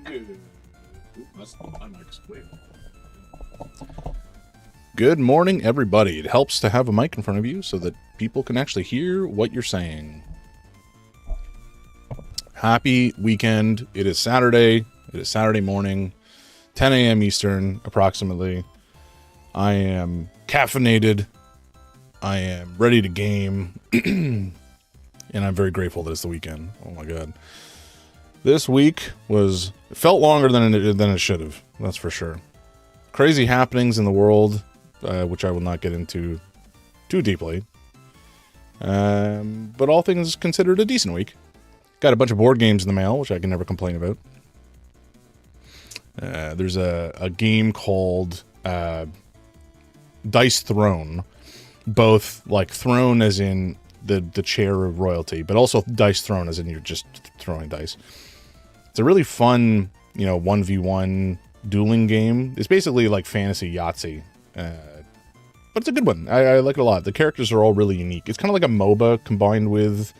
Good. That's my mic's clear. Good morning, everybody. It helps to have a mic in front of you so that people can actually hear what you're saying. Happy weekend. It is Saturday. It is Saturday morning, 10 a.m. Eastern, approximately. I am caffeinated. I am ready to game. And I'm very grateful that it's the weekend. Oh my God. This week felt longer than it should have. That's for sure. Crazy happenings in the world, which I will not get into too deeply. But all things considered, a decent week. Got a bunch of board games in the mail, which I can never complain about. There's a game called Dice Throne. Both like throne as in the chair of royalty, but also dice thrown as in you're just throwing dice. It's a really fun, 1v1 dueling game. It's basically like fantasy Yahtzee, but it's a good one. I like it a lot. The characters are all really unique. It's kind of like a MOBA combined with,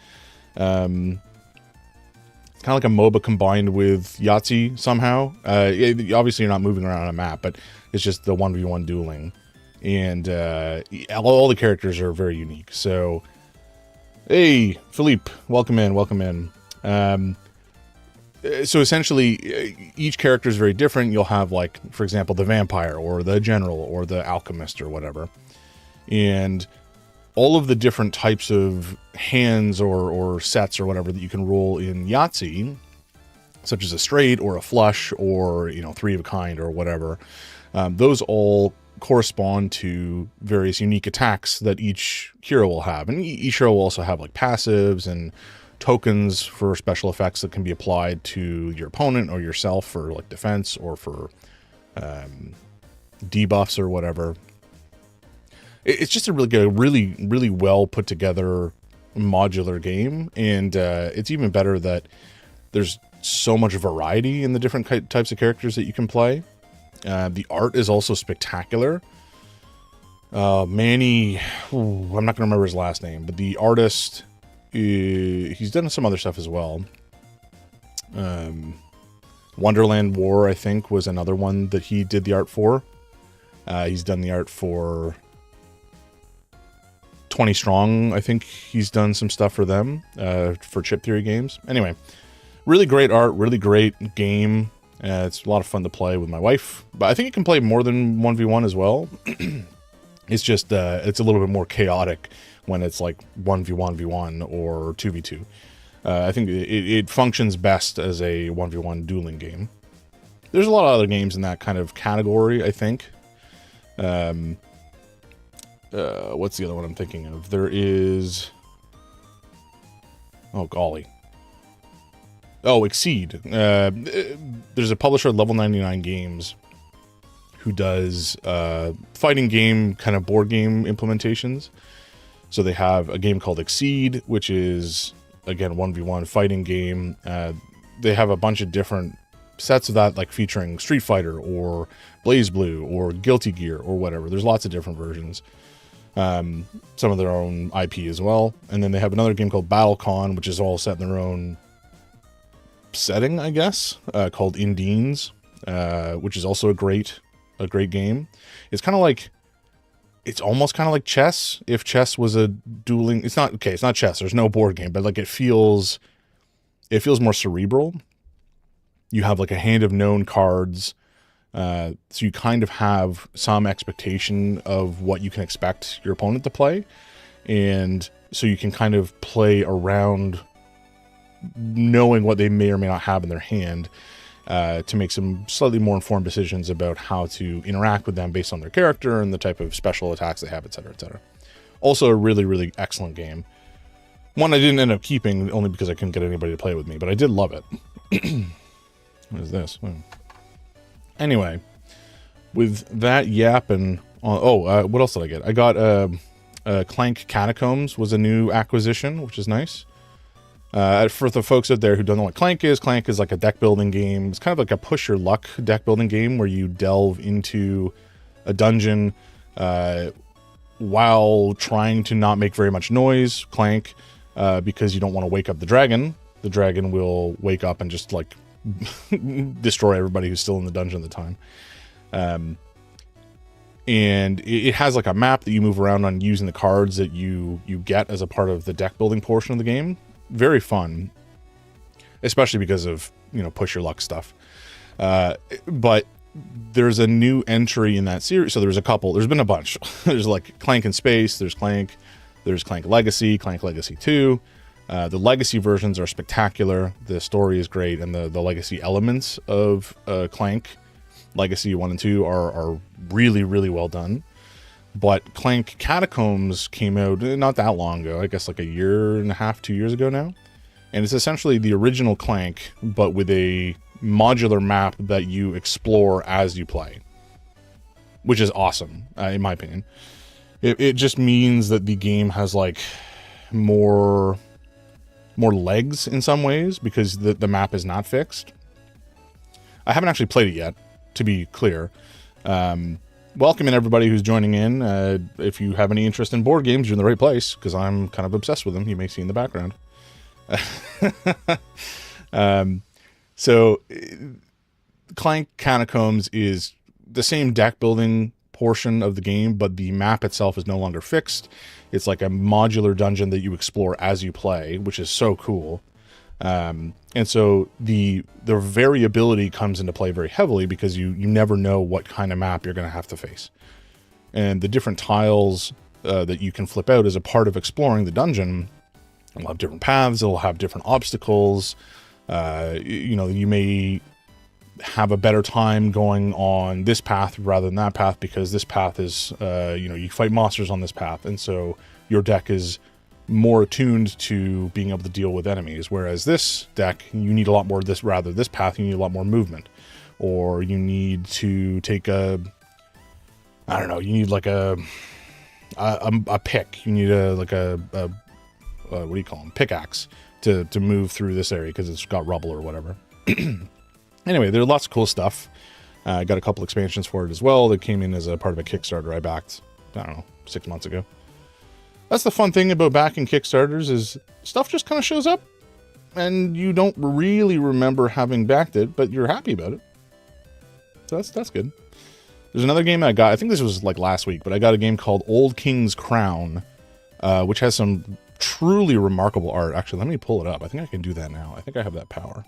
Yahtzee somehow. Obviously, you're not moving around on a map, but it's just the 1v1 dueling, and all the characters are very unique. So, hey, Philippe, welcome in. So essentially, each character is very different. You'll have, like, for example, the vampire or the general or the alchemist or whatever. And all of the different types of hands or sets or whatever that you can roll in Yahtzee, such as a straight or a flush or, three of a kind or whatever, those all correspond to various unique attacks that each hero will have. And each hero will also have, like, passives and tokens for special effects that can be applied to your opponent or yourself for like defense or for debuffs or whatever. It's just a really good, really well put together modular game, and it's even better that there's so much variety in the different types of characters that you can play. The art is also spectacular. Manny, I'm not gonna remember his last name, but the artist, he's done some other stuff as well. Wonderland War, I think, was another one that he did the art for. He's done the art for 20 Strong. I think he's done some stuff for them, for Chip Theory games. Anyway, really great art, really great game. It's a lot of fun to play with my wife, but I think you can play more than 1v1 as well. It's just, it's a little bit more chaotic when it's like 1v1v1 or 2v2. I think it functions best as a 1v1 dueling game. There's a lot of other games in that kind of category, I think. What's the other one I'm thinking of? There is... Oh, golly. Oh, Exceed. There's a publisher, Level 99 Games, who does fighting game kind of board game implementations. So they have a game called Exceed, which is, again, 1v1 fighting game. They have a bunch of different sets of that, like featuring Street Fighter or BlazBlue or Guilty Gear or whatever. There's lots of different versions. Some of their own IP as well. And then they have another game called BattleCon, which is all set in their own setting, I guess, called Indines, which is also a great game. It's kind of like... It's almost kind of like chess. If chess was a dueling, it's not chess. There's no board game, but like it feels more cerebral. You have like a hand of known cards. So you kind of have some expectation of what you can expect your opponent to play. And so you can kind of play around knowing what they may or may not have in their hand, to make some slightly more informed decisions about how to interact with them based on their character and the type of special attacks they have, etc., etc. Also a really, really excellent game. One I didn't end up keeping only because I couldn't get anybody to play with me, but I did love it. What is this? Anyway, with that yapping... what else did I get? I got Clank Catacombs was a new acquisition, which is nice. For the folks out there who don't know what Clank is like a deck building game. It's kind of like a push your luck deck building game where you delve into a dungeon while trying to not make very much noise. Clank, because you don't want to wake up the dragon. The dragon will wake up and just like destroy everybody who's still in the dungeon at the time. And it has like a map that you move around on using the cards that you get as a part of the deck building portion of the game. Very fun, especially because of, you know, push your luck stuff. But there's a new entry in that series. So there's been a bunch. There's like Clank in Space, there's Clank Legacy, Clank Legacy 2. The Legacy versions are spectacular. The story is great, and the Legacy elements of Clank Legacy 1 and 2 are really, really well done. But Clank Catacombs came out not that long ago, I guess like a year and a half, 2 years ago now. And it's essentially the original Clank, but with a modular map that you explore as you play, which is awesome, in my opinion. It just means that the game has like more legs in some ways, because the map is not fixed. I haven't actually played it yet, to be clear. Welcome in everybody who's joining in. If you have any interest in board games, you're in the right place, because I'm kind of obsessed with them. You may see in the background. So Clank Catacombs is the same deck building portion of the game, but the map itself is no longer fixed. It's like a modular dungeon that you explore as you play, which is so cool. And so the variability comes into play very heavily, because you never know what kind of map you're going to have to face. And the different tiles that you can flip out as a part of exploring the dungeon will have different paths. It'll have different obstacles. You know, you may have a better time going on this path rather than that path, because this path is, you know, you fight monsters on this path. And so your deck is more attuned to being able to deal with enemies. Whereas this deck, you need a lot more of this, rather this path, you need a lot more movement. Or you need to take you need like a pick. You need what do you call them? Pickaxe to move through this area, because it's got rubble or whatever. Anyway, there's lots of cool stuff. I got a couple expansions for it as well that came in as a part of a Kickstarter I backed, 6 months ago. That's the fun thing about backing Kickstarters, is stuff just kind of shows up and you don't really remember having backed it, but you're happy about it. So that's good. There's another game I got, I think this was like last week, but I got a game called Old King's Crown, which has some truly remarkable art. Actually, let me pull it up. I think I can do that now. I think I have that power.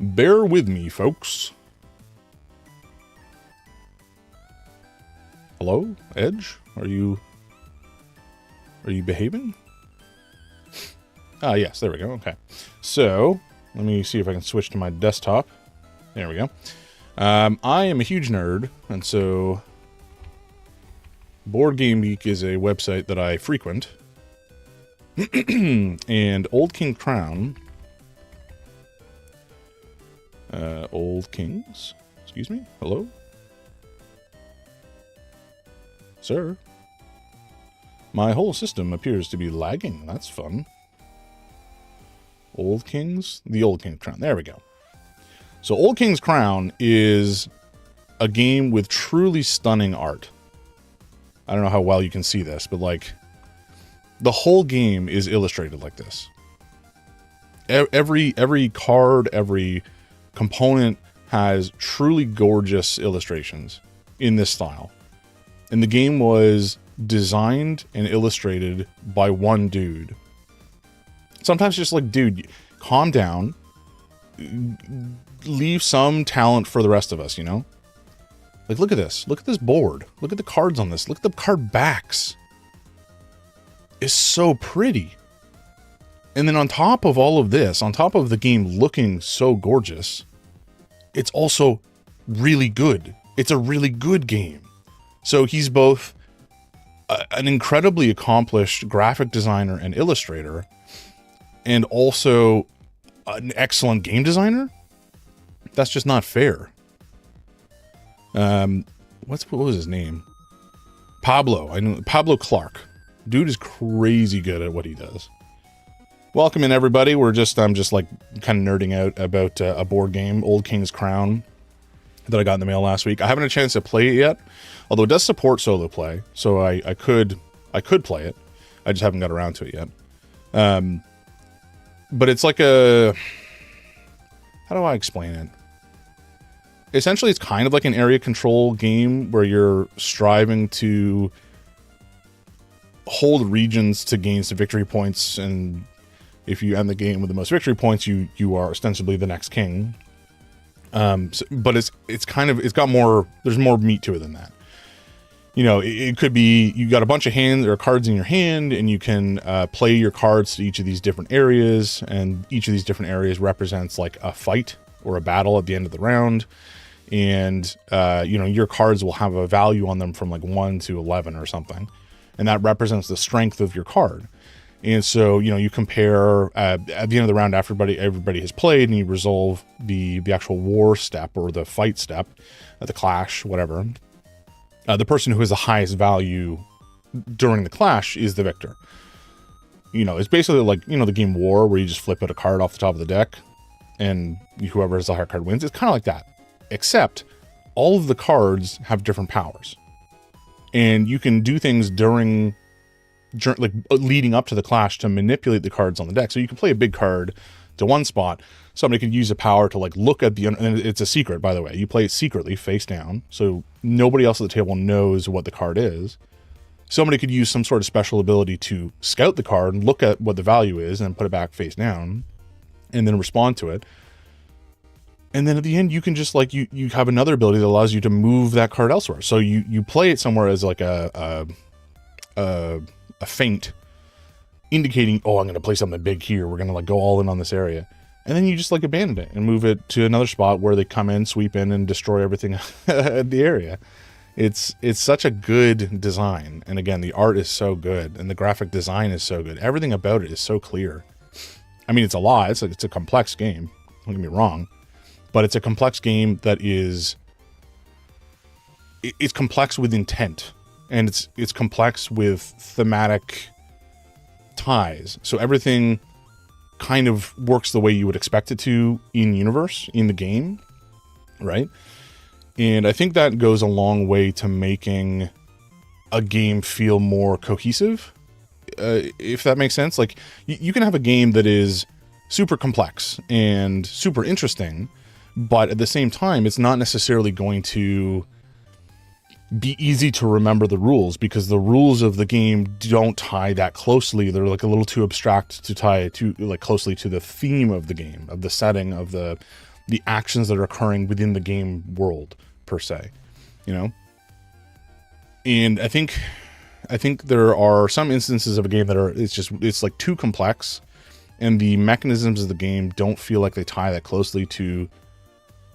Bear with me, folks. Hello, Edge? Are you behaving? Ah, yes, there we go. Okay. So, let me see if I can switch to my desktop. There we go. I am a huge nerd, and so Board Game Geek is a website that I frequent. And Old King Crown... Old Kings? Excuse me? Hello? Sir? My whole system appears to be lagging. That's fun. Old Kings? The Old King's Crown. There we go. So Old King's Crown is a game with truly stunning art. I don't know how well you can see this, but like the whole game is illustrated like this. Every card, every component has truly gorgeous illustrations in this style. And the game was designed and illustrated by one dude. Sometimes just like, dude, calm down. Leave some talent for the rest of us, you know? Like, look at this. Look at this board. Look at the cards on this. Look at the card backs. It's so pretty. And then on top of all of this, on top of the game looking so gorgeous, it's also really good. It's a really good game. So he's both an incredibly accomplished graphic designer and illustrator, and also an excellent game designer. That's just not fair. What was his name? Pablo. I know Pablo Clark. Dude is crazy good at what he does. Welcome in, everybody. I'm just like kind of nerding out about a board game, Old King's Crown, that I got in the mail last week. I haven't had a chance to play it yet, although it does support solo play, so I could play it. I just haven't got around to it yet. But it's like how do I explain it? Essentially, it's kind of like an area control game where you're striving to hold regions to gain some victory points, and if you end the game with the most victory points, you are ostensibly the next king. But it's got more, there's more meat to it than that. You know, it could be, you got a bunch of hands or cards in your hand, and you can play your cards to each of these different areas, and each of these different areas represents like a fight or a battle at the end of the round. And, you know, your cards will have a value on them from like 1 to 11 or something. And that represents the strength of your card. And so, you know, you compare at the end of the round after everybody has played, and you resolve the actual war step or the fight step, the clash, whatever. The person who has the highest value during the clash is the victor. You know, it's basically like, you know, the game War, where you just flip out a card off the top of the deck and whoever has the higher card wins. It's kind of like that, except all of the cards have different powers, and you can do things during like leading up to the clash to manipulate the cards on the deck. So you can play a big card to one spot. Somebody could use a power to like look at and it's a secret, by the way. You play it secretly face down, so nobody else at the table knows what the card is. Somebody could use some sort of special ability to scout the card and look at what the value is and put it back face down and then respond to it. And then at the end, you can just like, you have another ability that allows you to move that card elsewhere. So you play it somewhere as like a feint, indicating, oh, I'm going to play something big here. We're going to like go all in on this area. And then you just like abandon it and move it to another spot where they come in, sweep in, and destroy everything at the area. It's such a good design. And again, the art is so good, and the graphic design is so good. Everything about it is so clear. I mean, it's a lot. It's a complex game. Don't get me wrong. But it's a complex game that is... It's complex with intent. And it's complex with thematic ties. So everything kind of works the way you would expect it to in universe, in the game, right? And I think that goes a long way to making a game feel more cohesive, if that makes sense. Like, you can have a game that is super complex and super interesting, but at the same time, it's not necessarily going to be easy to remember the rules, because the rules of the game don't tie that closely. They're like a little too abstract to tie to like closely to the theme of the game, of the setting, of the actions that are occurring within the game world per se, you know? And I think there are some instances of a game that are, it's like too complex, and the mechanisms of the game don't feel like they tie that closely to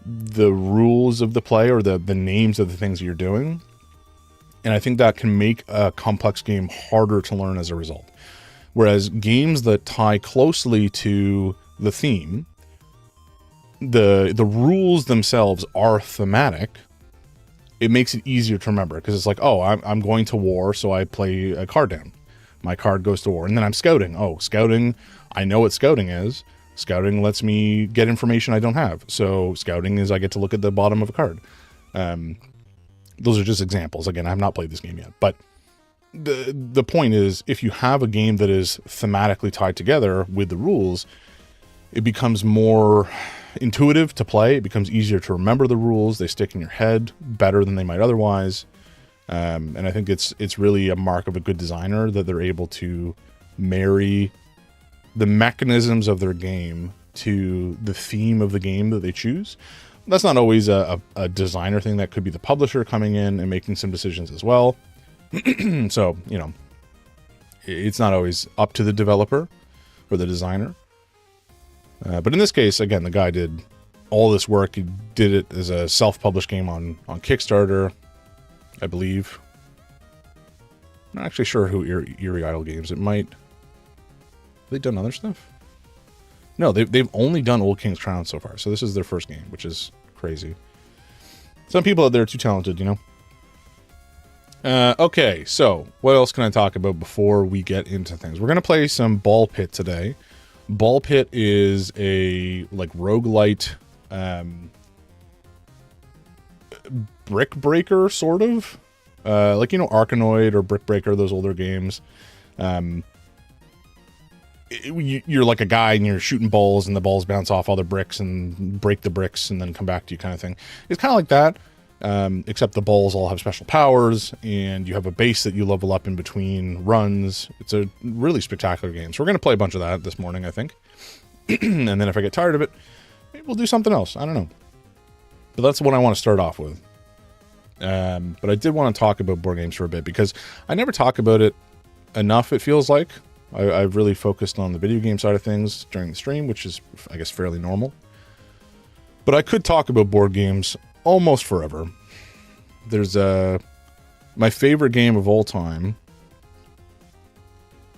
the rules of the play or the names of the things that you're doing. And I think that can make a complex game harder to learn as a result. Whereas games that tie closely to the theme, the rules themselves are thematic, it makes it easier to remember, because it's like, oh, I'm going to war, so I play a card down. My card goes to war. And then I'm scouting. Oh, scouting, I know what scouting is. Scouting lets me get information I don't have. So scouting is I get to look at the bottom of a card. Those are just examples. Again, I have not played this game yet. But the point is, if you have a game that is thematically tied together with the rules, it becomes more intuitive to play. It becomes easier to remember the rules. They stick in your head better than they might otherwise. And I think it's really a mark of a good designer that they're able to marry the mechanisms of their game to the theme of the game that they choose. That's not always a designer thing. That could be the publisher coming in and making some decisions as well. So, you know, it's not always up to the developer or the designer. But in this case, again, the guy did all this work. He did it as a self-published game on Kickstarter, I believe. I'm not actually sure who Eerie Idle Games. It might... Have they done other stuff? No, they've only done Old King's Crown so far. So this is their first game, which is crazy. Some people out there are too talented, you know? Okay, so what else can I talk about before we get into things? We're going to play some Ball Pit today. Ball Pit is a like roguelite brick breaker, sort of. Like, you know, Arkanoid or Brick Breaker, those older games. you're like a guy and you're shooting balls and the balls bounce off other bricks and break the bricks and then come back to you kind of thing. It's kind of like that, except the balls all have special powers and you have a base that you level up in between runs. It's a really spectacular game. So we're going to play a bunch of that this morning, I think. And then if I get tired of it, maybe we'll do something else. I don't know. But that's what I want to start off with. But I did want to talk about board games for a bit because I never talk about it enough, it feels like. I've really focused on the video game side of things during the stream, which is, I guess, fairly normal. But I could talk about board games almost forever. There's my favorite game of all time.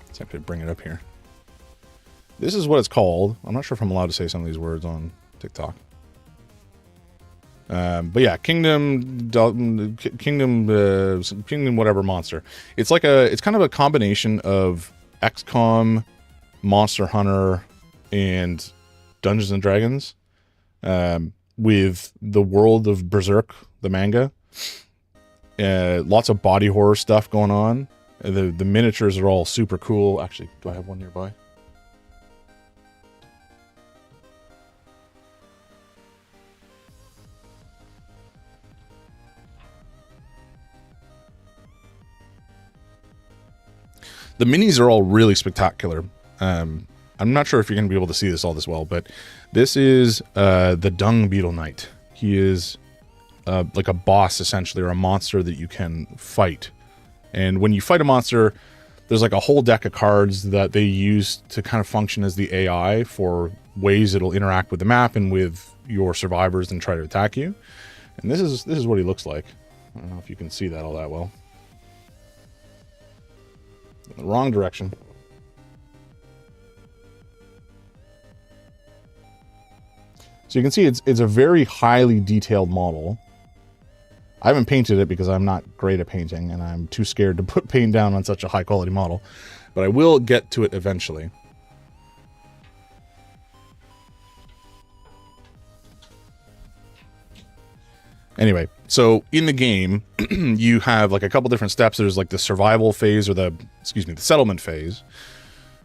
Let's actually bring it up here. This is what it's called. I'm not sure if I'm allowed to say some of these words on TikTok. But yeah, Kingdom whatever monster. It's kind of a combination of XCOM, Monster Hunter, and Dungeons and Dragons, with the world of Berserk, the manga. Lots of body horror stuff going on. The miniatures are all super cool. Actually, do I have one nearby? The minis are all really spectacular. I'm not sure if you're going to be able to see this all this well, but this is the Dung Beetle Knight. He is like a boss, essentially, or a monster that you can fight. And when you fight a monster, there's like a whole deck of cards that they use to kind of function as the AI for ways it'll interact with the map and with your survivors and try to attack you. And this is what he looks like. I don't know if you can see that all that well. The wrong direction. So you can see it's a very highly detailed model. I haven't painted it because I'm not great at painting and I'm too scared to put paint down on such a high quality model, but I will get to it eventually. Anyway, so in the game, you have like a couple different steps. There's like the survival phase, or the settlement phase,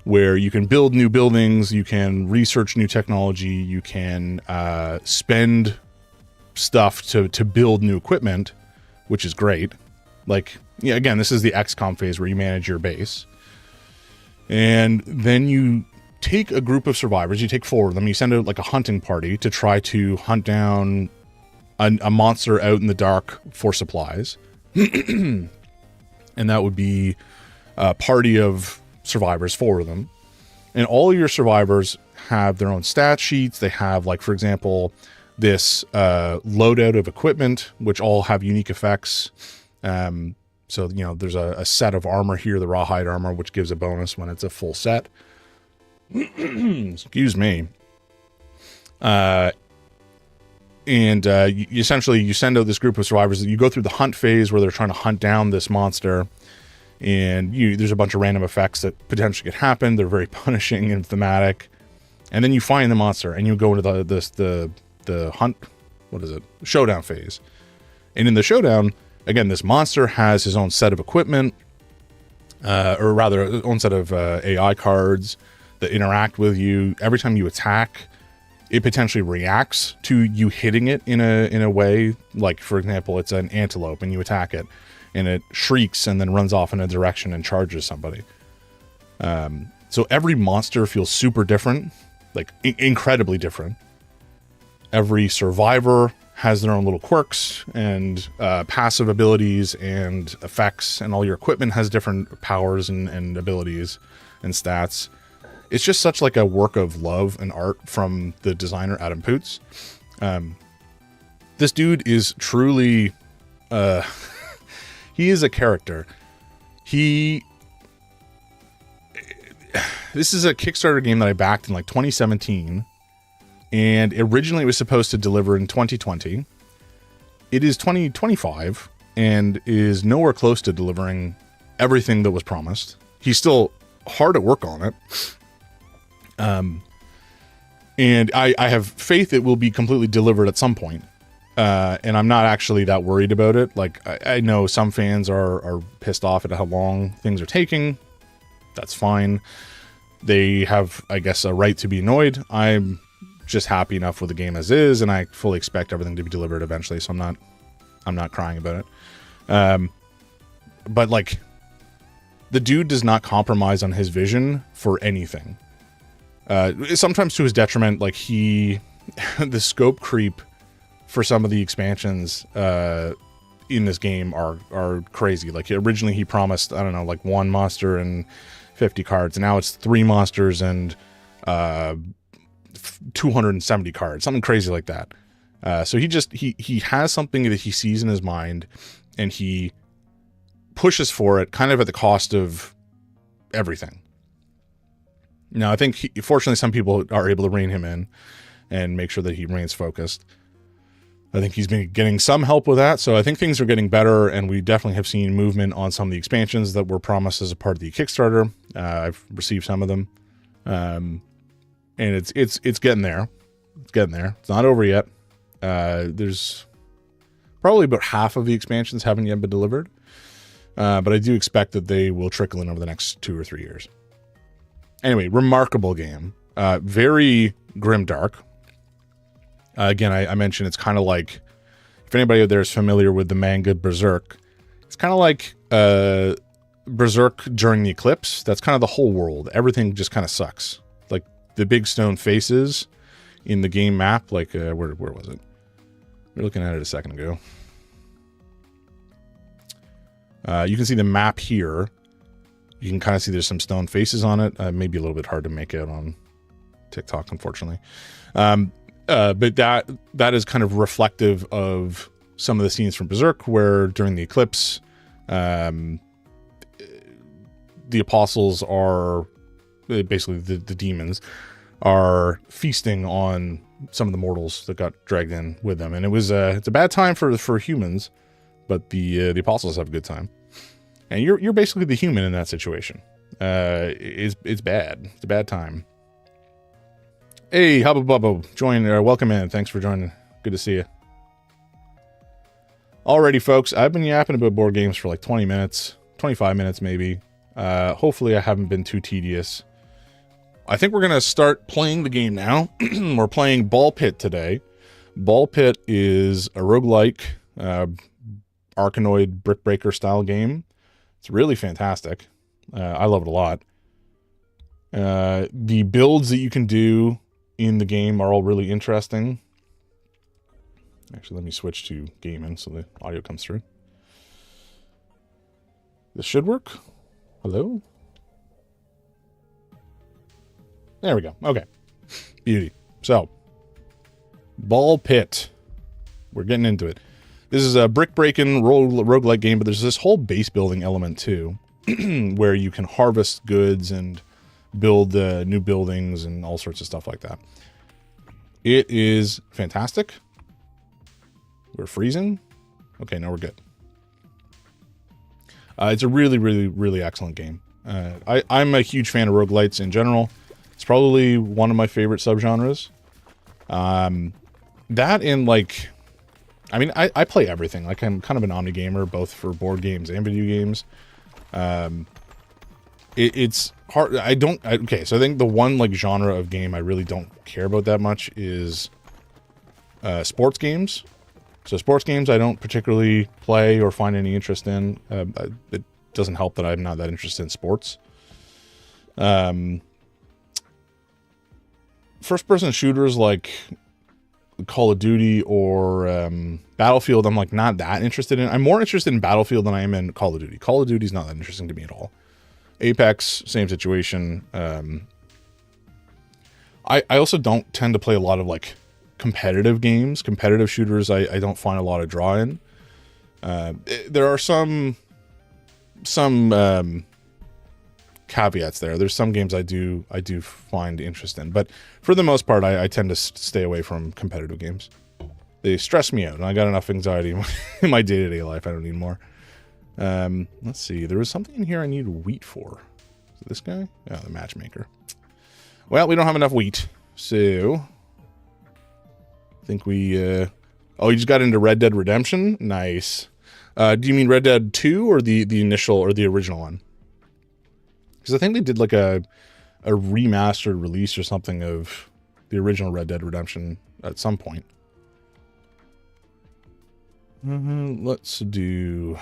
where you can build new buildings, you can research new technology, you can spend stuff to build new equipment, which is great. Like, yeah, again, this is the XCOM phase where you manage your base. And then you take a group of survivors, you take 4 of them, you send out like a hunting party to try to hunt down a monster out in the dark for supplies. And that would be a party of survivors, 4 of them. And all your survivors have their own stat sheets. They have, like, for example, this loadout of equipment, which all have unique effects. So, you know, there's a set of armor here, the rawhide armor, which gives a bonus when it's a full set. Excuse me. You essentially, you send out this group of survivors. You go through the hunt phase where they're trying to hunt down this monster, and there's a bunch of random effects that potentially could happen. They're very punishing and thematic. And then you find the monster, and you go into the hunt, what is it? Showdown phase. And in the showdown, again, this monster has his own set of equipment, or rather, his own set of AI cards that interact with you. Every time you attack, it potentially reacts to you hitting it in a way. Like, for example, it's an antelope and you attack it and it shrieks and then runs off in a direction and charges somebody. So every monster feels super different, like incredibly different. Every survivor has their own little quirks and passive abilities and effects, and all your equipment has different powers and abilities and stats. It's just such like a work of love and art from the designer, Adam Poots. This dude is truly, he is a character. This is a Kickstarter game that I backed in like 2017. And originally it was supposed to deliver in 2020. It is 2025 and is nowhere close to delivering everything that was promised. He's still hard at work on it. And I have faith it will be completely delivered at some point. And I'm not actually that worried about it. Like, I know some fans are pissed off at how long things are taking. That's fine. They have, I guess, a right to be annoyed. I'm just happy enough with the game as is, and I fully expect everything to be delivered eventually, so I'm not crying about it. But like, the dude does not compromise on his vision for anything. Sometimes to his detriment, like the scope creep for some of the expansions in this game are crazy. Like originally he promised, I don't know, like 1 monster and 50 cards, and now it's 3 monsters and 270 cards, something crazy like that. So he has something that he sees in his mind, and he pushes for it kind of at the cost of everything. Now, I think fortunately some people are able to rein him in and make sure that he remains focused. I think he's been getting some help with that, so I think things are getting better, and we definitely have seen movement on some of the expansions that were promised as a part of the Kickstarter. I've received some of them, and it's getting there. It's getting there. It's not over yet. There's probably about half of the expansions haven't yet been delivered, but I do expect that they will trickle in over the next 2 or 3 years. Anyway, remarkable game. Very grimdark. Again, I mentioned it's kind of like, if anybody out there is familiar with the manga Berserk, it's kind of like Berserk during the eclipse. That's kind of the whole world. Everything just kind of sucks. Like the big stone faces in the game map, like where was it? We were looking at it a second ago. You can see the map here. You can kind of see there's some stone faces on it. Maybe a little bit hard to make out on TikTok, unfortunately. But that is kind of reflective of some of the scenes from Berserk, where during the eclipse, the apostles are basically the demons are feasting on some of the mortals that got dragged in with them, and it's a bad time for humans, but the apostles have a good time, and you're basically the human in that situation. It's bad. It's a bad time. Hey, Hubba Bubba, welcome in. Thanks for joining. Good to see you. Alrighty, folks, I've been yapping about board games for like 20 minutes, 25 minutes maybe. Hopefully I haven't been too tedious. I think we're going to start playing the game now. We're playing Ball Pit today. Ball Pit is a roguelike, Arkanoid brick breaker style game. It's really fantastic. I love it a lot. The builds that you can do in the game are all really interesting. Actually, let me switch to gaming so the audio comes through. This should work. Hello? There we go. Okay. Beauty. So, Ball Pit. We're getting into it. This is a brick-breaking roguelike game, but there's this whole base building element too, where you can harvest goods and build new buildings and all sorts of stuff like that. It is fantastic. We're freezing. Okay, now we're good. It's a really, really, really excellent game. I'm a huge fan of roguelites in general. It's probably one of my favorite subgenres. That and like, I mean, I play everything. Like, I'm kind of an omni gamer, both for board games and video games. It's hard. Okay, so I think the one like genre of game I really don't care about that much is sports games. So sports games I don't particularly play or find any interest in. It doesn't help that I'm not that interested in sports. First-person shooters like Call of Duty or Battlefield, I'm like not that interested in. I'm more interested in Battlefield than I am in Call of Duty. Call of Duty's not that interesting to me at all. Apex, same situation. I also don't tend to play a lot of like competitive games. Competitive shooters I don't find a lot of draw in. There are some caveats there. There's some games I do find interest in, but for the most part I tend to stay away from competitive games. They stress me out, and I got enough anxiety in my day-to-day life. I don't need more. Let's see. There was something in here I need wheat for. Is it this guy? Oh, the matchmaker. Well, we don't have enough wheat, so I think we... Oh, you just got into Red Dead Redemption? Nice. Do you mean Red Dead 2 or the initial or the original one? Because I think they did like a a remastered release or something of the original Red Dead Redemption at some point. Let's do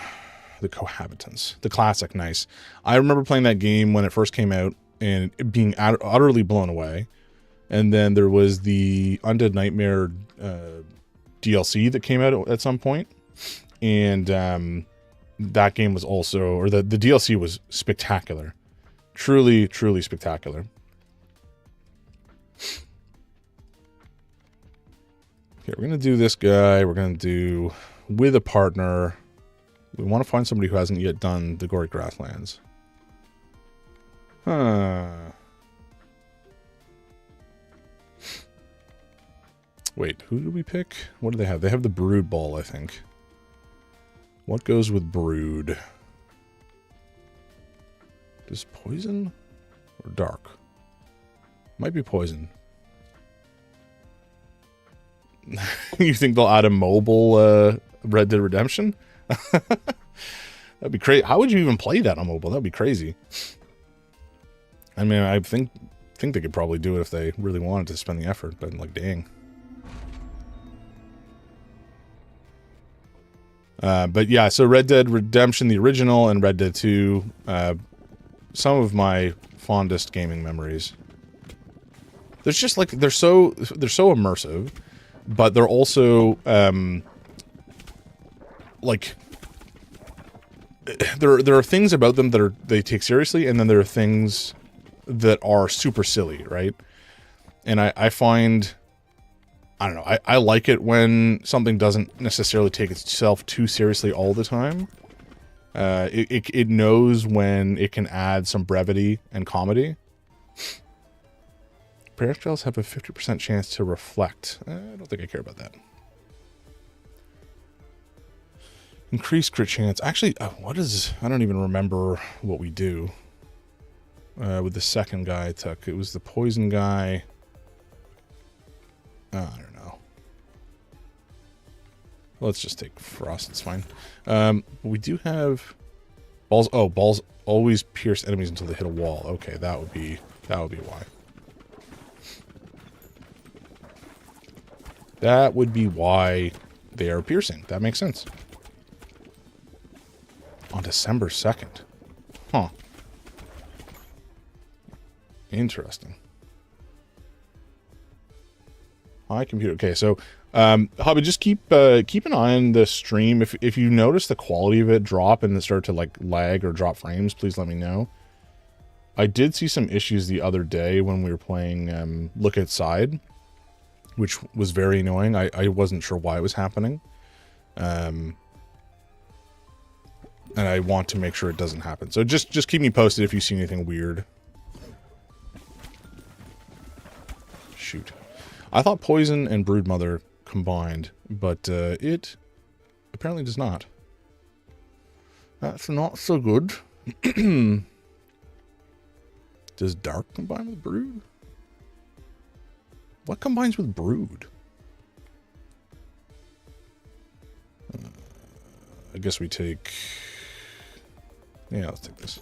the Cohabitants, the classic. Nice. I remember playing that game when it first came out and being utterly blown away. And then there was the Undead Nightmare DLC that came out at some point, and that game was also, or the DLC was spectacular, truly spectacular. Okay, we're gonna do this guy. We're gonna do with a partner. We want to find somebody who hasn't yet done the Gory Grasslands. Wait, who do we pick? What do they have? They have the Brood Ball, I think. What goes with Brood? Does poison or dark? Might be poison. You think they'll add a mobile Red Dead Redemption? That'd be crazy. How would you even play that on mobile? That'd be crazy. I mean, I think they could probably do it if they really wanted to spend the effort, but like, dang. But yeah, so Red Dead Redemption, the original, and Red Dead 2, some of my fondest gaming memories. There's just like, they're so immersive, but they're also, like, there are things about them that they take seriously, and then there are things that are super silly, right? And I find, I don't know, I like it when something doesn't necessarily take itself too seriously all the time. It knows when it can add some brevity and comedy. Projectiles have a 50% chance to reflect. I don't think I care about that. Increased crit chance. Actually, what is... I don't even remember what we do. With the second guy I took. It was the poison guy. I don't know. Let's just take frost. It's fine. We do have balls. Oh, balls always pierce enemies until they hit a wall. Okay, that would be why. That would be why they are piercing. That makes sense. On December 2nd. Huh. Interesting. Hi, computer. Okay, so, Hobby, just keep an eye on the stream. If you notice the quality of it drop and it start to, like, lag or drop frames, please let me know. I did see some issues the other day when we were playing Look Outside, which was very annoying. I wasn't sure why it was happening. And I want to make sure it doesn't happen. So just keep me posted if you see anything weird. Shoot. I thought Poison and Broodmother combined, but it apparently does not. That's not so good. Does Dark combine with Brood? What combines with Brood? I guess we take... Yeah, let's take this.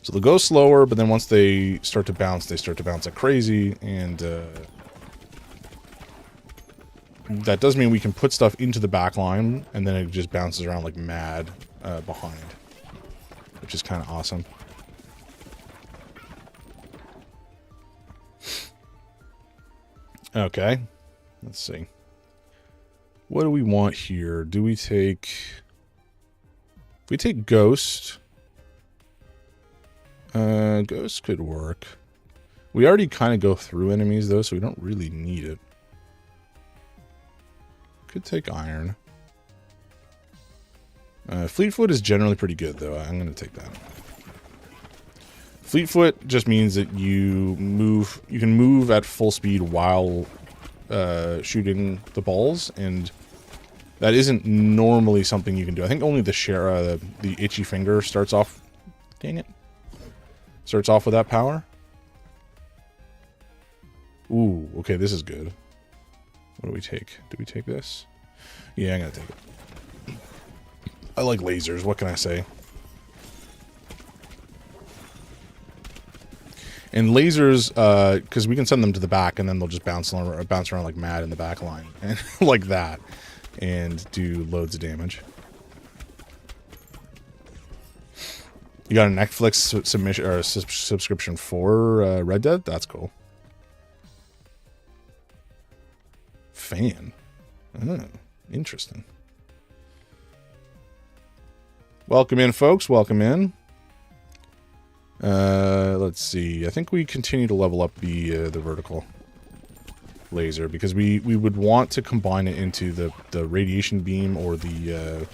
So they'll go slower, but then once they start to bounce like crazy, and that does mean we can put stuff into the back line, and then it just bounces around like mad behind, which is kind of awesome. Okay, let's see. What do we want here? Do we take... If we take Ghost... Ghost could work. We already kind of go through enemies, though, so we don't really need it. Could take Iron. Fleetfoot is generally pretty good, though. I'm going to take that. Fleetfoot just means that you can move at full speed while shooting the balls, and that isn't normally something you can do. I think only the Shara, the itchy finger, starts off... Dang it. Starts off with that power. Ooh, okay, this is good. What do we take? Do we take this? Yeah, I'm gonna take it. I like lasers, what can I say? And lasers, because we can send them to the back, and then they'll just bounce around like mad in the back line, and like that, and do loads of damage. You got a Netflix submission or a subscription for Red Dead? That's cool. Fan. Oh, interesting. Welcome in, folks. Welcome in. Let's see. I think we continue to level up the vertical laser because we would want to combine it into the radiation beam or the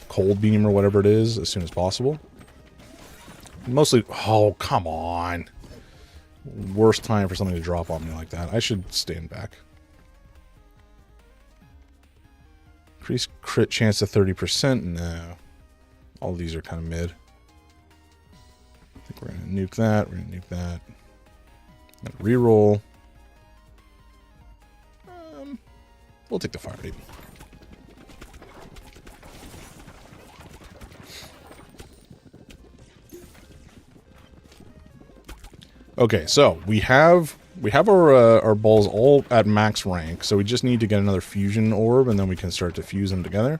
cold beam or whatever it is as soon as possible. Mostly, oh, come on. Worst time for something to drop on me like that. I should stand back. Increase crit chance to 30%. No. All these are kind of mid. I think we're going to nuke that. We're going to nuke that. Reroll. We'll take the fire rate. Okay, so we have our balls all at max rank, so we just need to get another fusion orb, and then we can start to fuse them together.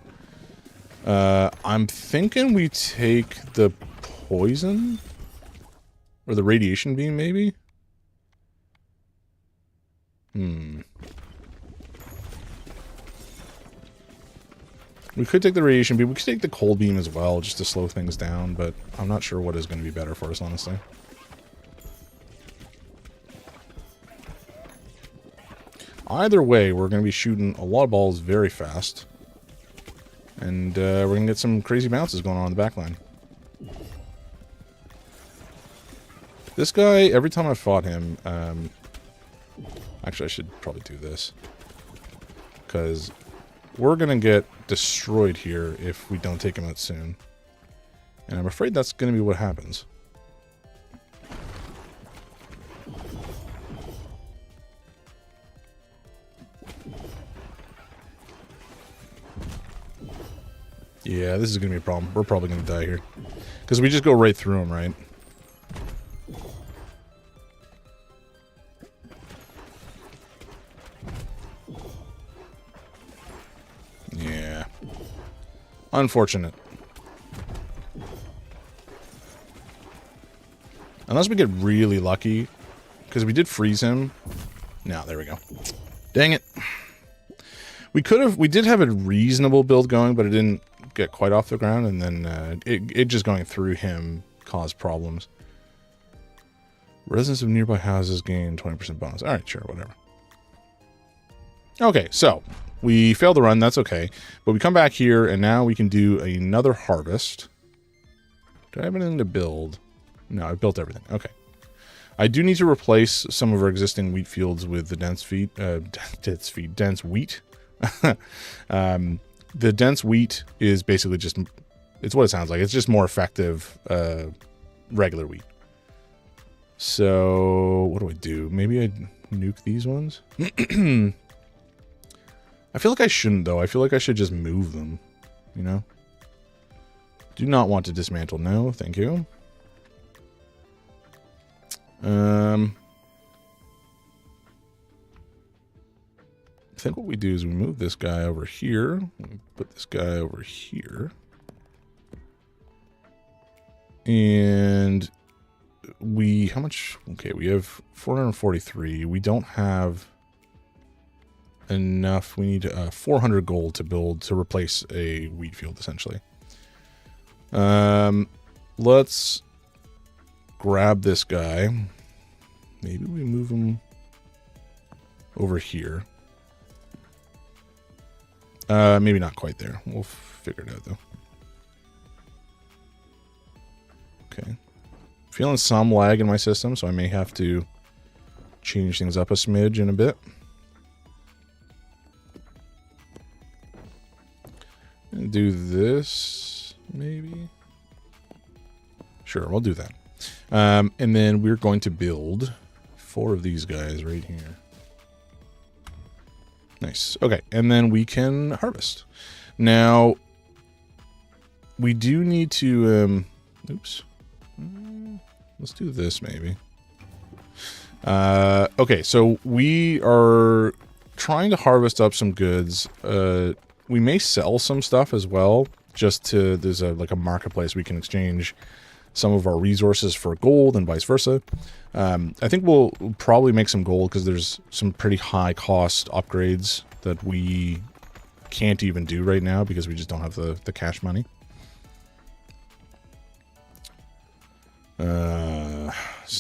I'm thinking we take the poison or the radiation beam, maybe. We could take the radiation beam. We could take the cold beam as well, just to slow things down. But I'm not sure what is going to be better for us, honestly. Either way, we're going to be shooting a lot of balls very fast. And we're going to get some crazy bounces going on in the back line. This guy, every time I fought him... actually, I should probably do this. Because we're going to get destroyed here if we don't take him out soon. And I'm afraid that's going to be what happens. Yeah, this is going to be a problem. We're probably going to die here. Because we just go right through him, right? Yeah. Unfortunate. Unless we get really lucky. Because we did freeze him. No, there we go. Dang it. We did have a reasonable build going, but it didn't get quite off the ground, and then it just going through him caused problems. Residents of nearby houses gain 20% bonus. Alright, sure, whatever. Okay, so we failed the run, that's okay. But we come back here, and now we can do another harvest. Do I have anything to build? No, I built everything. Okay. I do need to replace some of our existing wheat fields with the dense wheat. The dense wheat is basically just, it's what it sounds like. It's just more effective regular wheat. So what do I do? Maybe I nuke these ones? I feel like I shouldn't, though. I feel like I should just move them, you know? Do not want to dismantle. No, thank you. I think what we do is we move this guy over here. We put this guy over here. And we, how much? Okay, we have 443. We don't have enough. We need 400 gold to replace a wheat field, essentially. Let's grab this guy. Maybe we move him over here. Maybe not quite there. We'll figure it out, though. Okay. Feeling some lag in my system, so I may have to change things up a smidge in a bit. And do this, maybe? Sure, we'll do that. And then we're going to build 4 of these guys right here. Nice. Okay, and then we can harvest. Now, we do need to, oops. Let's do this, maybe. Okay, so we are trying to harvest up some goods. We may sell some stuff as well. There's like a marketplace we can exchange some of our resources for gold and vice versa. I think we'll probably make some gold because there's some pretty high cost upgrades that we can't even do right now because we just don't have the cash money.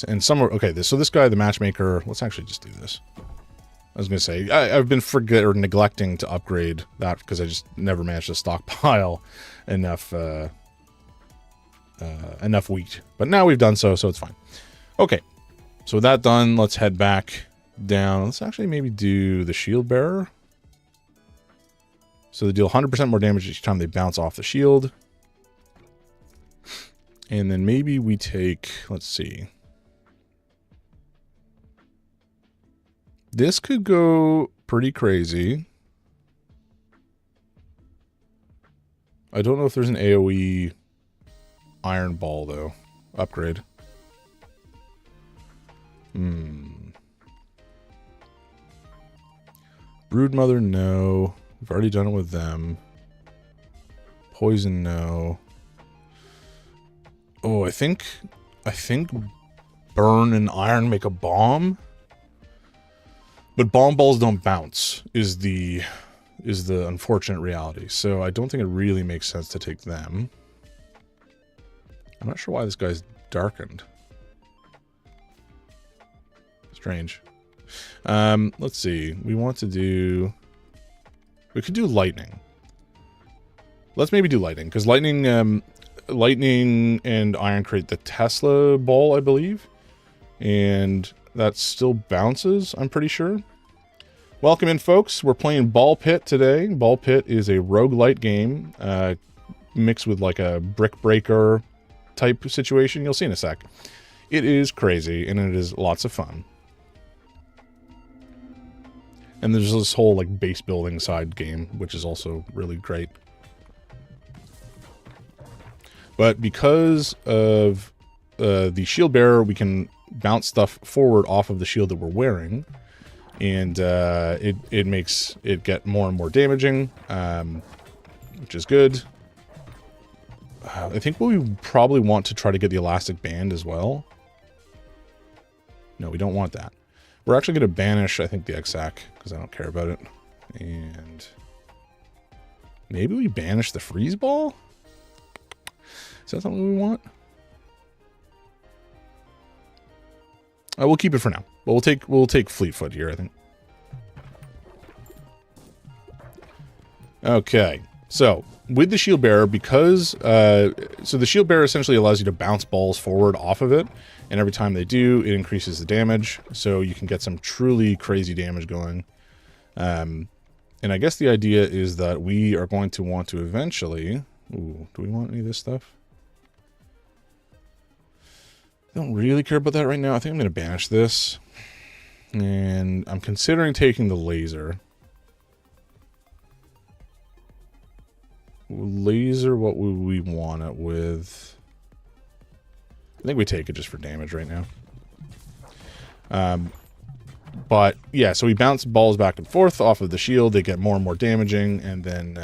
And some are okay. So this guy, the matchmaker, let's actually just do this. I was gonna say I've been neglecting to upgrade that because I just never managed to stockpile enough enough wheat. But now we've done so it's fine. Okay, so with that done, let's head back down. Let's actually maybe do the shield bearer. So they deal 100% more damage each time they bounce off the shield. And then maybe we take, let's see. This could go pretty crazy. I don't know if there's an AoE iron ball, though. Upgrade. Broodmother, no. We've already done it with them. Poison, no. Oh, I think burn and iron make a bomb. But bomb balls don't bounce is the unfortunate reality. So I don't think it really makes sense to take them. I'm not sure why this guy's darkened. Strange. Let's see. We could do lightning. Let's maybe do lightning because lightning and iron create the Tesla ball, I believe. And that still bounces, I'm pretty sure. Welcome in, folks. We're playing Ball Pit today. Ball Pit is a roguelite game mixed with like a brick breaker type situation. You'll see in a sec. It is crazy, and it is lots of fun. And there's this whole like base building side game, which is also really great. But because of the shield bearer, we can bounce stuff forward off of the shield that we're wearing, and it makes it get more and more damaging, which is good. I think we probably want to try to get the elastic band as well. No, we don't want that. We're actually going to banish, I think, the Exac, because I don't care about it. And maybe we banish the freeze ball? Is that something we want? We'll keep it for now. But we'll take Fleetfoot here, I think. Okay, so with the shield bearer, because so the shield bearer essentially allows you to bounce balls forward off of it, and every time they do, it increases the damage, so you can get some truly crazy damage going. And I guess the idea is that we are going to want to eventually... Ooh, do we want any of this stuff? I don't really care about that right now. I think I'm going to banish this. And I'm considering taking the laser. Laser, what would we want it with? I think we take it just for damage right now. But yeah, so we bounce balls back and forth off of the shield. They get more and more damaging, and then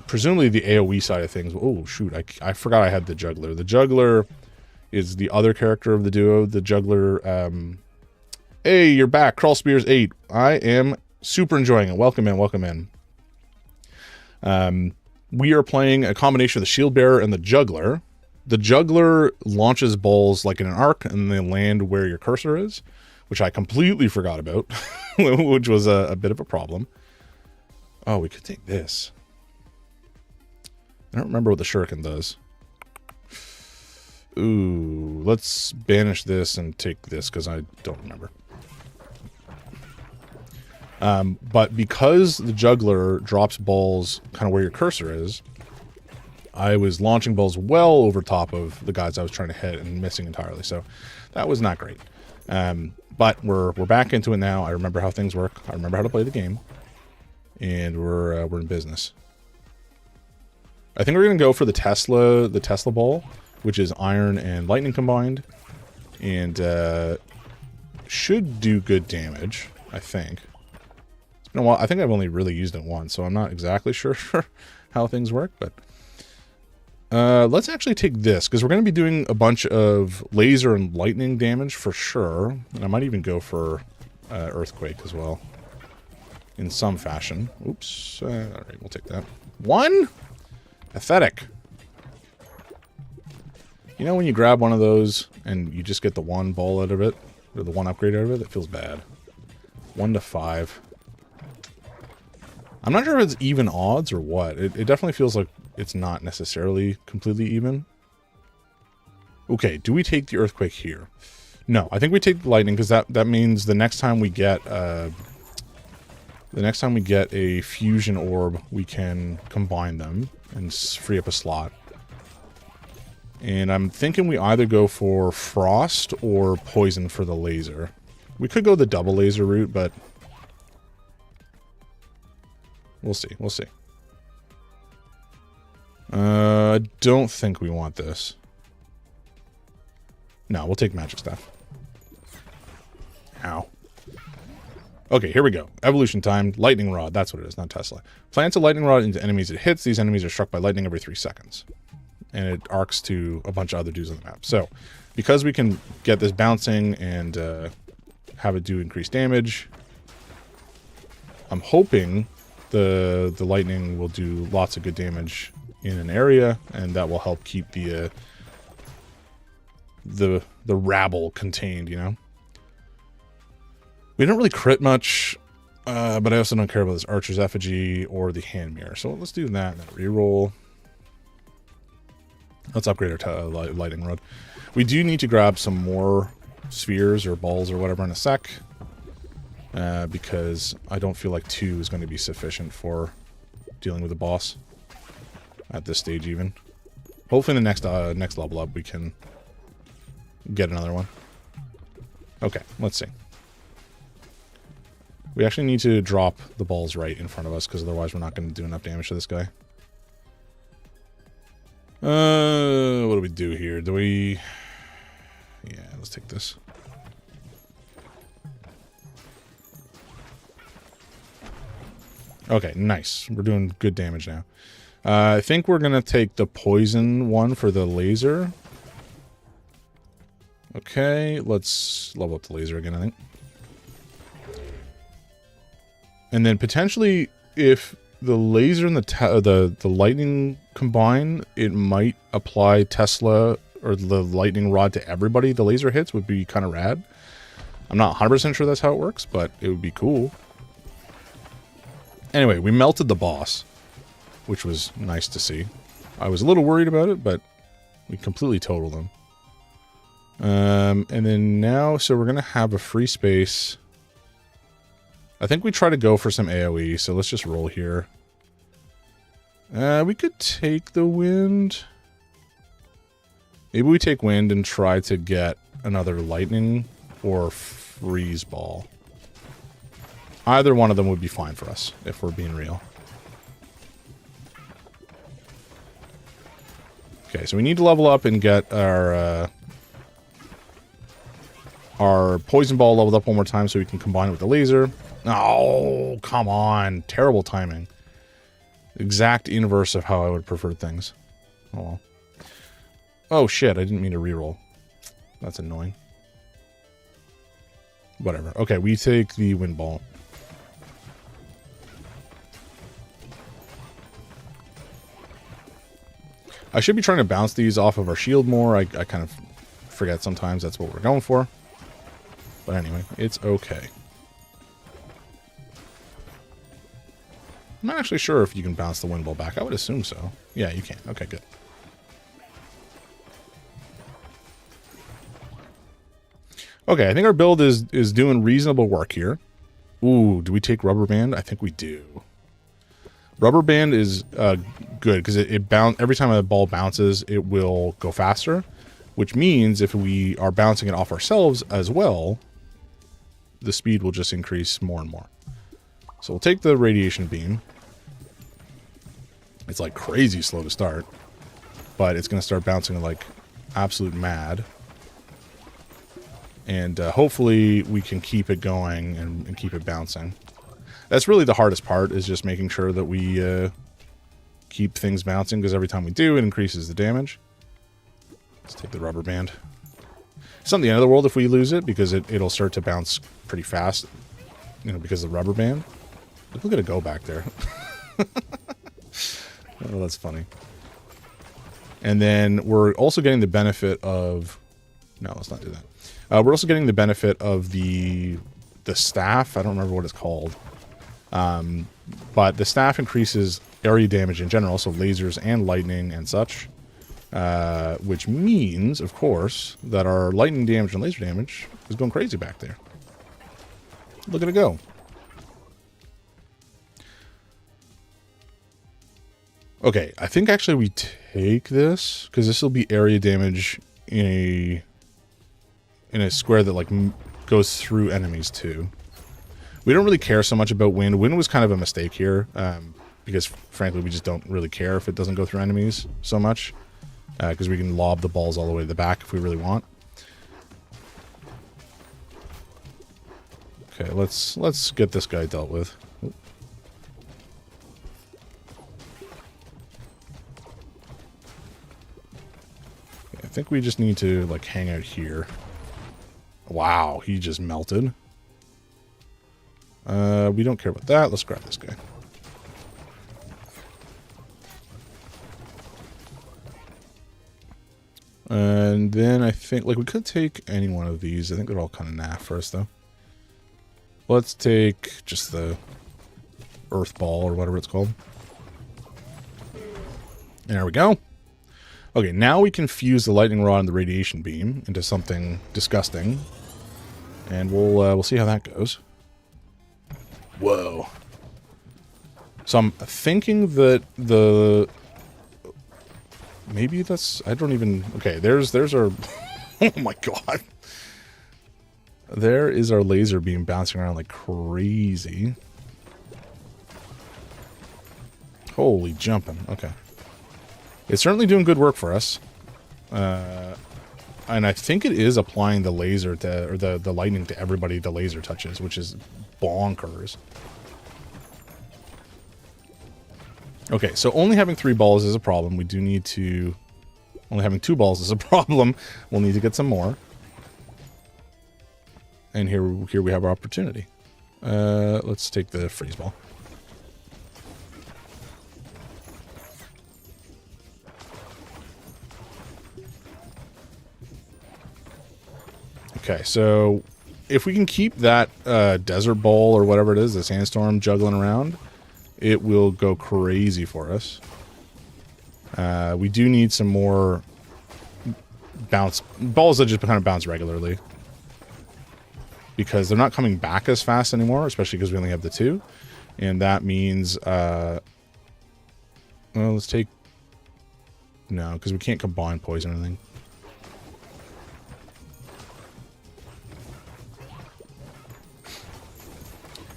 presumably the AoE side of things. Oh shoot, I forgot I had the juggler. The juggler is the other character of the duo. The juggler. Hey, you're back, Crawl Spears 8. I am super enjoying it. Welcome in, welcome in. We are playing a combination of the shield bearer and the juggler. The juggler launches balls like in an arc, and they land where your cursor is, which I completely forgot about, which was a bit of a problem. Oh, we could take this. I don't remember what the shuriken does. Ooh, let's banish this and take this because I don't remember. But because the juggler drops balls kind of where your cursor is, I was launching balls well over top of the guys I was trying to hit and missing entirely. So that was not great. But we're back into it now. I remember how things work. I remember how to play the game. And we're in business. I think we're gonna go for the Tesla ball, which is iron and lightning combined. And should do good damage, I think. It's been a while. I think I've only really used it once, so I'm not exactly sure how things work, but let's actually take this, because we're going to be doing a bunch of laser and lightning damage for sure. And I might even go for earthquake as well in some fashion. Oops. All right, we'll take that. 1? Pathetic. You know when you grab one of those and you just get the 1 ball out of it, or the 1 upgrade out of it? It feels bad. 1 to 5. I'm not sure if it's even odds or what. It definitely feels like it's not necessarily completely even. Okay, do we take the earthquake here? No, I think we take the lightning, because that means the next time we get a fusion orb, we can combine them and free up a slot. And I'm thinking we either go for frost or poison for the laser. We could go the double laser route, but we'll see. We'll see. I don't think we want this. No, we'll take magic staff. Ow. Okay, here we go. Evolution time. Lightning rod. That's what it is, not Tesla. Plants a lightning rod into enemies it hits. These enemies are struck by lightning every 3 seconds. And it arcs to a bunch of other dudes on the map. So, because we can get this bouncing and have it do increased damage, I'm hoping the lightning will do lots of good damage in an area, and that will help keep the rabble contained, you know? We don't really crit much, but I also don't care about this Archer's Effigy or the Hand Mirror. So let's do that and then reroll. Let's upgrade our lightning rod. We do need to grab some more spheres or balls or whatever in a sec, because I don't feel like 2 is going to be sufficient for dealing with the boss at this stage even. Hopefully in the next level up we can get another one. Okay, let's see. We actually need to drop the balls right in front of us, because otherwise we're not going to do enough damage to this guy. What do we do here? Do we... Yeah, let's take this. Okay, nice. We're doing good damage now. I think we're going to take the poison one for the laser. Okay, let's level up the laser again, I think. And then potentially, if the laser and the lightning combine, it might apply Tesla or the lightning rod to everybody the laser hits. Would be kind of rad. I'm not 100% sure that's how it works, but it would be cool. Anyway, we melted the boss, which was nice to see. I was a little worried about it, but we completely totaled him. And then now, so we're going to have a free space. I think we try to go for some AoE, so let's just roll here. We could take the wind. Maybe we take wind and try to get another lightning or freeze ball. Either one of them would be fine for us, if we're being real. Okay, so we need to level up and get our poison ball leveled up one more time so we can combine it with the laser. Oh, come on. Terrible timing. Exact inverse of how I would prefer things. Oh, well. Oh, shit. I didn't mean to reroll. That's annoying. Whatever. Okay, we take the wind ball. I should be trying to bounce these off of our shield more. I kind of forget sometimes that's what we're going for. But anyway, it's okay. I'm not actually sure if you can bounce the wind ball back. I would assume so. Yeah, you can. Okay, good. Okay, I think our build is doing reasonable work here. Ooh, do we take rubber band? I think we do. Rubber band is good because it every time a ball bounces, it will go faster, which means if we are bouncing it off ourselves as well, the speed will just increase more and more. So we'll take the radiation beam. It's like crazy slow to start, but it's going to start bouncing like absolute mad. And hopefully we can keep it going and keep it bouncing. That's really the hardest part, is just making sure that we keep things bouncing, because every time we do, it increases the damage. Let's take the rubber band. It's not the end of the world if we lose it, because it'll start to bounce pretty fast, you know, because of the rubber band. Look at it go back there. Oh, that's funny. And then we're also getting the benefit of... No, let's not do that. We're also getting the benefit of the staff. I don't remember what it's called. But the staff increases area damage in general, so lasers and lightning and such. Which means, of course, that our lightning damage and laser damage is going crazy back there. Look at it go. Okay, I think actually we take this, because this will be area damage in a square that like goes through enemies too. We don't really care so much about wind. Wind was kind of a mistake here, because frankly we just don't really care if it doesn't go through enemies so much, because we can lob the balls all the way to the back if we really want. Okay, let's get this guy dealt with. I think we just need to like hang out here. Wow, he just melted. We don't care about that. Let's grab this guy. And then I think, like, we could take any one of these. I think they're all kind of naff for us, though. Let's take just the earth ball or whatever it's called. There we go. Okay, now we can fuse the lightning rod and the radiation beam into something disgusting. And we'll see how that goes. Whoa. So I'm thinking that maybe that's... I don't even... Okay, there's our... Oh my god. There is our laser beam bouncing around like crazy. Holy jumping. Okay. It's certainly doing good work for us. And I think it is applying the laser to... Or the lightning to everybody the laser touches, which is bonkers. Okay, so only having 3 balls is a problem. We do need to... Only having 2 balls is a problem. We'll need to get some more. And here we have our opportunity. Let's take the freeze ball. Okay, so if we can keep that desert ball or whatever it is, the sandstorm juggling around, it will go crazy for us. We do need some more balls that just kind of bounce regularly, because they're not coming back as fast anymore, especially because we only have the 2. And that means, well, let's take... No, because we can't combine poison or anything.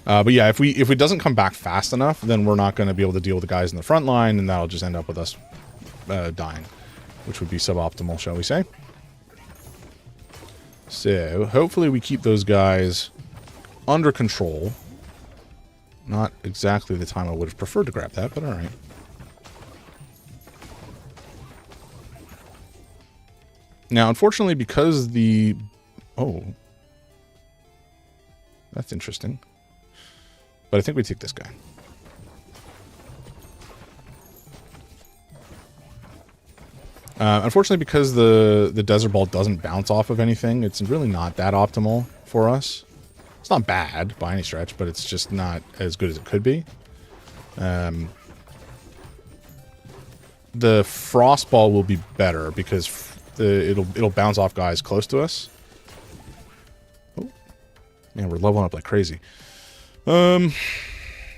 But yeah, if it doesn't come back fast enough, then we're not going to be able to deal with the guys in the front line, and that'll just end up with us dying, which would be suboptimal, shall we say. So, hopefully we keep those guys under control. Not exactly the time I would have preferred to grab that, but alright. Now, unfortunately, because the... Oh. That's interesting. But I think we take this guy. Unfortunately, because the desert ball doesn't bounce off of anything, it's really not that optimal for us. It's not bad by any stretch, but it's just not as good as it could be. The frost ball will be better because it'll bounce off guys close to us. Oh, man, we're leveling up like crazy.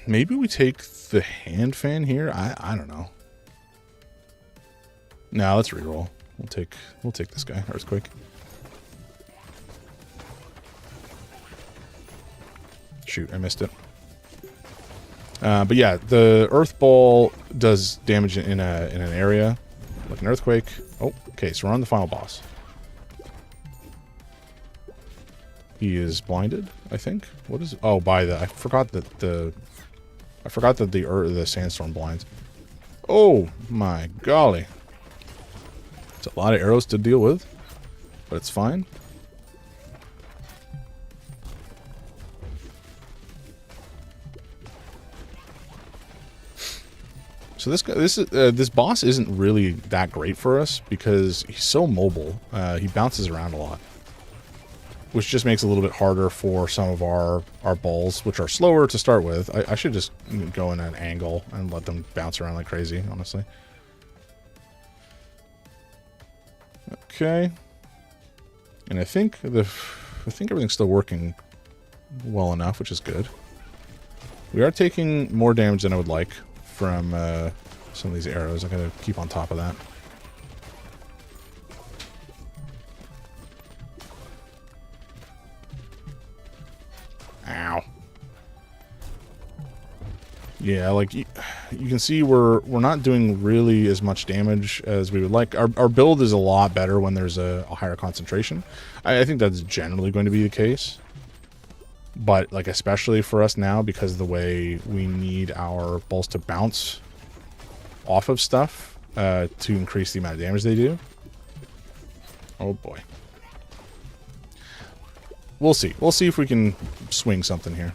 Maybe we take the hand fan here. I don't know. No, let's reroll. We'll take this guy, Earthquake. Shoot, I missed it. But yeah, the Earth Ball does damage in an area, like an Earthquake. Oh, okay, so we're on the final boss. He is blinded, I think. What is... Oh, by the... I forgot that the sandstorm blinds. Oh, my golly. It's a lot of arrows to deal with, but it's fine. So this boss isn't really that great for us because he's so mobile. He bounces around a lot, which just makes it a little bit harder for some of our balls, which are slower to start with. I should just go in an angle and let them bounce around like crazy, honestly. Okay. And I think everything's still working well enough, which is good. We are taking more damage than I would like from some of these arrows. I gotta keep on top of that. Ow. Yeah, like you can see we're not doing really as much damage as we would like. Our build is a lot better when there's a higher concentration. I think that's generally going to be the case. But like especially for us now, because of the way we need our balls to bounce off of stuff to increase the amount of damage they do. Oh boy. We'll see. We'll see if we can swing something here.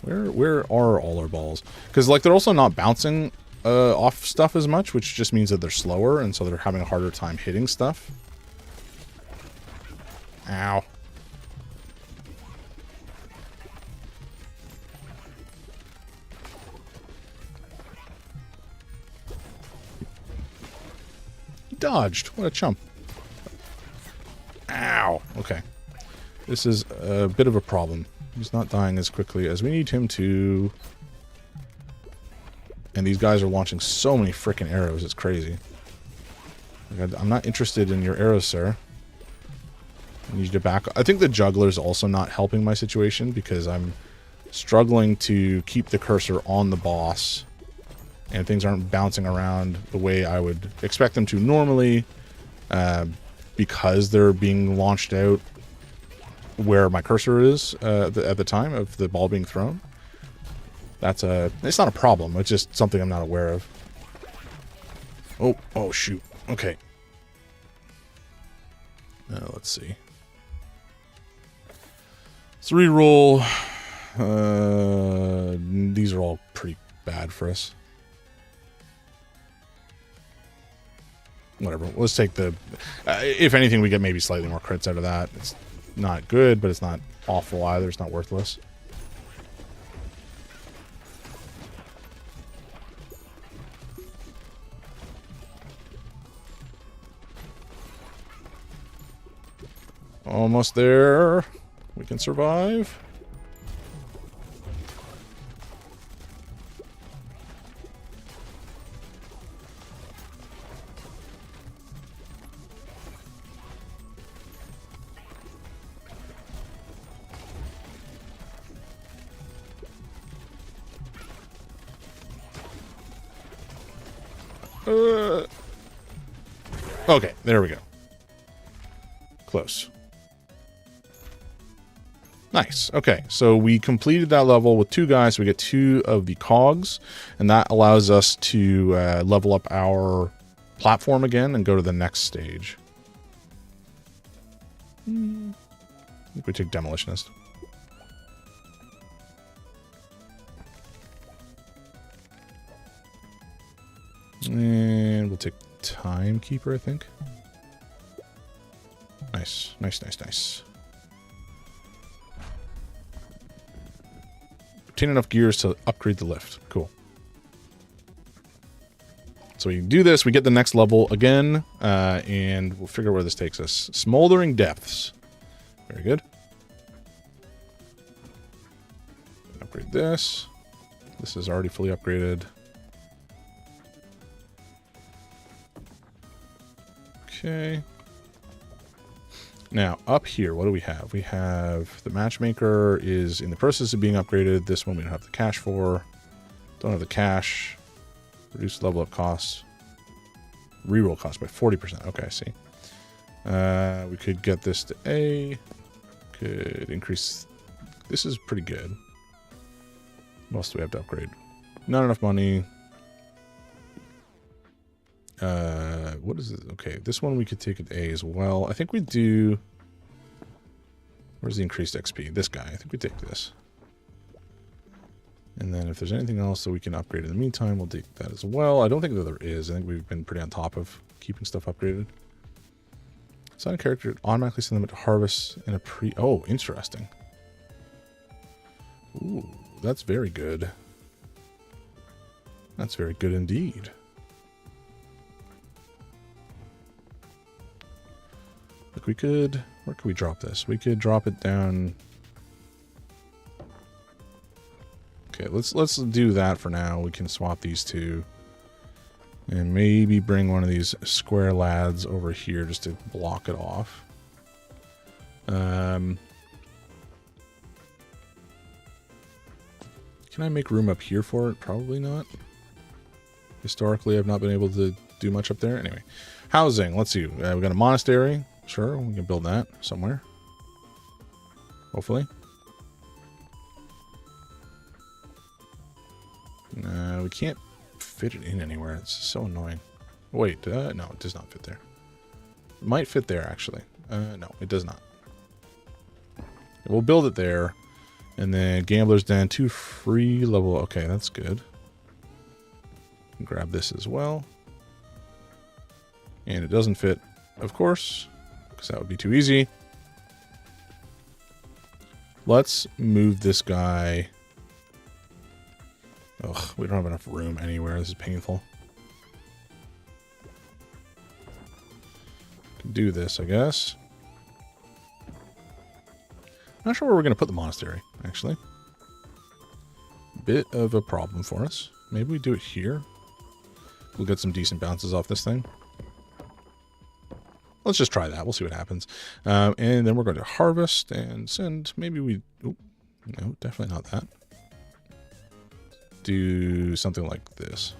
Where are all our balls? Because like they're also not bouncing off stuff as much, which just means that they're slower, and so they're having a harder time hitting stuff. Ow. He dodged. What a chump. Ow. Okay. This is a bit of a problem. He's not dying as quickly as we need him to. And these guys are launching so many freaking arrows. It's crazy. Like, I'm not interested in your arrows, sir. I need you to back. I think the juggler's also not helping my situation because I'm struggling to keep the cursor on the boss and things aren't bouncing around the way I would expect them to normally because they're being launched out where my cursor is at the time of the ball being thrown. It's not a problem. It's just something I'm not aware of. Oh shoot. Okay. Let's see. Let's reroll. These are all pretty bad for us. Whatever. Let's take the... if anything, we get maybe slightly more crits out of that. It's not good, but it's not awful either. It's not worthless. Almost there. We can survive. Okay, there we go. Close. Nice. Okay, so we completed that level with 2 guys. So we get 2 of the cogs, and that allows us to level up our platform again and go to the next stage. I think we take Demolitionist. And we'll take Timekeeper, I think. Nice, nice, nice, nice. Obtain enough gears to upgrade the lift. Cool. So we do this, we get the next level again, and we'll figure out where this takes us. Smoldering Depths. Very good. Upgrade this. This is already fully upgraded. Okay. Now, up here, what do we have? We have the Matchmaker is in the process of being upgraded. This one we don't have the cash for. Don't have the cash. Reduce level up costs. Reroll cost by 40%. Okay, I see. We could get this to A. Could increase. This is pretty good. What else do we have to upgrade? Not enough money. What is it? Okay, this one we could take at A as well. I think we do. Where's the increased XP? This guy. I think we take this. And then if there's anything else that we can upgrade in the meantime, we'll take that as well. I don't think that there is. I think we've been pretty on top of keeping stuff upgraded. Assign a character, automatically send them to harvest in a pre... Oh, interesting. Ooh, that's very good. That's very good indeed. Look, we could... Where could we drop this? We could drop it down... Okay, let's do that for now. We can swap these two. And maybe bring one of these square lads over here just to block it off. Can I make room up here for it? Probably not. Historically, I've not been able to do much up there. Anyway, housing. Let's see. We got a monastery. Sure, we can build that somewhere. Hopefully. We can't fit it in anywhere. It's so annoying. Wait, no, it does not fit there. It might fit there, actually. No, it does not. We'll build it there. And then Gambler's Den, 2 free level. Okay, that's good. Grab this as well. And it doesn't fit, of course, because that would be too easy. Let's move this guy. Ugh, we don't have enough room anywhere. This is painful. Can do this, I guess. Not sure where we're going to put the monastery, actually. Bit of a problem for us. Maybe we do it here. We'll get some decent bounces off this thing. Let's just try that. We'll see what happens. And then we're going to harvest and send. Maybe we... Oh, no, definitely not that. Do something like this.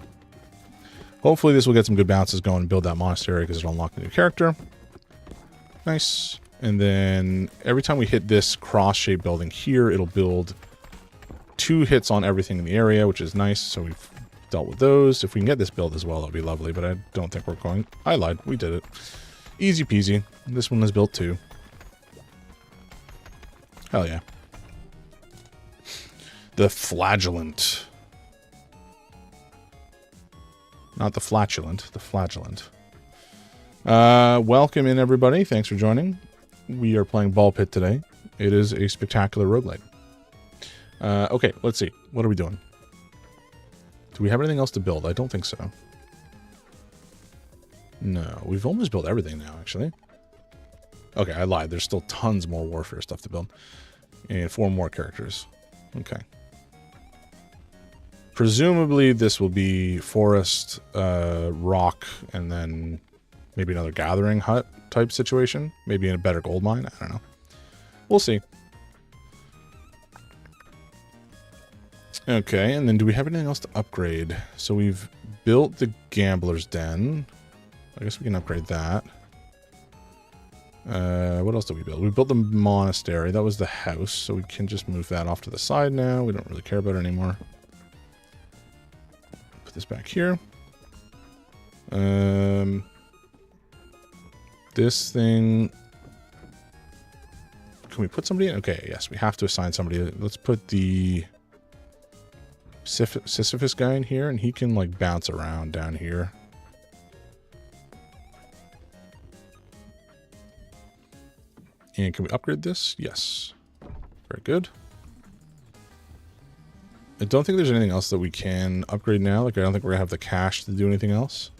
Hopefully this will get some good bounces going and build that monastery because it'll unlock a new character. Nice. And then every time we hit this cross-shaped building here, it'll build 2 hits on everything in the area, which is nice. So we've dealt with those. If we can get this build as well, that'll be lovely, but I don't think we're going... I lied. We did it. Easy peasy. This one is built too. Hell yeah. The flagellant. Not the flatulent, the flagellant. Welcome in, everybody. Thanks for joining. We are playing Ball Pit today. It is a spectacular roguelite. Okay, let's see. What are we doing? Do we have anything else to build? I don't think so. No, we've almost built everything now, actually. Okay, I lied. There's still tons more warfare stuff to build. And 4 more characters. Okay. Presumably this will be forest, rock, and then maybe another gathering hut type situation. Maybe in a better gold mine. I don't know. We'll see. Okay, and then do we have anything else to upgrade? So we've built the Gambler's Den. I guess we can upgrade that. What else did we build? We built the monastery. That was the house, so we can just move that off to the side now. We don't really care about it anymore. Put this back here. This thing... Can we put somebody in? Okay, yes, we have to assign somebody. Let's put the Sisyphus guy in here, and he can, like, bounce around down here. And can we upgrade this? Yes. Very good. I don't think there's anything else that we can upgrade now. Like, I don't think we're going to have the cash to do anything else.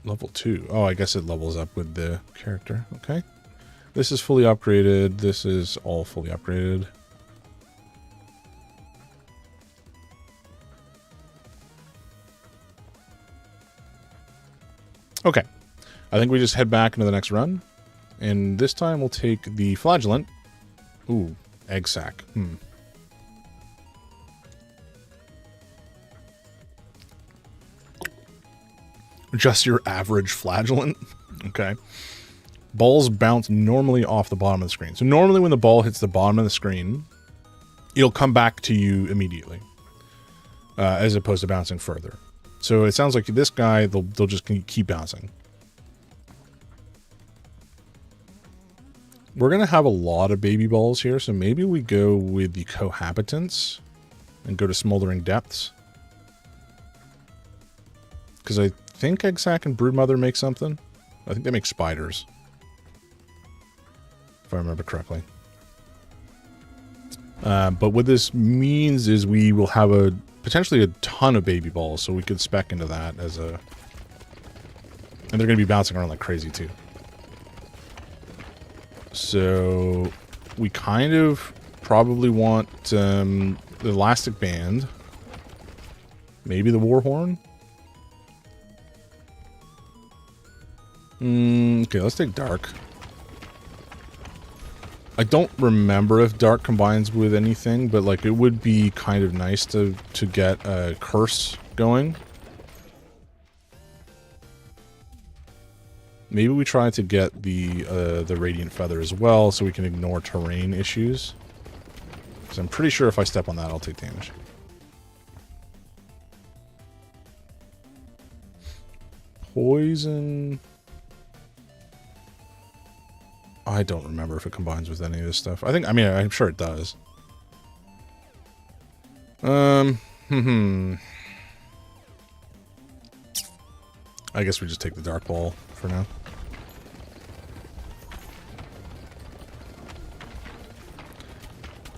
Level 2. Oh, I guess it levels up with the character. Okay. This is fully upgraded. This is all fully upgraded. Okay. I think we just head back into the next run. And this time we'll take the flagellant. Ooh, egg sack. just your average flagellant. Okay. Balls bounce normally off the bottom of the screen. So normally when the ball hits the bottom of the screen, it'll come back to you immediately, as opposed to bouncing further. So it sounds like this guy, they'll just keep bouncing. We're going to have a lot of baby balls here, so maybe we go with the cohabitants and go to Smoldering Depths. Because I think Egg Sac and Broodmother make something. I think they make spiders, if I remember correctly. But what this means is we will have potentially a ton of baby balls, so we could spec into that as a... And they're going to be bouncing around like crazy too. So we kind of probably want the Elastic Band. Maybe the Warhorn. Okay, let's take Dark. I don't remember if Dark combines with anything, but like it would be kind of nice to get a Curse going. Maybe we try to get the Radiant Feather as well, so we can ignore terrain issues. Because I'm pretty sure if I step on that, I'll take damage. Poison... I don't remember if it combines with any of this stuff. I'm sure it does. I guess we just take the Dark Ball for now.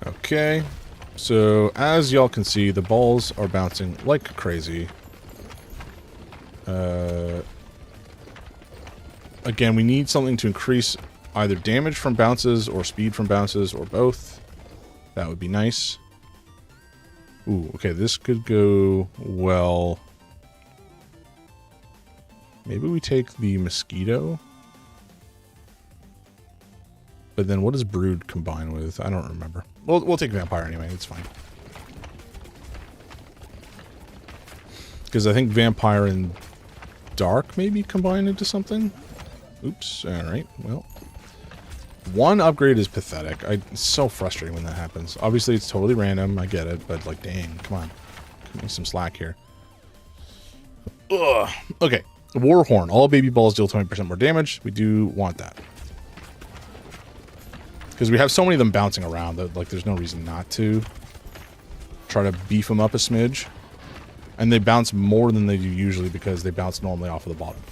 Okay. So, as y'all can see, the balls are bouncing like crazy. Again, we need something to increase either damage from bounces or speed from bounces or both. That would be nice. Ooh, okay, this could go well. Maybe we take the Mosquito. But then what does Brood combine with? I don't remember. We'll take Vampire anyway, it's fine. Because I think Vampire and Dark maybe combine into something? Oops, alright, well. One upgrade is pathetic. It's so frustrating when that happens. Obviously, it's totally random. I get it, but like, dang, come on. Give me some slack here. Ugh. Okay, Warhorn. All baby balls deal 20% more damage. We do want that. Because we have so many of them bouncing around that like there's no reason not to. Try to beef them up a smidge. And they bounce more than they do usually because they bounce normally off of the bottom.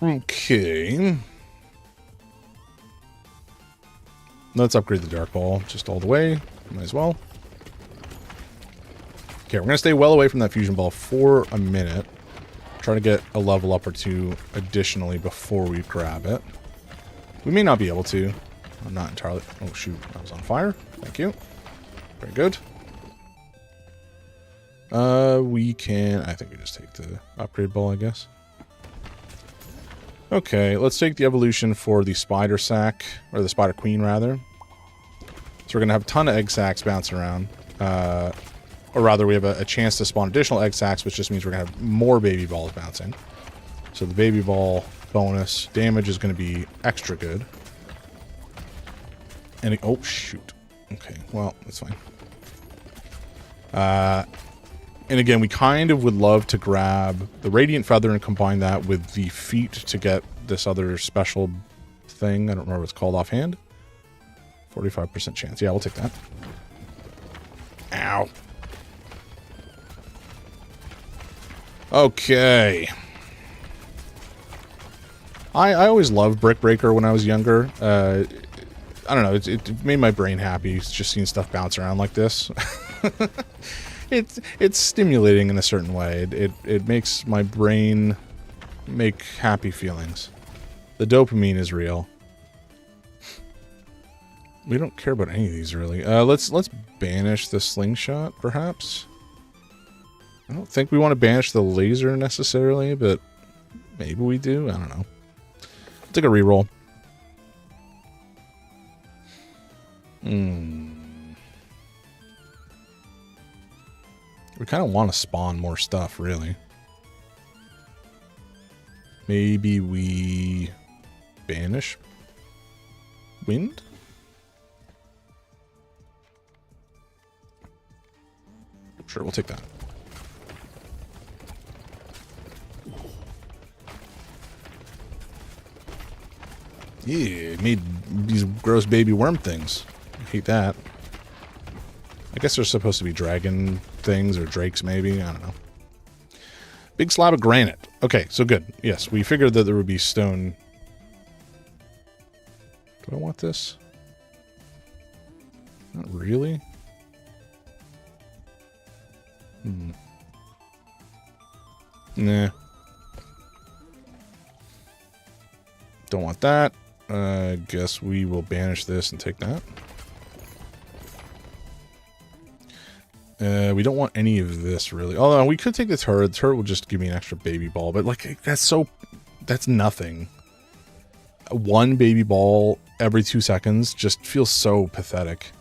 Okay. Let's upgrade the Dark Ball just all the way. Might as well. Okay, we're going to stay well away from that Fusion Ball for a minute. Try to get a level up or two additionally before we grab it. We may not be able to. I'm not entirely... Oh, shoot. I was on fire. Thank you. Very good. We can... I think we just take the upgrade ball, I guess. Okay, let's take the evolution for the Spider Sac, or the Spider Queen, rather. So we're going to have a ton of Egg Sacs bouncing around. Or rather, we have a chance to spawn additional Egg Sacs, which just means we're going to have more baby balls bouncing. So the baby ball bonus damage is going to be extra good. And oh, shoot. Okay, well, that's fine. And again, we kind of would love to grab the Radiant Feather and combine that with the feet to get this other special thing. I don't remember what it's called offhand. 45% chance. Yeah, we'll take that. Ow. Okay. I always loved Brick Breaker when I was younger. I don't know. It made my brain happy just seeing stuff bounce around like this. It's stimulating in a certain way. It makes my brain make happy feelings. The dopamine is real. We don't care about any of these really. Let's banish the slingshot, perhaps. I don't think we want to banish the laser necessarily, but maybe we do. I don't know. Take a reroll. We kind of want to spawn more stuff, really. Maybe we banish wind? Sure, we'll take that. Yeah, it made these gross baby worm things. I hate that. I guess they're supposed to be dragon things or drakes, maybe. I don't know. Big slab of granite. Okay, so good. Yes, we figured that there would be stone. Do I want this? Not really. Nah. Don't want that. Guess we will banish this and take that. We don't want any of this, really. Although, we could take the turret. The turret will just give me an extra baby ball. But, like, that's nothing. One baby ball every 2 seconds just feels so pathetic.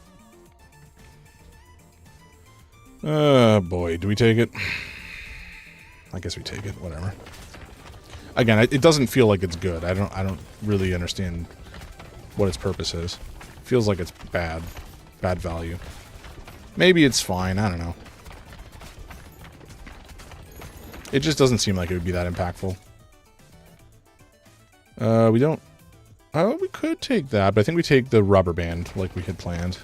Boy, do we take it? I guess we take it, whatever. Again, it doesn't feel like it's good. I don't really understand what its purpose is. It feels like it's bad value. Maybe it's fine, I don't know. It just doesn't seem like it would be that impactful. We don't... Oh, we could take that, but I think we take the rubber band like we had planned.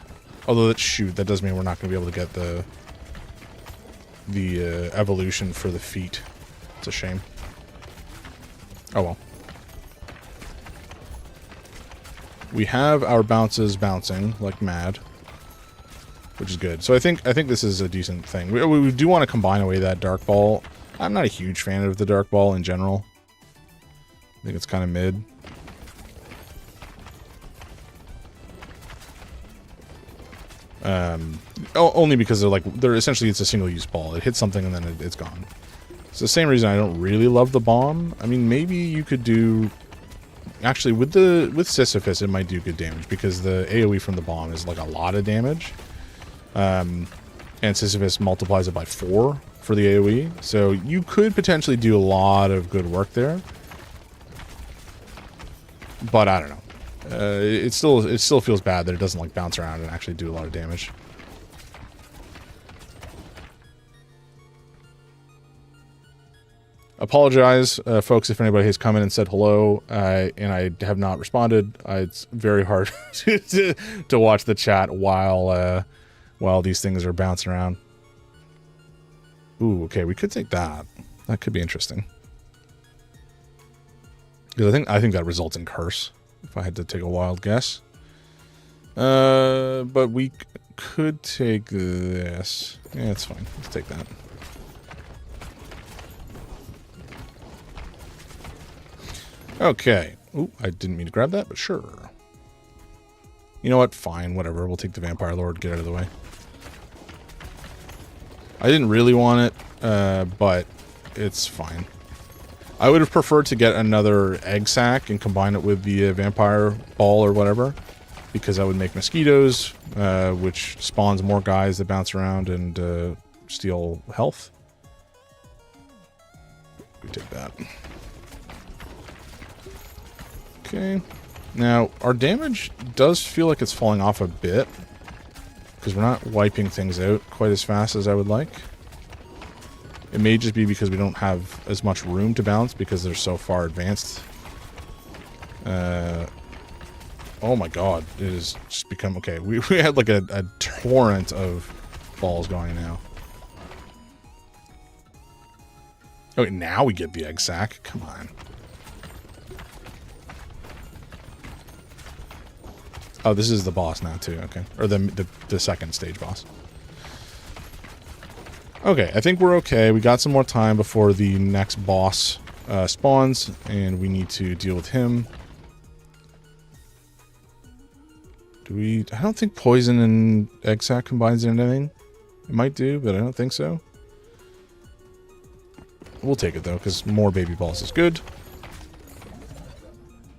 Although, that does mean we're not going to be able to get the evolution for the feet. It's a shame. Oh well. We have our bounces bouncing like mad, which is good. So I think this is a decent thing. We do want to combine away that dark ball. I'm not a huge fan of the dark ball in general. I think it's kind of mid. Only because they're essentially, it's a single-use ball. It hits something and then it's gone. It's the same reason I don't really love the bomb. I mean, maybe you could do... Actually, with Sisyphus, it might do good damage because the AoE from the bomb is like a lot of damage. And Sisyphus multiplies it by 4 for the AoE. So you could potentially do a lot of good work there. But I don't know. It still feels bad that it doesn't like bounce around and actually do a lot of damage. Apologize, folks, if anybody has come in and said hello, and I have not responded. It's very hard to watch the chat while these things are bouncing around. Ooh, okay, we could take that. That could be interesting. Because I think that results in curse, if I had to take a wild guess. But we could take this. Yeah, it's fine. Let's take that. Okay. Ooh, I didn't mean to grab that, but sure. You know what? Fine, whatever. We'll take the Vampire Lord, get out of the way. I didn't really want it, but it's fine. I would have preferred to get another egg sac and combine it with the vampire ball or whatever, because that would make mosquitoes, which spawns more guys that bounce around and steal health. We take that. Okay. Now, our damage does feel like it's falling off a bit, because we're not wiping things out quite as fast as I would like. It may just be because we don't have as much room to bounce because they're so far advanced. Oh my god, it has just become... Okay, we had like a torrent of balls going now. Okay, now we get the egg sac. Come on. Oh, this is the boss now too, okay. Or the second stage boss. Okay, I think we're okay. We got some more time before the next boss spawns, and we need to deal with him. I don't think poison and egg sac combines into anything. It might do, but I don't think so. We'll take it though, because more baby balls is good.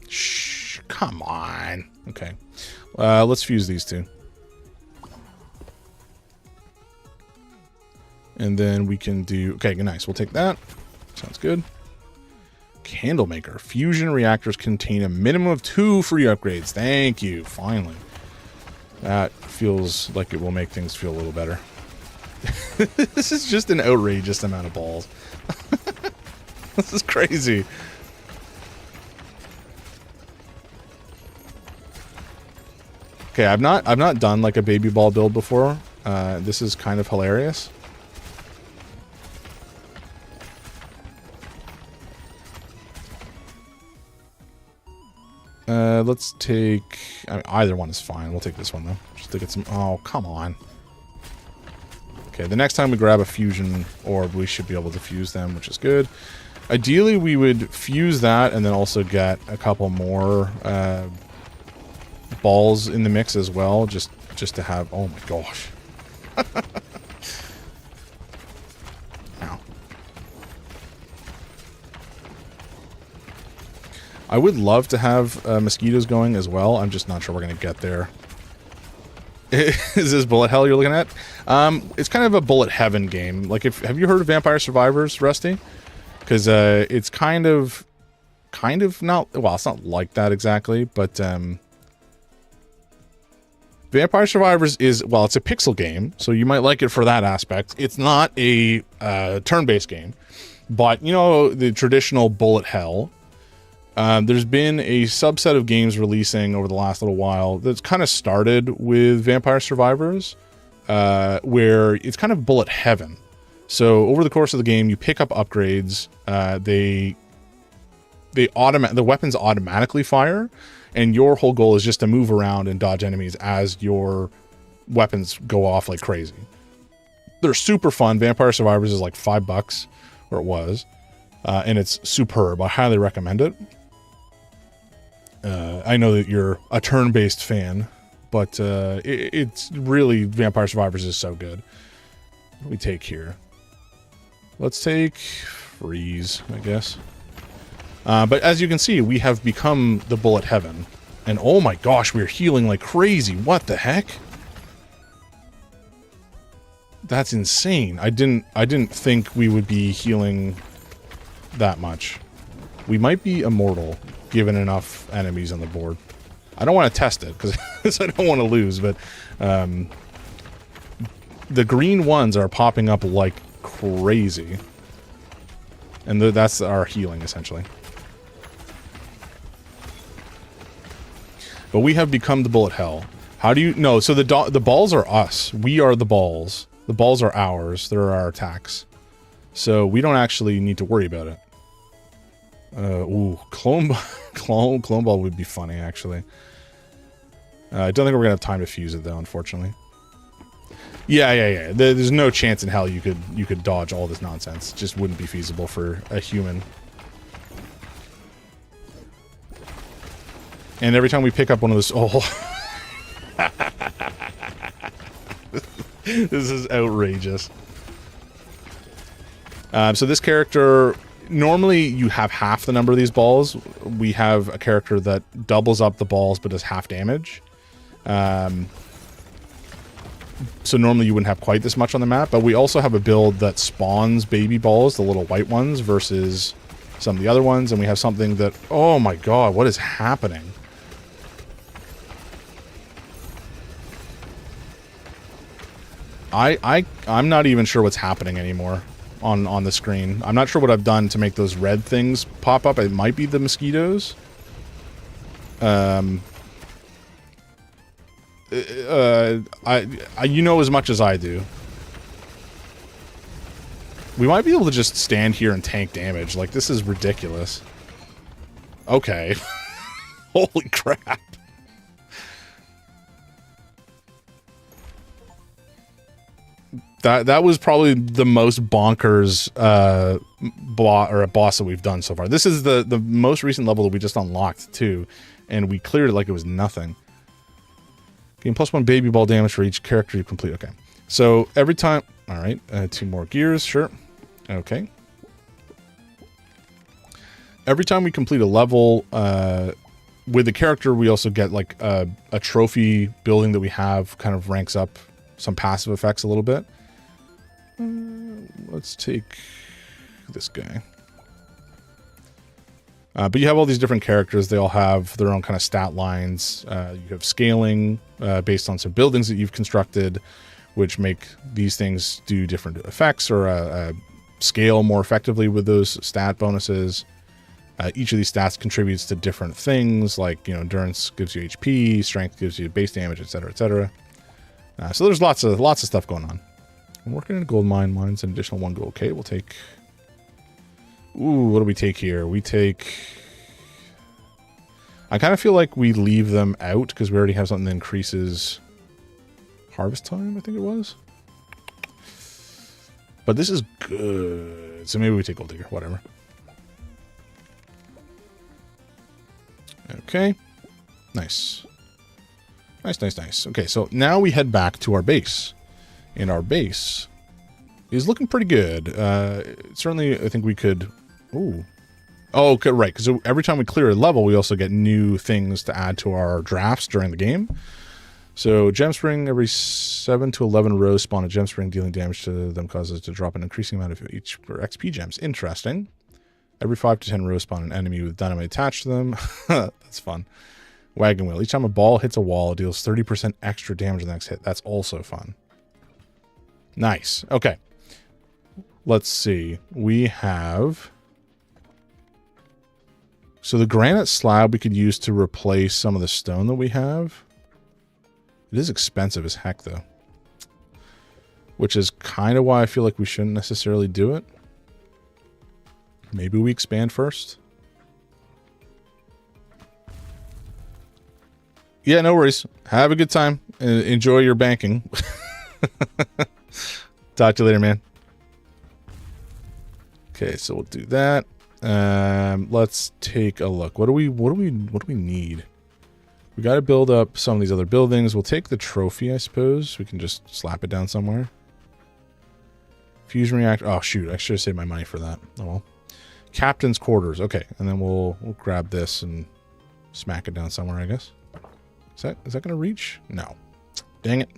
Shh, come on. Okay. Let's fuse these two. And then we can do... Okay, nice. We'll take that. Sounds good. Candlemaker. Fusion reactors contain a minimum of 2 free upgrades. Thank you. Finally. That feels like it will make things feel a little better. This is just an outrageous amount of balls. This is crazy. Okay, I've not done like a baby ball build before. This is kind of hilarious. Let's take... I mean, either one is fine. We'll take this one, though. Just to get some... Oh, come on. Okay, the next time we grab a fusion orb, we should be able to fuse them, which is good. Ideally, we would fuse that and then also get a couple more balls in the mix as well, just to have... Oh, my gosh. Ow. I would love to have mosquitoes going as well. I'm just not sure we're going to get there. Is this bullet hell you're looking at? It's kind of a bullet heaven game. Like, have you heard of Vampire Survivors, Rusty? Because it's kind of not... Well, it's not like that exactly, but... Vampire Survivors is... Well, it's a pixel game, so you might like it for that aspect. It's not a turn-based game. But, you know, the traditional bullet hell... there's been a subset of games releasing over the last little while that's kind of started with Vampire Survivors, where it's kind of bullet heaven. So over the course of the game, you pick up upgrades. The weapons automatically fire, and your whole goal is just to move around and dodge enemies as your weapons go off like crazy. They're super fun. Vampire Survivors is like $5, or it was, and it's superb. I highly recommend it. I know that you're a turn-based fan, but it's really... Vampire Survivors is so good. What do we take here? Let's take freeze, I guess. But as you can see, we have become the bullet heaven. And oh my gosh, we're healing like crazy. What the heck? That's insane. I didn't think we would be healing that much. We might be immortal, given enough enemies on the board. I don't want to test it, because I don't want to lose, but the green ones are popping up like crazy. And that's our healing, essentially. But we have become the bullet hell. How do you... No, so the balls are us. We are the balls. The balls are ours. They're our attacks. So we don't actually need to worry about it. Ooh, clone ball would be funny, actually. I don't think we're gonna have time to fuse it, though, unfortunately. Yeah. There's no chance in hell you could dodge all this nonsense. It just wouldn't be feasible for a human. And every time we pick up one of those... Oh. This is outrageous. So this character... Normally, you have half the number of these balls. We have a character that doubles up the balls but does half damage. So normally you wouldn't have quite this much on the map, but we also have a build that spawns baby balls, the little white ones, versus some of the other ones, and we have something that... Oh my god, what is happening? I'm not even sure what's happening anymore on the screen. I'm not sure what I've done to make those red things pop up. It might be the mosquitoes. You know as much as I do. We might be able to just stand here and tank damage. Like, this is ridiculous. Okay. Holy crap. That was probably the most bonkers boss that we've done so far. This is the most recent level that we just unlocked too, and we cleared it like it was nothing. Gain +1 baby ball damage for each character you complete. Okay, so every time... Alright, 2 more gears, sure. Okay. Every time we complete a level with the character, we also get like a trophy building that we have kind of ranks up some passive effects a little bit. let's take this guy. But you have all these different characters. They all have their own kind of stat lines. You have scaling based on some buildings that you've constructed, which make these things do different effects or scale more effectively with those stat bonuses. Each of these stats contributes to different things, like, endurance gives you HP, strength gives you base damage, etc., etc. So there's lots of stuff going on. I'm working in a gold mine. Mine's an additional 1 gold. Okay, we'll take... Ooh, what do we take here? We take... I kind of feel like we leave them out because we already have something that increases harvest time, I think it was. But this is good. So maybe we take Gold Digger, whatever. Okay. Nice. Nice. Okay, so now we head back to our base. And our base is looking pretty good. Certainly, I think we could... Ooh. Oh, okay, right. Because every time we clear a level, we also get new things to add to our drafts during the game. So, Gem Spring, every 7 to 11 rows spawn a Gem Spring, dealing damage to them causes to drop an increasing amount of each for XP gems. Interesting. Every 5 to 10 rows spawn an enemy with dynamite attached to them. That's fun. Wagon Wheel. Each time a ball hits a wall, it deals 30% extra damage on the next hit. That's also fun. Nice. Okay. Let's see. We have... So the granite slab we could use to replace some of the stone that we have. It is expensive as heck, though. Which is kind of why I feel like we shouldn't necessarily do it. Maybe we expand first. Yeah, no worries. Have a good time. Enjoy your banking. Talk to you later, man. Okay, so we'll do that. Let's take a look. What do we need? We got to build up some of these other buildings. We'll take the trophy, I suppose. We can just slap it down somewhere. Fusion reactor. Oh shoot, I should have saved my money for that. Oh well. Captain's quarters. Okay, and then we'll grab this and smack it down somewhere, I guess. Is that gonna reach? No. Dang it.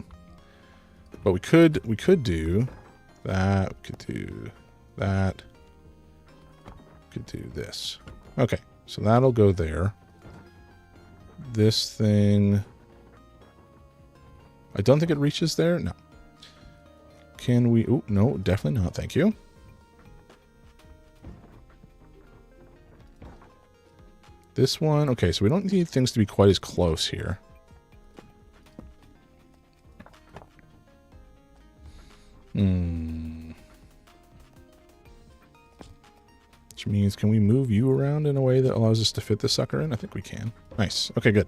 But we could do that. We could do that. Could do this. Okay, so that'll go there. This thing, I don't think it reaches there. No. Can we? Oh, no, definitely not. Thank you. This one. Okay, so we don't need things to be quite as close here. Which means, can we move you around in a way that allows us to fit this sucker in? I think we can. Nice. Okay, good.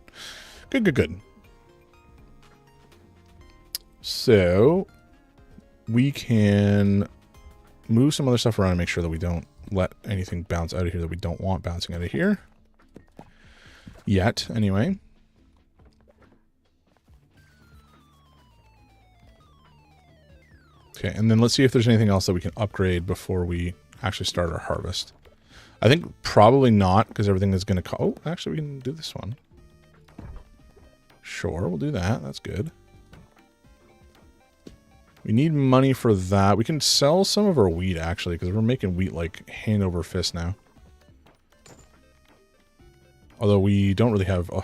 Good. So, we can move some other stuff around and make sure that we don't let anything bounce out of here that we don't want bouncing out of here. Yet, anyway. Okay, and then let's see if there's anything else that we can upgrade before we actually start our harvest. I think probably not, because everything is going to... Oh, actually, we can do this one. Sure, we'll do that. That's good. We need money for that. We can sell some of our wheat, actually, because we're making wheat, like, hand over fist now. Although we don't really have... Oh.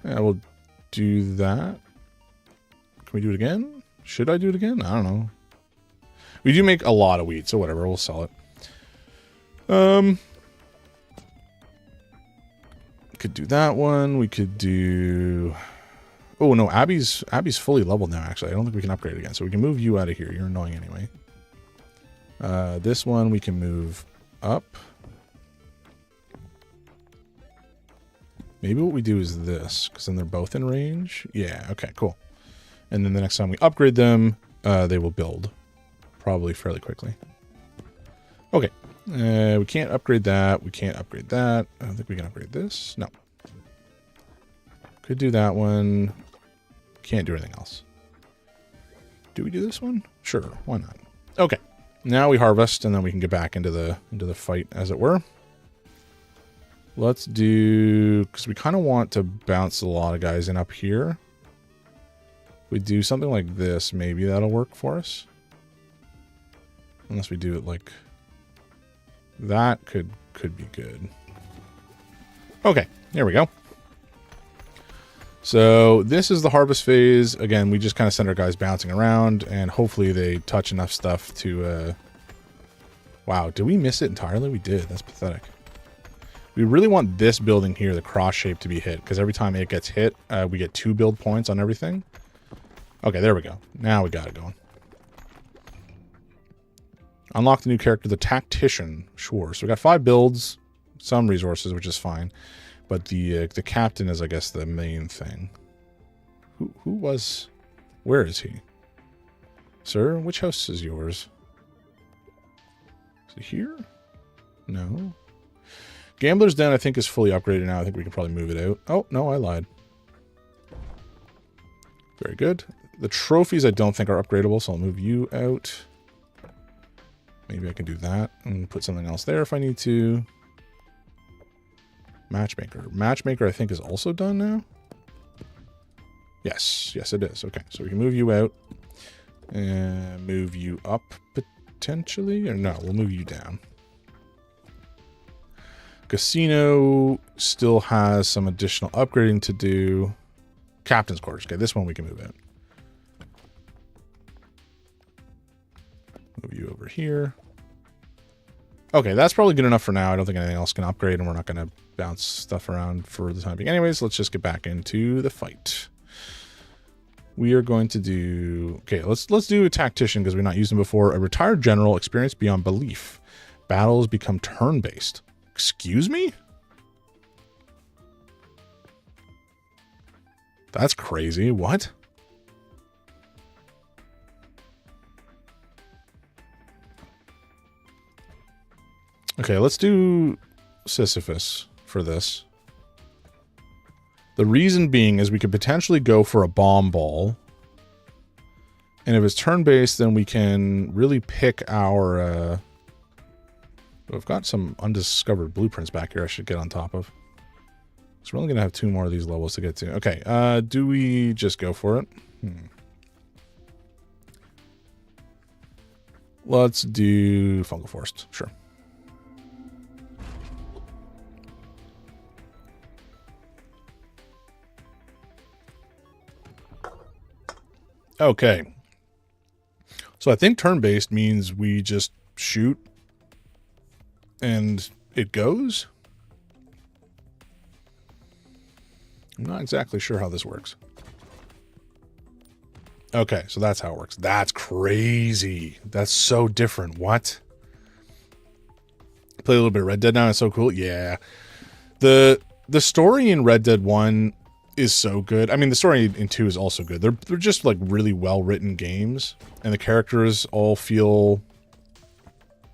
Yeah, we'll do that. Can we do it again? Should I do it again? I don't know. We do make a lot of wheat, so whatever. We'll sell it. Could do that one. We could do... Oh, no. Abby's fully leveled now, actually. I don't think we can upgrade again. So we can move you out of here. You're annoying anyway. This one we can move up. Maybe what we do is this, because then they're both in range. Yeah, okay, cool. And then the next time we upgrade them, they will build. Probably fairly quickly. Okay. We can't upgrade that. We can't upgrade that. I don't think we can upgrade this. No. Could do that one. Can't do anything else. Do we do this one? Sure. Why not? Okay. Now we harvest, and then we can get back into the fight, as it were. Let's do... Because we kind of want to bounce a lot of guys in up here. We do something like this. Maybe that'll work for us. Unless we do it like that, could be good. Okay, there we go. So this is the harvest phase. Again, we just kind of send our guys bouncing around, and hopefully they touch enough stuff to... Wow, did we miss it entirely? We did. That's pathetic. We really want this building here, the cross shape, to be hit, because every time it gets hit, we get 2 build points on everything. Okay, there we go. Now we got it going. Unlock the new character, the Tactician. Sure. So we got 5 builds, some resources, which is fine. But the captain is, I guess, the main thing. Who was... Where is he? Sir, which house is yours? Is it here? No. Gambler's Den, I think, is fully upgraded now. I think we can probably move it out. Oh, no, I lied. Very good. The trophies I don't think are upgradable, so I'll move you out. Maybe I can do that and put something else there if I need to. Matchmaker. Matchmaker, I think, is also done now. Yes. Yes, it is. Okay, so we can move you out. And move you up, potentially. Or no, we'll move you down. Casino still has some additional upgrading to do. Captain's quarters. Okay, this one we can move out. Move you over here. Okay, that's probably good enough for now. I don't think anything else can upgrade, and we're not going to bounce stuff around for the time being. Anyways, let's just get back into the fight. We are going to do... Okay, let's do a tactician because we've not used him before. A retired general, experienced beyond belief. Battles become turn-based. Excuse me? That's crazy. What? Okay, let's do Sisyphus for this. The reason being is we could potentially go for a bomb ball. And if it's turn-based, then we can really pick our... We've got some undiscovered blueprints back here I should get on top of. So we're only going to have 2 more of these levels to get to. Okay, do we just go for it? Let's do Fungal Forest. Sure. Okay. So I think turn-based means we just shoot and it goes. I'm not exactly sure how this works. Okay, so that's how it works. That's crazy. That's so different. What? Play a little bit of Red Dead now. It's so cool. Yeah. The story in Red Dead 1 is so good. I mean, the story in 2 is also good. They're just like really well-written games, and the characters all feel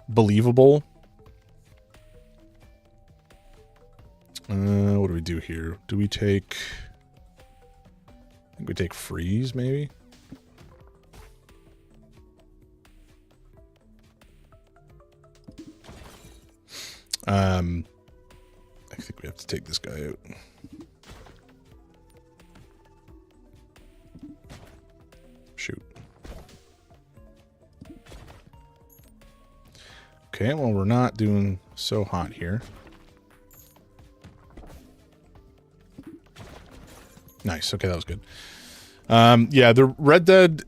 believable. What do we do here? Do we take... I think we take freeze, maybe? I think we have to take this guy out. Shoot. Okay, well, we're not doing so hot here. Nice. Okay, that was good. Yeah, the Red Dead...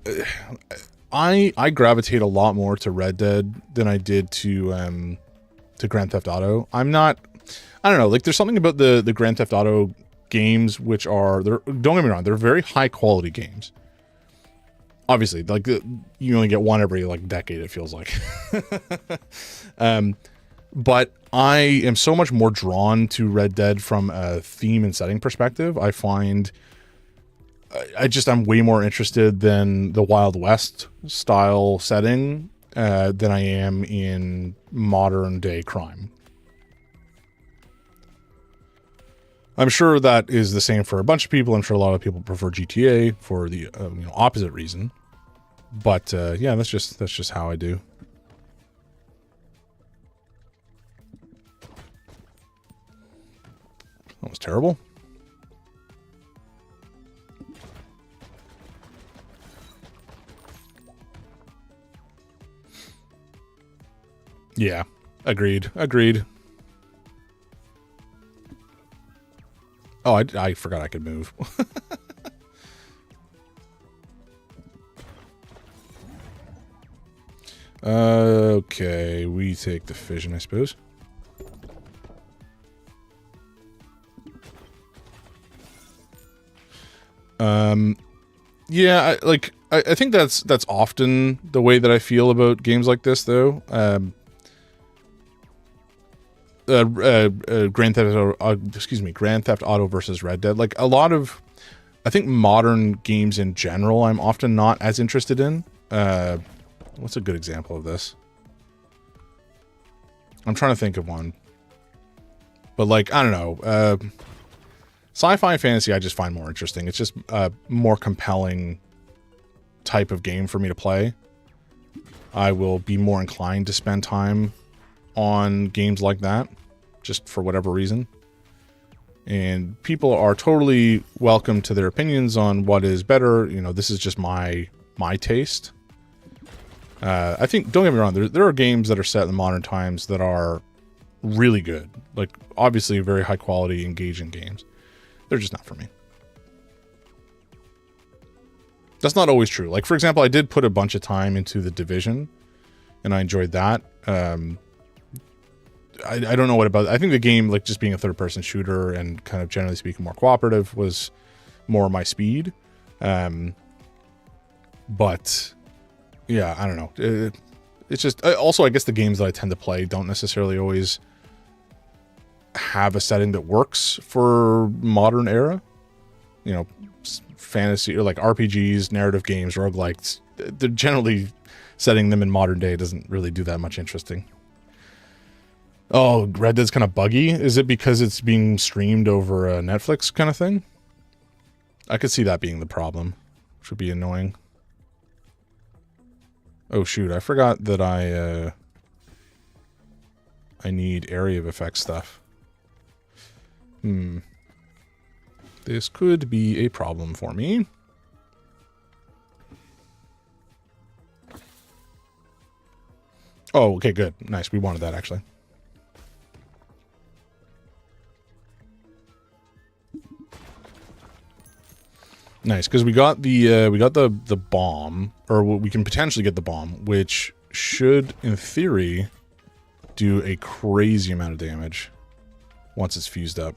I gravitate a lot more to Red Dead than I did to Grand Theft Auto. I don't know, like there's something about the Grand Theft Auto games which are... Don't get me wrong, they're very high quality games. Obviously, like you only get one every like decade, it feels like. But I am so much more drawn to Red Dead from a theme and setting perspective. I find I'm way more interested than the Wild West style setting than I am in modern day crime. I'm sure that is the same for a bunch of people. I'm sure a lot of people prefer GTA for the opposite reason. But yeah, that's just how I do. That was terrible. Yeah, agreed. Agreed. Oh, I forgot I could move. Okay, we take the fission, I suppose. Yeah, I think that's often the way that I feel about games like this, though. Grand Theft Auto, Grand Theft Auto versus Red Dead. Like a lot of, I think modern games in general, I'm often not as interested in. What's a good example of this? I'm trying to think of one. But like, I don't know. Sci-fi and fantasy I just find more interesting. It's just a more compelling type of game for me to play. I will be more inclined to spend time on games like that, just for whatever reason. And people are totally welcome to their opinions on what is better. You know, this is just my taste. I think, don't get me wrong, there are games that are set in the modern times that are really good. Like, obviously very high quality, engaging games. They're just not for me. That's not always true. Like, for example, I did put a bunch of time into The Division, and I enjoyed that. I don't know what about... I think the game, like, just being a third-person shooter and kind of, generally speaking, more cooperative was more my speed. But, yeah, I don't know. It's just... Also, I guess the games that I tend to play don't necessarily always have a setting that works for modern era. You know, fantasy or like RPGs, narrative games, roguelikes, they're generally setting them in modern day doesn't really do that much interesting. Oh, Red Dead's kind of buggy. Is it because it's being streamed over a Netflix kind of thing? I could see that being the problem, which would be annoying. Oh shoot, I forgot that I need area of effect stuff. This could be a problem for me. Oh, okay, good. Nice. We wanted that, actually. Nice, because we got the bomb, or we can potentially get the bomb, which should, in theory, do a crazy amount of damage once it's fused up.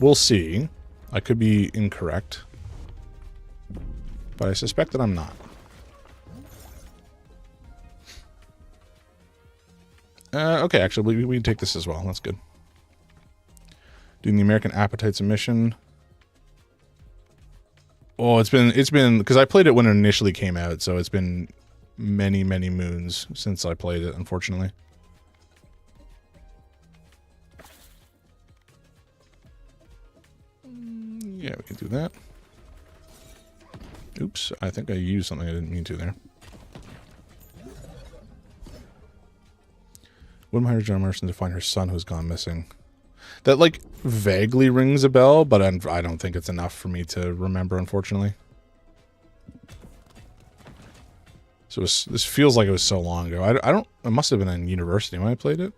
We'll see. I could be incorrect, but I suspect that I'm not. Okay, actually, we can take this as well. That's good. Doing the American Appetite submission. Oh, it's been because I played it when it initially came out, so it's been many moons since I played it, unfortunately. Yeah, we can do that. Oops, I think I used something I didn't mean to there. Wouldn't hire John Marston to find her son who's gone missing. That, like, vaguely rings a bell, but I don't think it's enough for me to remember, unfortunately. So this feels like it was so long ago. I don't... It must have been in university when I played it.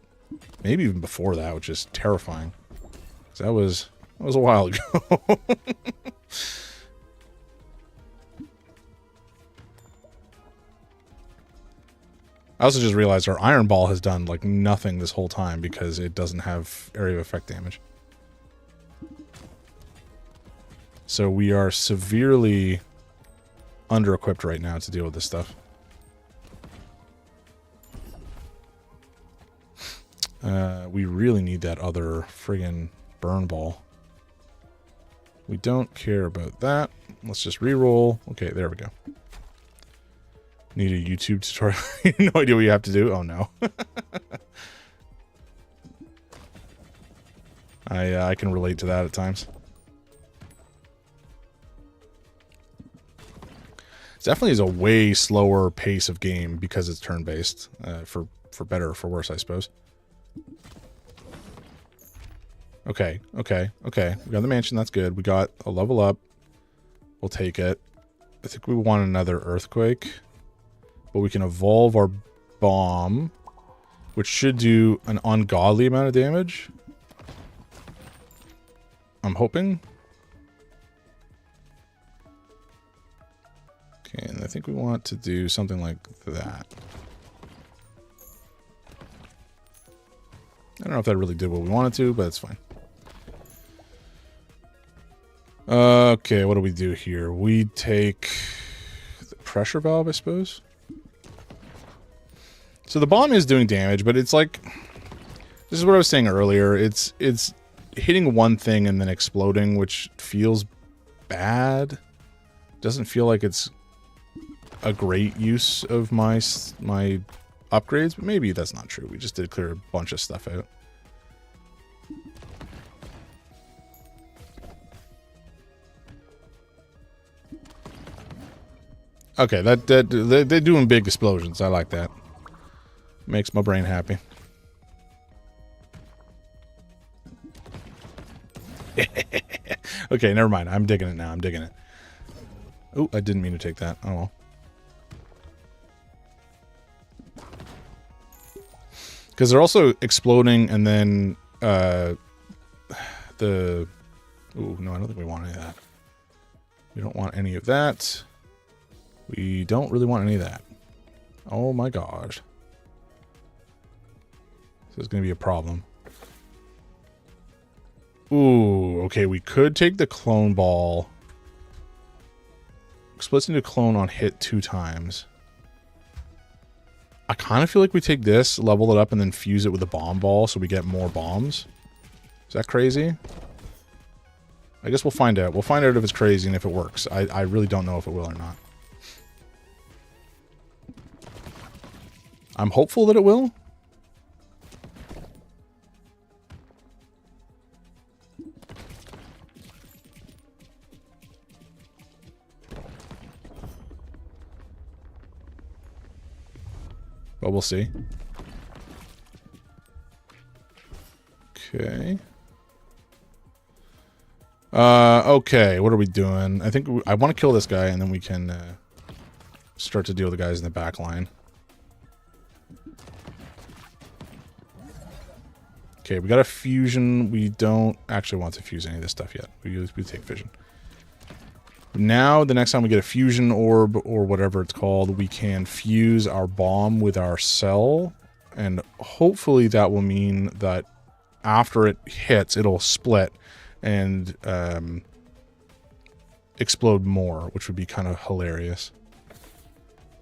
Maybe even before that, which is terrifying. 'Cause that was a while ago. I also just realized our Iron Ball has done, like, nothing this whole time because it doesn't have area of effect damage. So we are severely under-equipped right now to deal with this stuff. We really need that other friggin' burn ball. We don't care about that. Let's just re-roll. Okay, there we go. Need a YouTube tutorial. No idea what you have to do. Oh no. I can relate to that at times. It definitely is a way slower pace of game because it's turn-based. For better or for worse, I suppose. Okay. We got the mansion. That's good. We got a level up. We'll take it. I think we want another earthquake. but we can evolve our bomb, which should do an ungodly amount of damage. I'm hoping. Okay, and I think we want to do something like that. I don't know if that really did what we wanted to, but it's fine. Okay, what do we do here? We take the pressure valve, I suppose. So the bomb is doing damage, but it's like, this is what I was saying earlier. It's hitting one thing and then exploding, which feels bad. Doesn't feel like it's a great use of my upgrades, but maybe that's not true. We just did clear a bunch of stuff out. Okay, they're doing big explosions. I like that. Makes my brain happy. Okay, never mind. I'm digging it now. I'm digging it. Oh, I didn't mean to take that. Oh well. Because they're also exploding, and then the... Ooh, no, I don't think we want any of that. We don't want any of that. We don't really want any of that. Oh my gosh. This is going to be a problem. Ooh, okay, we could take the clone ball. Splits into clone on hit 2 times. I kind of feel like we take this, level it up, and then fuse it with the bomb ball so we get more bombs. Is that crazy? I guess we'll find out. We'll find out if it's crazy and if it works. I really don't know if it will or not. I'm hopeful that it will. But we'll see. Okay. Okay, what are we doing? I think I want to kill this guy, and then we can start to deal with the guys in the back line. Okay, we got a fusion. We don't actually want to fuse any of this stuff yet. We take fission. Now, the next time we get a fusion orb, or whatever it's called, we can fuse our bomb with our cell, and hopefully that will mean that after it hits, it'll split and explode more, which would be kind of hilarious.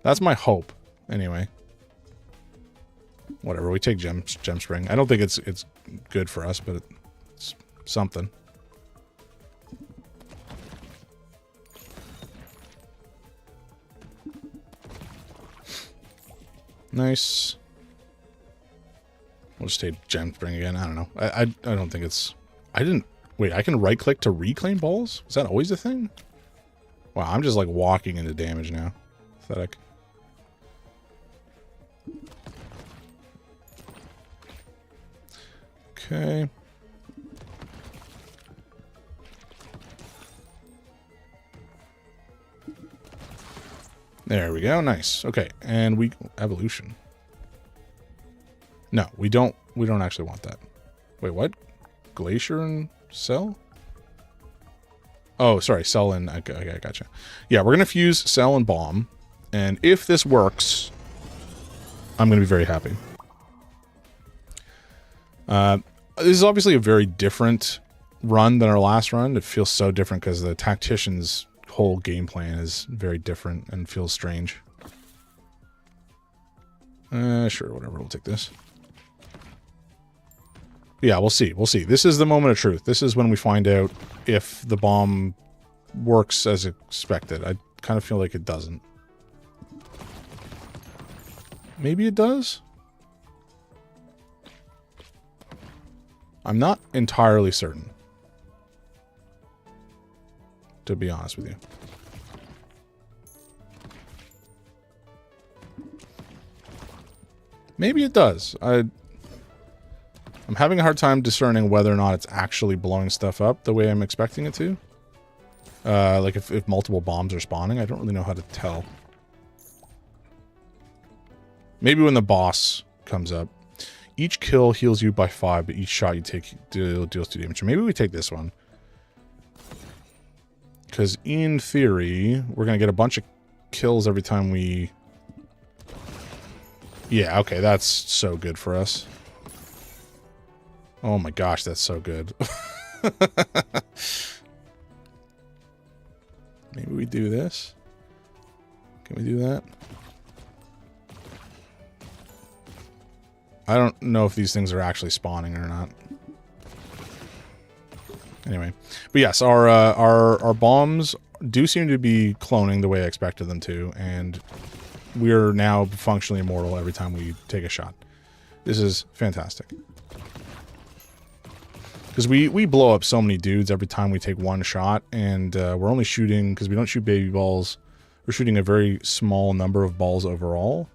That's my hope, anyway. Whatever, we take gem spring. I don't think it's good for us, but it's something. Nice. We'll just take gem spring again. I don't know. I don't think it's... I didn't... Wait, I can right click to reclaim balls? Is that always a thing? Wow, I'm just like walking into damage now. Pathetic. Okay. There we go. Nice. Okay, and we evolution. No, we don't actually want that. Wait, what? Glacier and cell? Oh, sorry, cell and okay, I gotcha. Yeah, we're gonna fuse cell and bomb, and if this works, I'm gonna be very happy. This is obviously a very different run than our last run. It feels so different because the tactician's whole game plan is very different and feels strange. Sure, whatever, we'll take this. Yeah, we'll see. We'll see. This is the moment of truth. This is when we find out if the bomb works as expected. I kind of feel like it doesn't. Maybe it does? I'm not entirely certain, to be honest with you. Maybe it does. I'm having a hard time discerning whether or not it's actually blowing stuff up the way I'm expecting it to. Like if multiple bombs are spawning, I don't really know how to tell. Maybe when the boss comes up. Each kill heals you by 5, but each shot you take deals 2 damage. Maybe we take this one. Because in theory, we're going to get a bunch of kills every time we... Yeah, okay, that's so good for us. Oh my gosh, that's so good. Maybe we do this. Can we do that? I don't know if these things are actually spawning or not. Anyway, but yes, our bombs do seem to be cloning the way I expected them to, and we're now functionally immortal every time we take a shot. This is fantastic. Because we blow up so many dudes every time we take one shot, and we're only shooting, because we don't shoot baby balls, we're shooting a very small number of balls overall.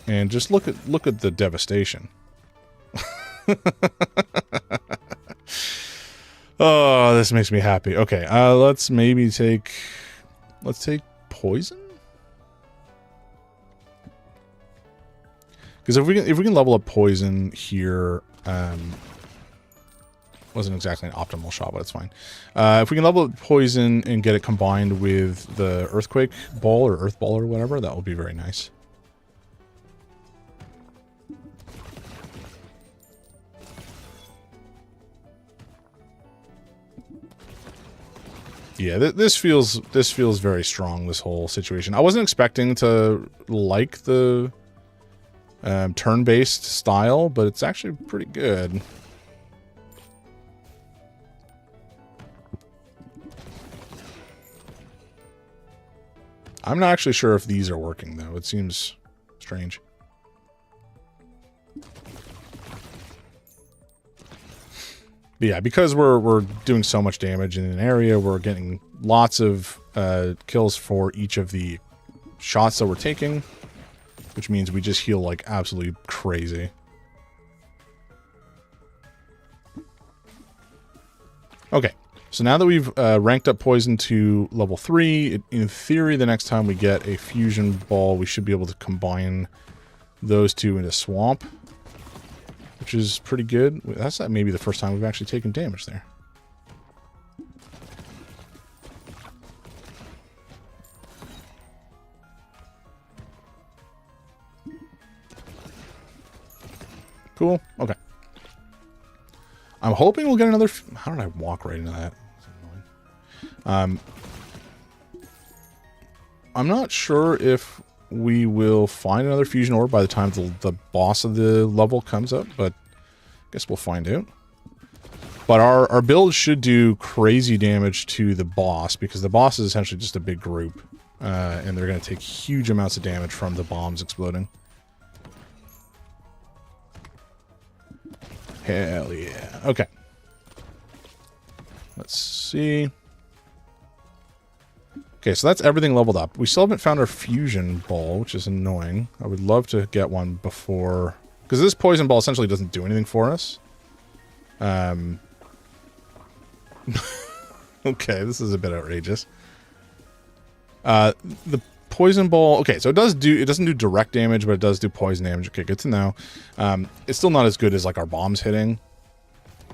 And just look at the devastation. Oh, this makes me happy. Okay, let's maybe take... Let's take poison? Because if we can level up poison here... wasn't exactly an optimal shot, but it's fine. If we can level up poison and get it combined with the earthquake ball or earth ball or whatever, that would be very nice. Yeah, this feels very strong, this whole situation. I wasn't expecting to like the turn-based style, but it's actually pretty good. I'm not actually sure if these are working, though. It seems strange. But yeah, because we're doing so much damage in an area, we're getting lots of kills for each of the shots that we're taking, which means we just heal like absolutely crazy. Okay, so now that we've ranked up poison to level 3, in theory, the next time we get a fusion ball, we should be able to combine those two into swamp, which is pretty good. That's maybe the first time we've actually taken damage there. Cool. Okay. I'm hoping we'll get another... How did I walk right into that? I'm not sure if we will find another fusion orb by the time the boss of the level comes up, but I guess we'll find out. But our build should do crazy damage to the boss, because the boss is essentially just a big group, and they're going to take huge amounts of damage from the bombs exploding. Hell yeah. Okay. Let's see. Okay, so that's everything leveled up. We still haven't found our fusion ball, which is annoying. I would love to get one before... Because this poison ball essentially doesn't do anything for us. Okay, this is a bit outrageous. The poison ball... Okay, so it doesn't do direct damage, but it does do poison damage. Okay, good to know. It's still not as good as like our bombs hitting.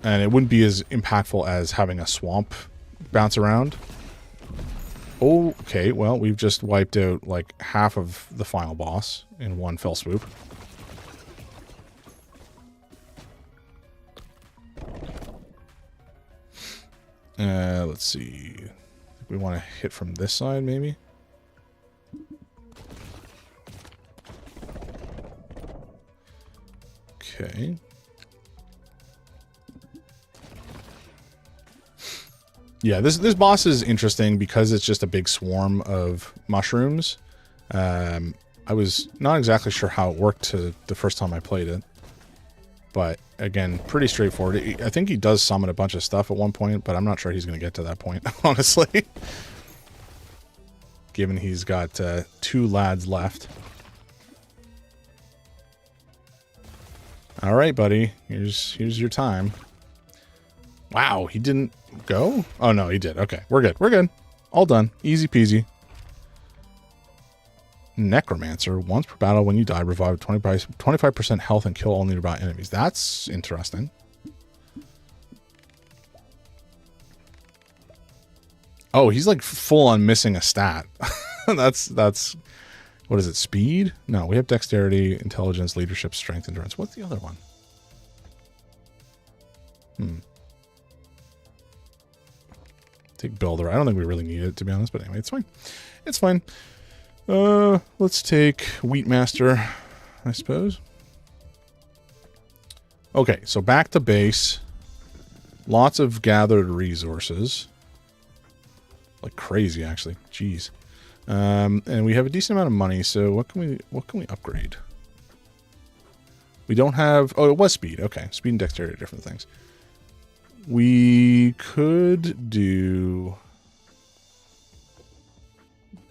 And it wouldn't be as impactful as having a swamp bounce around. Okay, well, we've just wiped out like half of the final boss in one fell swoop. Let's see. We want to hit from this side, maybe? Okay. Yeah, this boss is interesting because it's just a big swarm of mushrooms. I was not exactly sure how it worked the first time I played it. But, again, pretty straightforward. I think he does summon a bunch of stuff at one point, but I'm not sure he's going to get to that point, honestly. Given he's got 2 lads left. Alright, buddy. Here's your time. Wow, he didn't go? Oh, no, he did. Okay, we're good. We're good. All done. Easy peasy. Necromancer. Once per battle, when you die, revive 25% health and kill all nearby enemies. That's interesting. Oh, he's like full on missing a stat. that's what is it? Speed? No, we have dexterity, intelligence, leadership, strength, endurance. What's the other one? Take builder. I don't think we really need it, to be honest, but anyway, it's fine. It's fine. Let's take Wheatmaster, I suppose. Okay, so back to base. Lots of gathered resources. Like crazy, actually. Jeez. And we have a decent amount of money, so what can we upgrade? We don't have... Oh, it was speed. Okay, speed and dexterity are different things. We could do...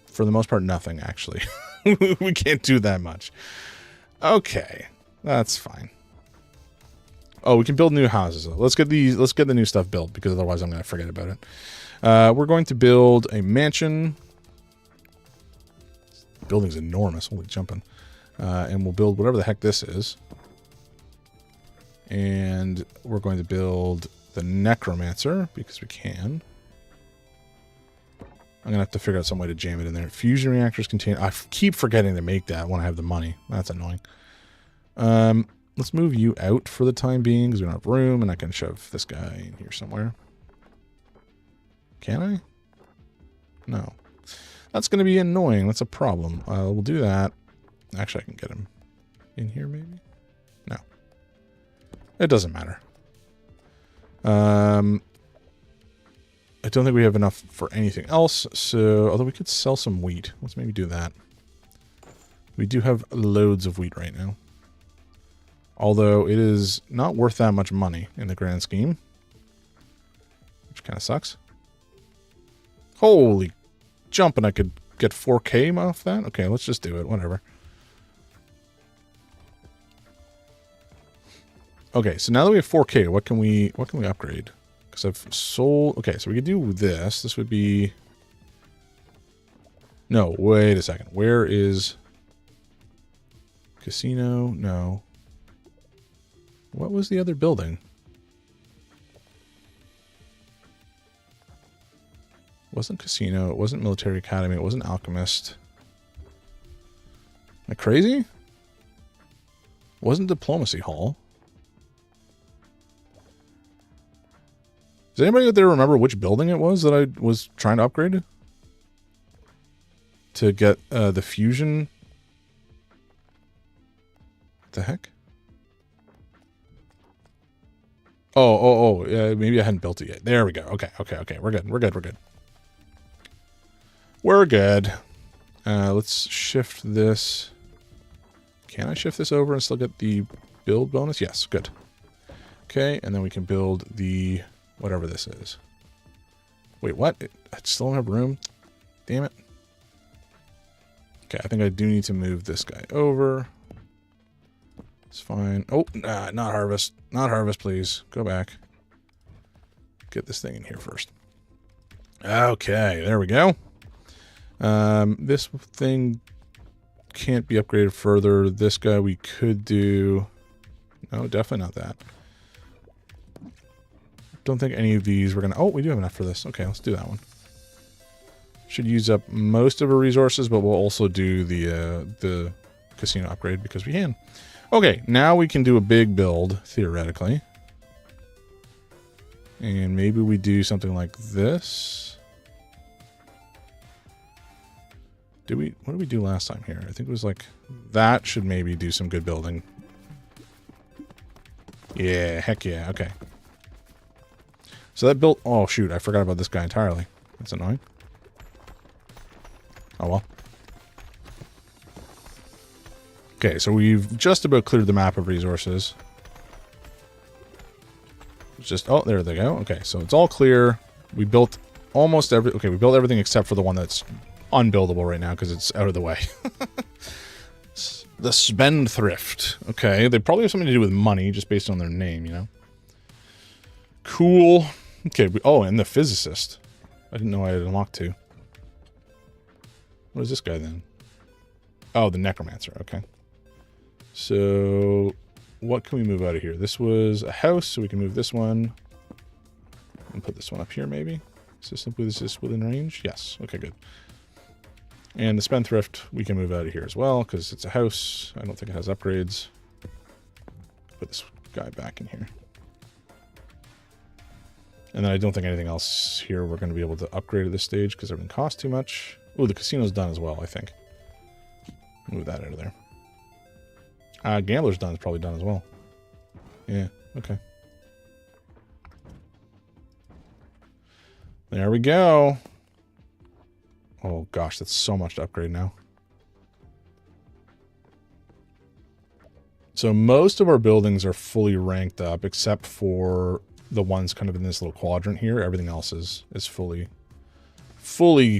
For the most part, nothing, actually. We can't do that much. Okay, that's fine. Oh, we can build new houses, though. Let's get the new stuff built, because otherwise I'm going to forget about it. We're going to build a mansion. The building's enormous. Holy jumping. And we'll build whatever the heck this is. And we're going to build the Necromancer, because we can. I'm going to have to figure out some way to jam it in there. Fusion reactors contain... I keep forgetting to make that when I have the money. That's annoying. Let's move you out for the time being, because we don't have room, and I can shove this guy in here somewhere. Can I? No. That's going to be annoying. That's a problem. We'll do that. Actually, I can get him in here, maybe? No. It doesn't matter. I don't think we have enough for anything else, so... Although we could sell some wheat. Let's maybe do that. We do have loads of wheat right now. Although it is not worth that much money in the grand scheme. Which kind of sucks. Holy jumping, I could get 4K off that? Okay, let's just do it. Whatever. Okay, so now that we have 4K, what can we upgrade? Because I've sold... Okay, so we could do this. This would be... No, wait a second. Where is... Casino? No. What was the other building? It wasn't Casino. It wasn't Military Academy. It wasn't Alchemist. Am I crazy? It wasn't Diplomacy Hall. Does anybody out there remember which building it was that I was trying to upgrade? To get the fusion? What the heck? Oh, maybe I hadn't built it yet. There we go. Okay. We're good. We're good. Let's shift this. Can I shift this over and still get the build bonus? Yes, good. Okay, and then we can build the... whatever this is. Wait, what? I still don't have room? Damn it. Okay, I think I do need to move this guy over. It's fine. Oh, not harvest. Not harvest, please. Go back. Get this thing in here first. Okay, there we go. This thing can't be upgraded further. This guy we could do... No, definitely not that. Don't think any of these we're gonna... Oh, we do have enough for this. Okay, let's do that one. Should use up most of our resources, but we'll also do the casino upgrade because we can. Okay, now we can do a big build, theoretically. And maybe we do something like this. What did we do last time here? I think it was like... That should maybe do some good building. Yeah, heck yeah, okay. So that built... Oh, shoot. I forgot about this guy entirely. That's annoying. Oh, well. Okay, so we've just about cleared the map of resources. It's just... Oh, there they go. Okay, so it's all clear. We built almost every... Okay, we built everything except for the one that's unbuildable right now because it's out of the way. The Spendthrift. Okay, they probably have something to do with money just based on their name, you know? Cool. Okay, oh, and the Physicist. I didn't know I had unlocked two. What is this guy then? Oh, the Necromancer. Okay. So what can we move out of here? This was a house, so we can move this one. And put this one up here, maybe? Is this within range? Yes. Okay, good. And the Spendthrift, we can move out of here as well, because it's a house. I don't think it has upgrades. Put this guy back in here. And then I don't think anything else here we're going to be able to upgrade at this stage, because everything costs too much. Oh, the casino's done as well, I think. Move that out of there. Gambler's done. It's probably done as well. Yeah, okay. There we go. Oh gosh, that's so much to upgrade now. So most of our buildings are fully ranked up, except for the ones kind of in this little quadrant here. Everything else is fully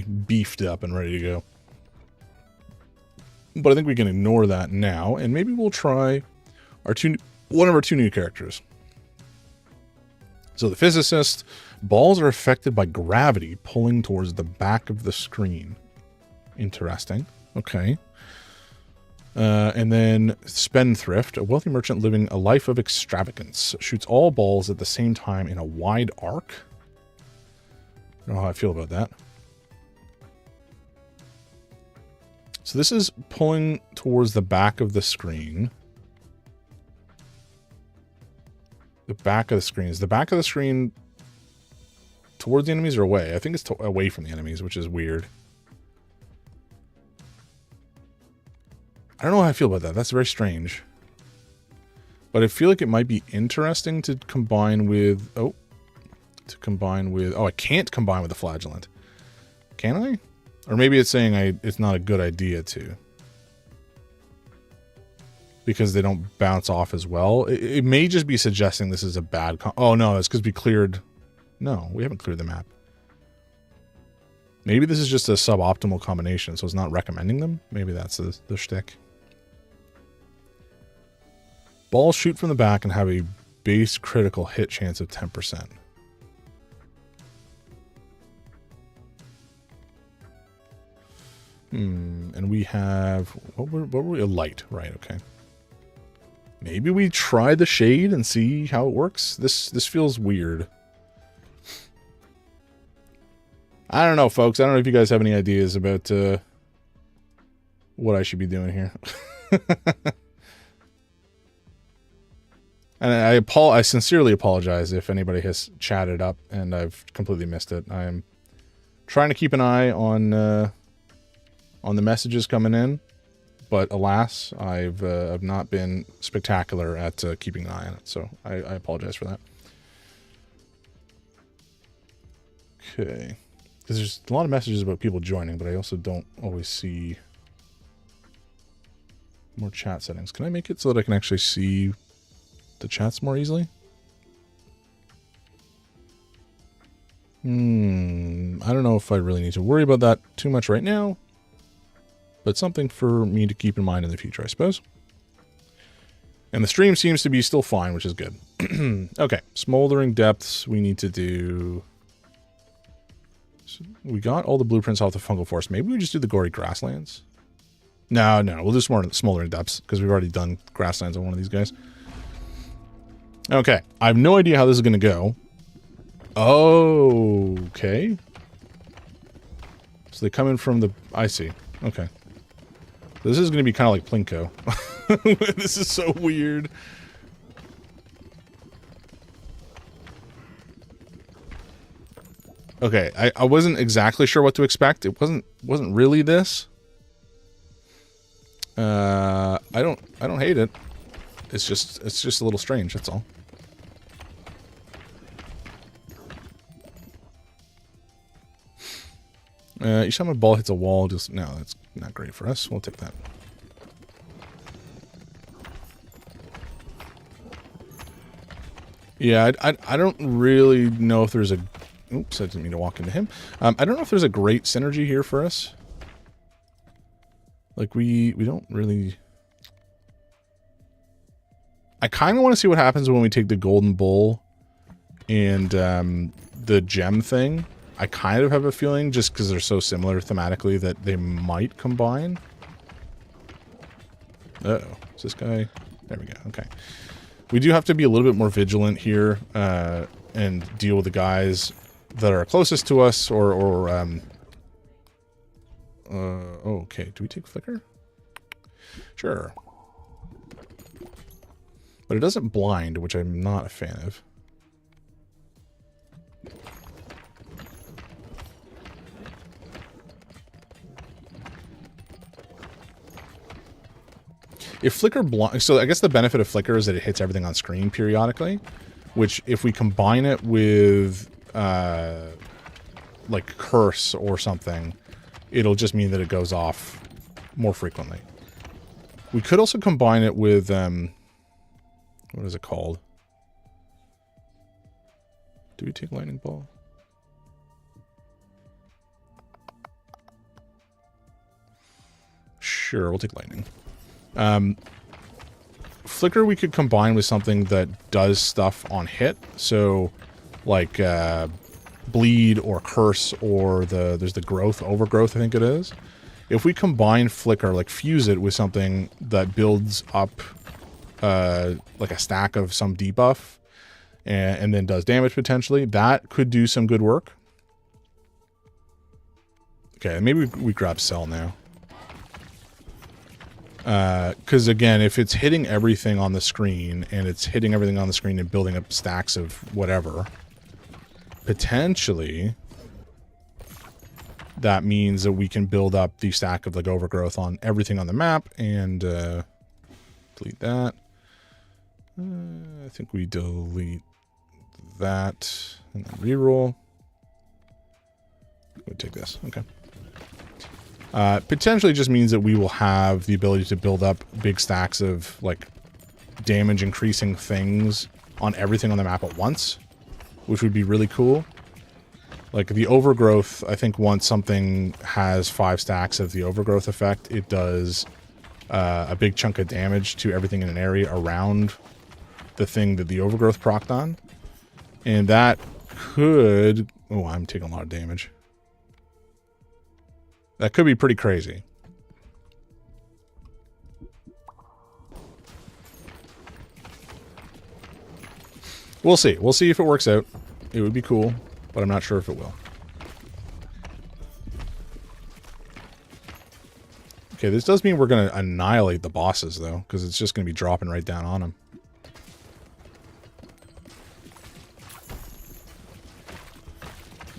beefed up and ready to go. But I think we can ignore that now, and maybe we'll try one of our two new characters. So the Physicist, balls are affected by gravity pulling towards the back of the screen. Interesting. Okay. And then Spendthrift, a wealthy merchant living a life of extravagance, shoots all balls at the same time in a wide arc. I don't know how I feel about that. So this is pulling towards the back of the screen. The back of the screen. Is the back of the screen towards the enemies or away? I think it's away from the enemies, which is weird. I don't know how I feel about that. That's very strange. But I feel like it might be interesting to combine with... Oh, I can't combine with the Flagellant. Can I? Or maybe it's saying it's not a good idea to. Because they don't bounce off as well. It may just be suggesting this is a bad... Oh, no, it's because we cleared... No, we haven't cleared the map. Maybe this is just a suboptimal combination, so it's not recommending them. Maybe that's the shtick. Balls shoot from the back and have a base critical hit chance of 10%. And we have... What were we? A light. Right, okay. Maybe we try the shade and see how it works. This feels weird. I don't know, folks. I don't know if you guys have any ideas about what I should be doing here. And I sincerely apologize if anybody has chatted up and I've completely missed it. I am trying to keep an eye on the messages coming in, but alas, I've not been spectacular at keeping an eye on it. So I apologize for that. Okay. Because there's a lot of messages about people joining, but I also don't always see more chat settings. Can I make it so that I can actually see the chats more easily? I don't know if I really need to worry about that too much right now, but something for me to keep in mind in the future, I suppose. And the stream seems to be still fine, which is good. Okay, Smoldering Depths we need to do... So we got all the blueprints off the Fungal Forest. Maybe we just do the Gory Grasslands? No, we'll do Smoldering Depths, because we've already done Grasslands on one of these guys. Okay, I have no idea how this is going to go. Oh, okay. So they come in from the... I see. Okay. This is going to be kind of like Plinko. This is so weird. Okay, I wasn't exactly sure what to expect. It wasn't really this. I don't hate it. It's just a little strange, that's all. Each time a ball hits a wall, just... No, that's not great for us. We'll take that. Yeah, I don't really know if there's a... Oops, I didn't mean to walk into him. I don't know if there's a great synergy here for us. Like, we don't really... I kind of want to see what happens when we take the Golden Bull and the gem thing. I kind of have a feeling, just because they're so similar thematically, that they might combine. Uh-oh. Is this guy? There we go. Okay. We do have to be a little bit more vigilant here and deal with the guys that are closest to us okay. Do we take flicker? Sure. But it doesn't blind, which I'm not a fan of. If flicker blind, so I guess the benefit of flicker is that it hits everything on screen periodically, which if we combine it with like curse or something, it'll just mean that it goes off more frequently. We could also combine it with what is it called? Do we take lightning ball? Sure, we'll take lightning. Flicker we could combine with something that does stuff on hit. So, like, bleed or curse or there's the growth, overgrowth, I think it is. If we combine flicker, like fuse it with something that builds up, like a stack of some debuff and then does damage potentially, that could do some good work. Okay, maybe we grab Cell now. Because again, if it's hitting everything on the screen and it's hitting everything on the screen and building up stacks of whatever, potentially that means that we can build up the stack of like overgrowth on everything on the map and delete that. I think we delete that and then reroll. We'll take this. Okay. Potentially just means that we will have the ability to build up big stacks of like damage increasing things on everything on the map at once, which would be really cool. Like the overgrowth, I think once something has 5 stacks of the overgrowth effect, it does a big chunk of damage to everything in an area around the thing that the overgrowth procced on. And that could... Oh, I'm taking a lot of damage. That could be pretty crazy. We'll see. We'll see if it works out. It would be cool, but I'm not sure if it will. Okay, this does mean we're going to annihilate the bosses, though, because it's just going to be dropping right down on them.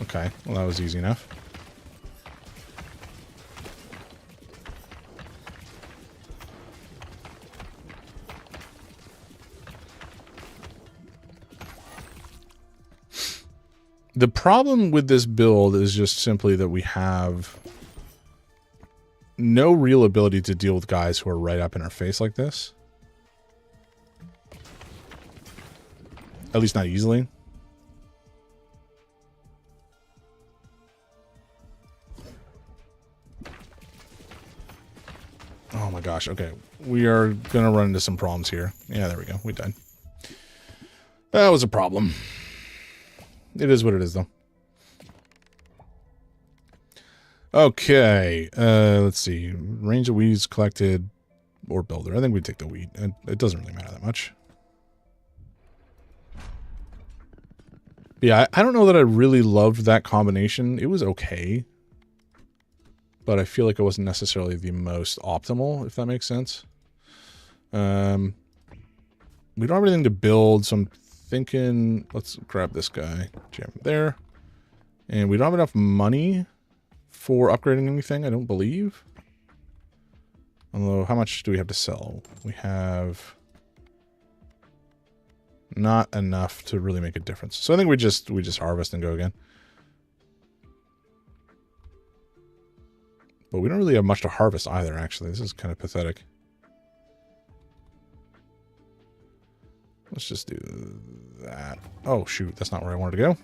Okay, well, that was easy enough. The problem with this build is just simply that we have no real ability to deal with guys who are right up in our face like this. At least not easily. Oh my gosh, okay. We are going to run into some problems here. Yeah, there we go. We died. That was a problem. It is what it is, though. Okay. Let's see. Range of weeds collected or builder. I think we'd take the weed. It doesn't really matter that much. Yeah, I don't know that I really loved that combination. It was okay. But I feel like it wasn't necessarily the most optimal, if that makes sense. We don't have anything to build, so I'm thinking, let's grab this guy, jam him there. And we don't have enough money for upgrading anything, I don't believe. Although, how much do we have to sell? We have not enough to really make a difference. So I think we just harvest and go again. But we don't really have much to harvest either, actually. This is kind of pathetic. Let's just do that. Oh, shoot. That's not where I wanted to go.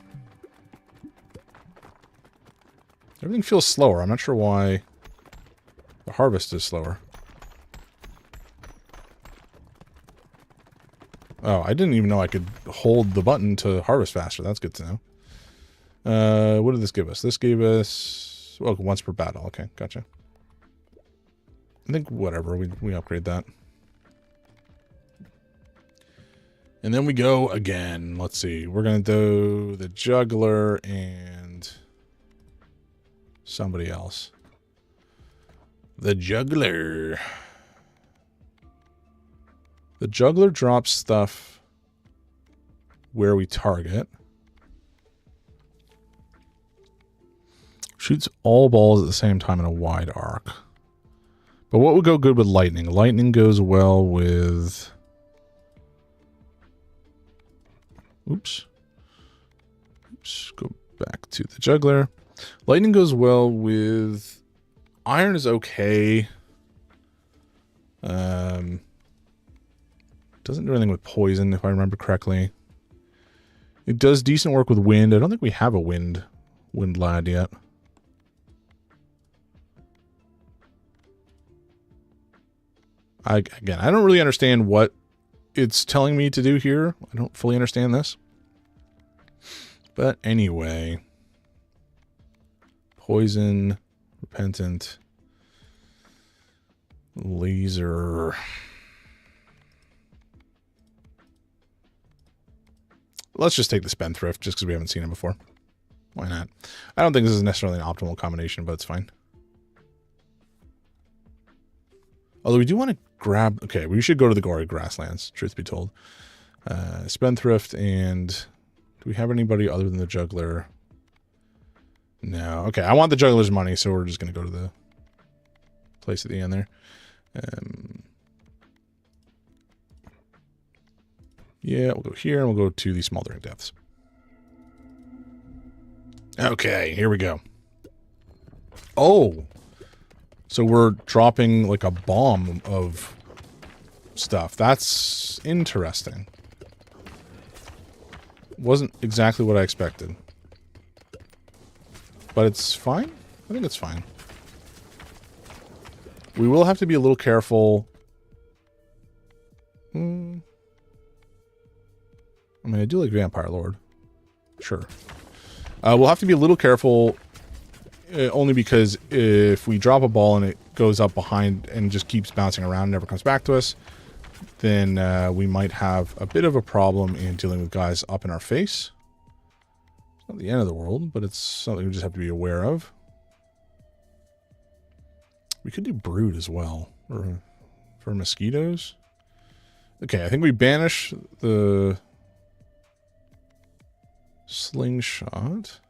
Everything feels slower. I'm not sure why the harvest is slower. Oh, I didn't even know I could hold the button to harvest faster. That's good to know. What did this give us? This gave us... well, once per battle. Okay, gotcha. I think whatever. We upgrade that. And then we go again. Let's see. We're going to do the juggler and somebody else. The juggler. The juggler drops stuff where we target. Shoots all balls at the same time in a wide arc. But what would go good with lightning? Lightning goes well with... Oops. Go back to the juggler. Lightning goes well with... Iron is okay. Doesn't do anything with poison, if I remember correctly. It does decent work with wind. I don't think we have a wind lad yet. Again, I don't really understand what it's telling me to do here. I don't fully understand this. But anyway. Poison, repentant, laser. Let's just take the spendthrift just because we haven't seen him before. Why not? I don't think this is necessarily an optimal combination, but it's fine. Although we do want to grab... Okay, we should go to the Gory Grasslands, truth be told. Spendthrift and... Do we have anybody other than the juggler? No. Okay, I want the juggler's money, so we're just going to go to the place at the end there. Yeah, we'll go here, and we'll go to the Smoldering Depths. Okay, here we go. Oh! So we're dropping like a bomb of stuff. That's interesting. Wasn't exactly what I expected. But it's fine? I think it's fine. We will have to be a little careful. I mean, I do like Vampire Lord. Sure. We'll have to be a little careful, only because if we drop a ball and it goes up behind and just keeps bouncing around and never comes back to us, then we might have a bit of a problem in dealing with guys up in our face. It's not the end of the world, but it's something we just have to be aware of. We could do Brood as well, or for mosquitoes. Okay, I think we banish the slingshot.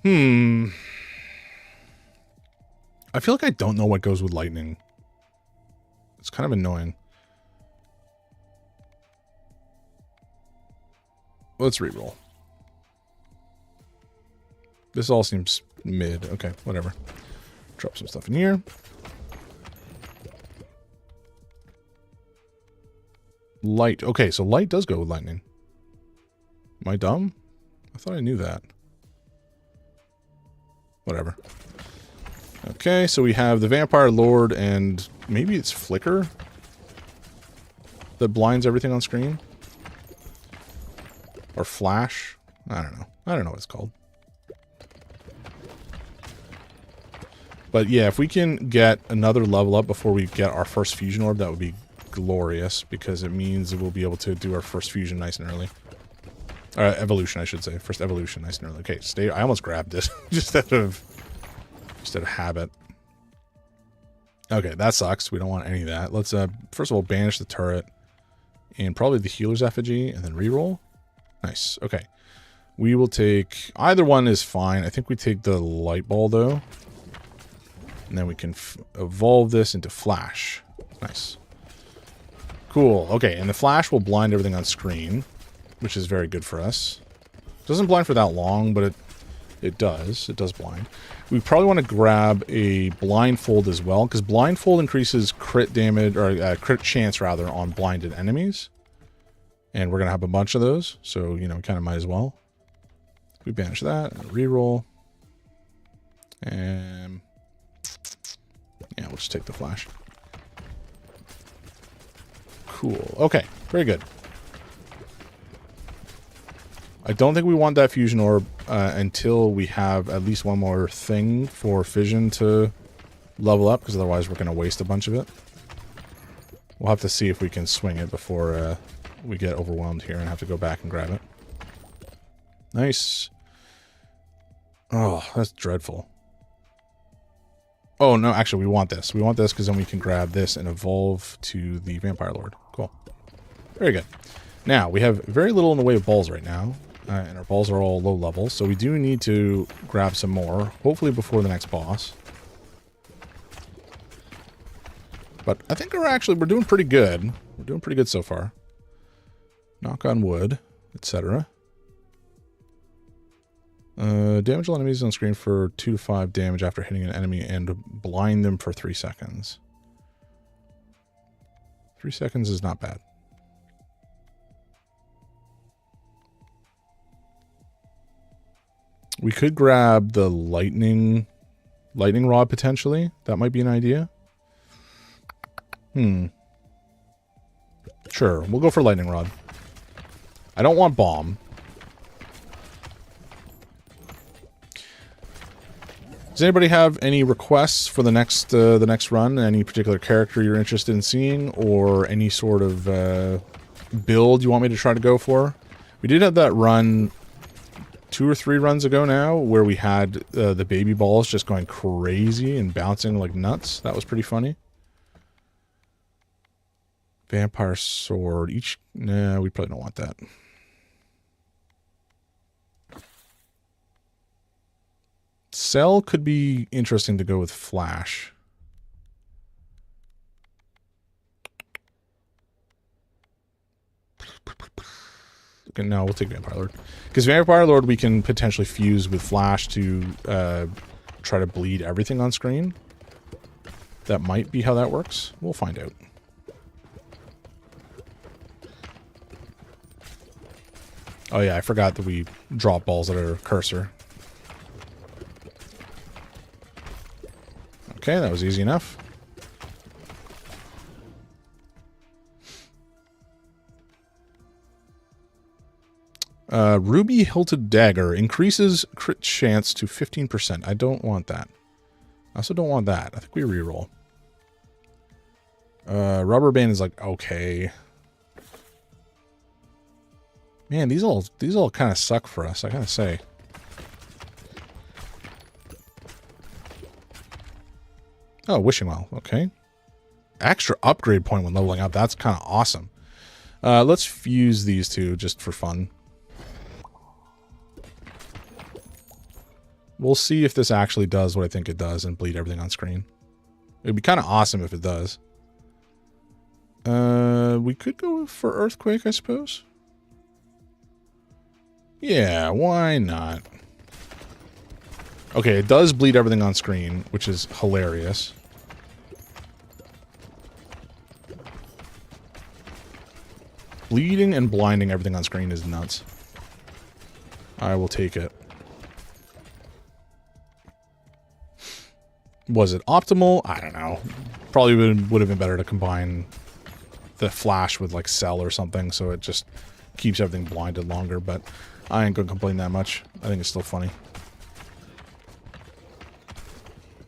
I feel like I don't know what goes with lightning. It's kind of annoying. Let's reroll. This all seems mid. Okay, whatever. Drop some stuff in here. Light. Okay, so light does go with lightning. Am I dumb? I thought I knew that. Whatever. Okay, so we have the Vampire Lord and maybe it's Flicker that blinds everything on screen. Or Flash. I don't know. I don't know what it's called. But yeah, if we can get another level up before we get our first fusion orb, that would be glorious, because it means we'll be able to do our first fusion nice and early. Evolution, I should say. First evolution nice and early. Okay, stay. I almost grabbed it just out of habit. Okay, that sucks. We don't want any of that. Let's first of all banish the turret and probably the healer's effigy and then reroll. Nice. Okay. We will take either one is fine. I think we take the light ball though. And then we can evolve this into flash. Nice. Cool. Okay, and the flash will blind everything on screen, which is very good for us. Doesn't blind for that long, but it does. It does blind. We probably want to grab a blindfold as well, because blindfold increases crit damage, or crit chance rather, on blinded enemies. And we're going to have a bunch of those, so, you know, kind of might as well. We banish that, reroll. And yeah, we'll just take the flash. Cool. Okay, very good. I don't think we want that fusion orb until we have at least one more thing for fission to level up, because otherwise we're going to waste a bunch of it. We'll have to see if we can swing it before we get overwhelmed here and have to go back and grab it. Nice. Oh, that's dreadful. Oh, no, actually, we want this. We want this because then we can grab this and evolve to the Vampire Lord. Cool. Very good. Now, we have very little in the way of balls right now, and our balls are all low level, so we do need to grab some more, hopefully before the next boss. But I think we're doing pretty good. We're doing pretty good so far. Knock on wood, etc. Damage all enemies on screen for 2 to 5 damage after hitting an enemy and blind them for 3 seconds. 3 seconds is not bad. We could grab the lightning rod potentially. That might be an idea. Sure, we'll go for lightning rod. I don't want bomb. Does anybody have any requests for the next run? Any particular character you're interested in seeing, or any sort of build you want me to try to go for? We did have that run 2 or 3 runs ago now, where we had the baby balls just going crazy and bouncing like nuts. That was pretty funny. Vampire sword. Nah, we probably don't want that. Cell could be interesting to go with Flash. Okay, no, we'll take Vampire Lord. Because Vampire Lord we can potentially fuse with Flash to try to bleed everything on screen. That might be how that works. We'll find out. Oh yeah, I forgot that we drop balls at our cursor. Okay, that was easy enough. Ruby Hilted Dagger increases crit chance to 15%. I don't want that. I also don't want that. I think we reroll. Rubber Band is like, okay. Man, these all kind of suck for us, I gotta say. Oh, Wishing Well. Okay. Extra upgrade point when leveling up. That's kind of awesome. Let's fuse these two just for fun. We'll see if this actually does what I think it does and bleed everything on screen. It'd be kind of awesome if it does. We could go for Earthquake, I suppose. Yeah, why not? Okay, it does bleed everything on screen, which is hilarious. Bleeding and blinding everything on screen is nuts. I will take it. Was it optimal? I don't know. Probably would have been better to combine the Flash with like Cell or something, so it just keeps everything blinded longer, but I ain't gonna complain that much. I think it's still funny.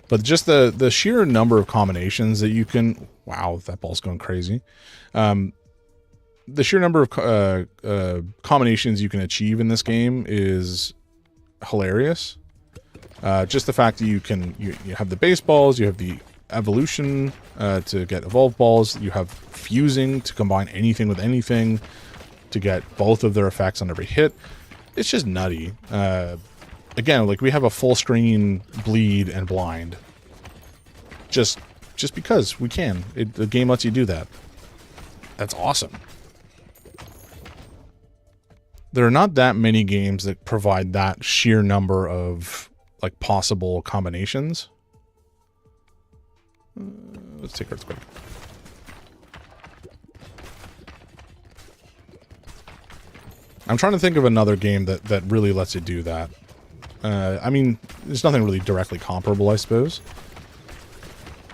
But just the sheer number of combinations that you can... Wow, that ball's going crazy. The sheer number of combinations you can achieve in this game is hilarious. Just the fact that you have the base balls, you have the evolution to get evolved balls, you have fusing to combine anything with anything to get both of their effects on every hit. It's just nutty. Again, like we have a full screen bleed and blind. Just because we can. The game lets you do that. That's awesome. There are not that many games that provide that sheer number of like possible combinations. Let's take Earthquake. I'm trying to think of another game that really lets you do that. I mean, there's nothing really directly comparable, I suppose.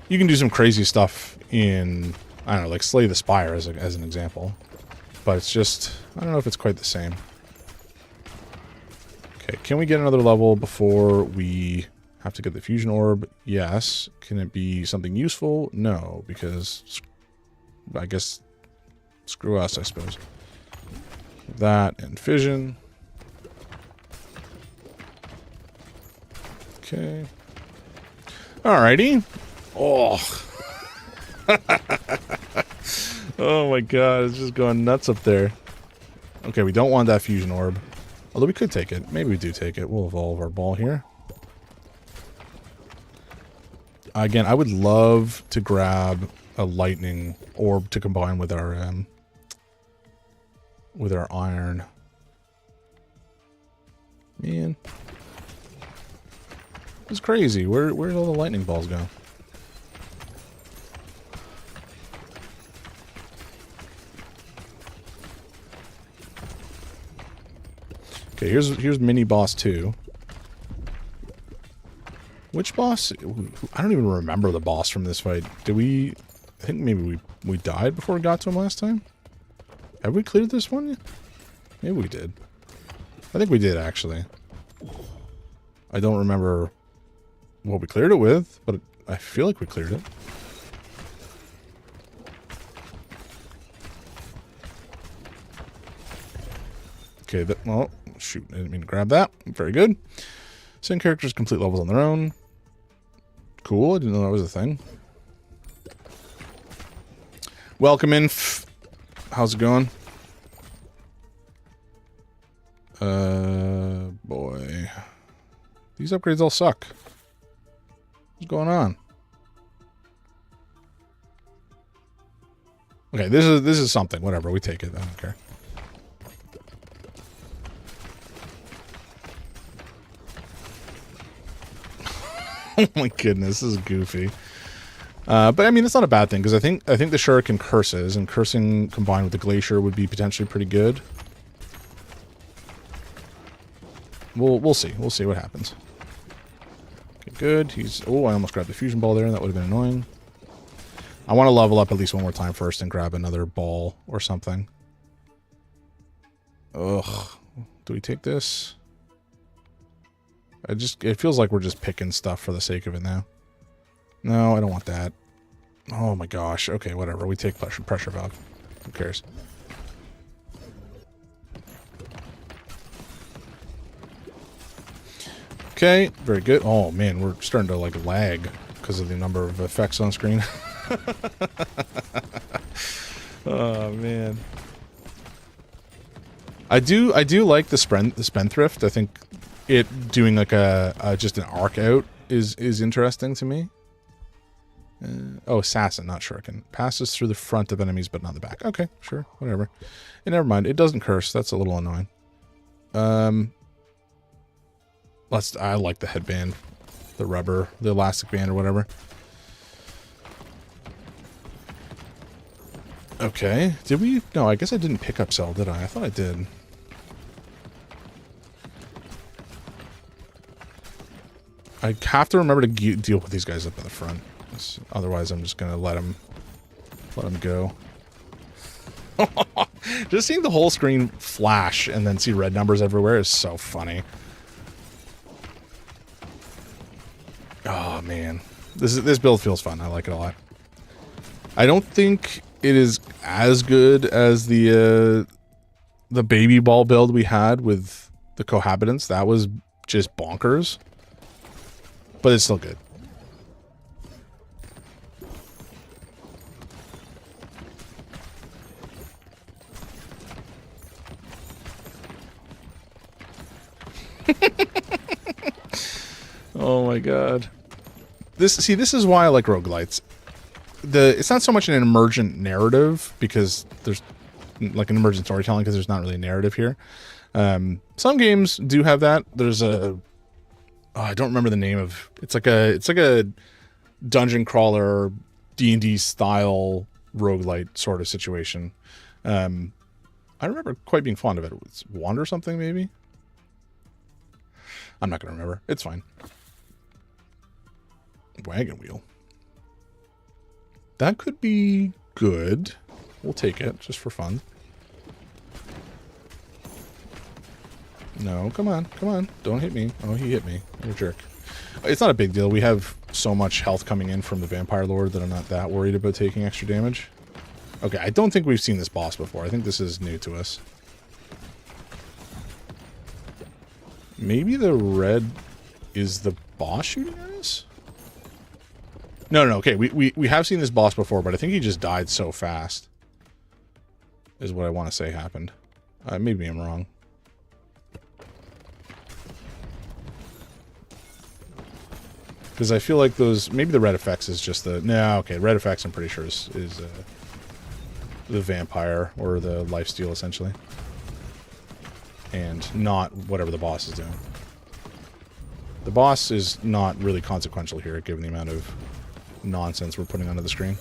You can do some crazy stuff in, I don't know, like Slay the Spire as an example. But it's just, I don't know if it's quite the same. Okay, can we get another level before we have to get the fusion orb? Yes. Can it be something useful? No, because I guess screw us, I suppose. That and fission. Okay. Alrighty. Oh. Oh my god, it's just going nuts up there. Okay, we don't want that fusion orb. Although we could take it. Maybe we do take it. We'll evolve our ball here. Again, I would love to grab a lightning orb to combine with our iron. Man. It's crazy. Where'd all the lightning balls go? Okay, here's mini boss 2. Which boss? I don't even remember the boss from this fight. Did we... I think maybe we died before we got to him last time? Have we cleared this one yet? Maybe we did. I think we did, actually. I don't remember what we cleared it with, but I feel like we cleared it. Okay, well, shoot, I didn't mean to grab that. Very good. Send characters complete levels on their own. Cool, I didn't know that was a thing. Welcome in. How's it going? Boy. These upgrades all suck. What's going on? Okay, this is something. Whatever, we take it. I don't care. Oh my goodness, this is goofy. But I mean, it's not a bad thing because I think the Shuriken curses, and cursing combined with the Glacier would be potentially pretty good. We'll see. We'll see what happens. Okay, good. Oh, I almost grabbed the fusion ball there. That would have been annoying. I want to level up at least one more time first and grab another ball or something. Ugh. Do we take this? It feels like we're just picking stuff for the sake of it now. No, I don't want that. Oh my gosh. Okay, whatever. We take pressure valve. Who cares? Okay, very good. Oh man, we're starting to like lag because of the number of effects on screen. Oh man. I do like the Spendthrift. I think it doing like just an arc out is interesting to me. Oh, Assassin, not Shuriken. Passes through the front of enemies, but not the back. Okay, sure, whatever. And never mind, it doesn't curse. That's a little annoying. I like the headband, the rubber, the elastic band, or whatever. Okay, did we? No, I guess I didn't pick up Cell, did I? I thought I did. I have to remember to deal with these guys up in the front. Otherwise, I'm just gonna let them go. Just seeing the whole screen flash and then see red numbers everywhere is so funny. Oh man, this build feels fun. I like it a lot. I don't think it is as good as the baby ball build we had with the Cohabitants. That was just bonkers, but it's still good. Oh my god. This is why I like roguelites. It's not so much an emergent narrative because there's like an emergent storytelling because there's not really a narrative here. Some games do have that. There's I don't remember the name of it's like a dungeon crawler D&D style roguelite sort of situation. I remember quite being fond of it. It's Wander something maybe. I'm not gonna remember. It's fine. Wagon wheel. That could be good. We'll take it just for fun. No, come on, come on. Don't hit me. Oh, he hit me. You're a jerk. It's not a big deal. We have so much health coming in from the Vampire Lord that I'm not that worried about taking extra damage. Okay, I don't think we've seen this boss before. I think this is new to us. Maybe the red is the boss shooting at us? No, okay, we have seen this boss before, but I think he just died so fast. Is what I want to say happened. Maybe I'm wrong. Because I feel like those... Maybe the red effects is just the... No, okay, red effects I'm pretty sure is the vampire, or the lifesteal, essentially. And not whatever the boss is doing. The boss is not really consequential here, given the amount of nonsense we're putting onto the screen.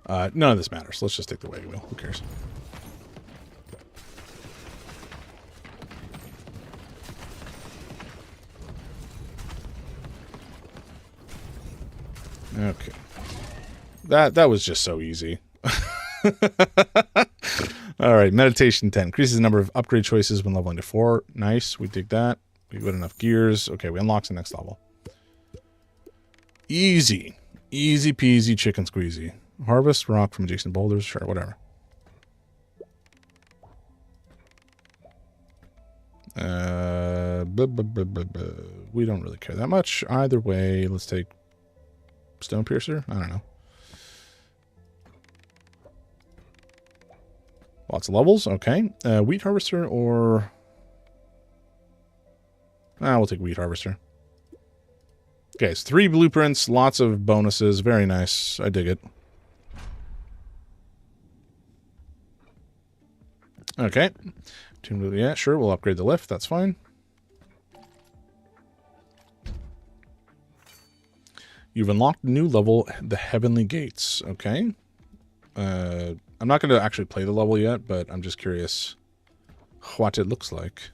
None of this matters. Let's just take the wagon wheel. Who cares? Okay. That was just so easy. All right, meditation 10. Increases the number of upgrade choices when leveling to 4. Nice, we dig that. We've got enough gears. Okay, we unlock the next level. Easy. Easy peasy chicken squeezy. Harvest rock from adjacent boulders. Sure, whatever. We don't really care that much. Either way, let's take Stone Piercer. I don't know. Lots of levels. Okay. Wheat Harvester or... we'll take Wheat Harvester. Okay, it's 3 blueprints, lots of bonuses. Very nice. I dig it. Okay. Yeah, sure. We'll upgrade the lift. That's fine. You've unlocked a new level, the Heavenly Gates. Okay. I'm not going to actually play the level yet, but I'm just curious what it looks like.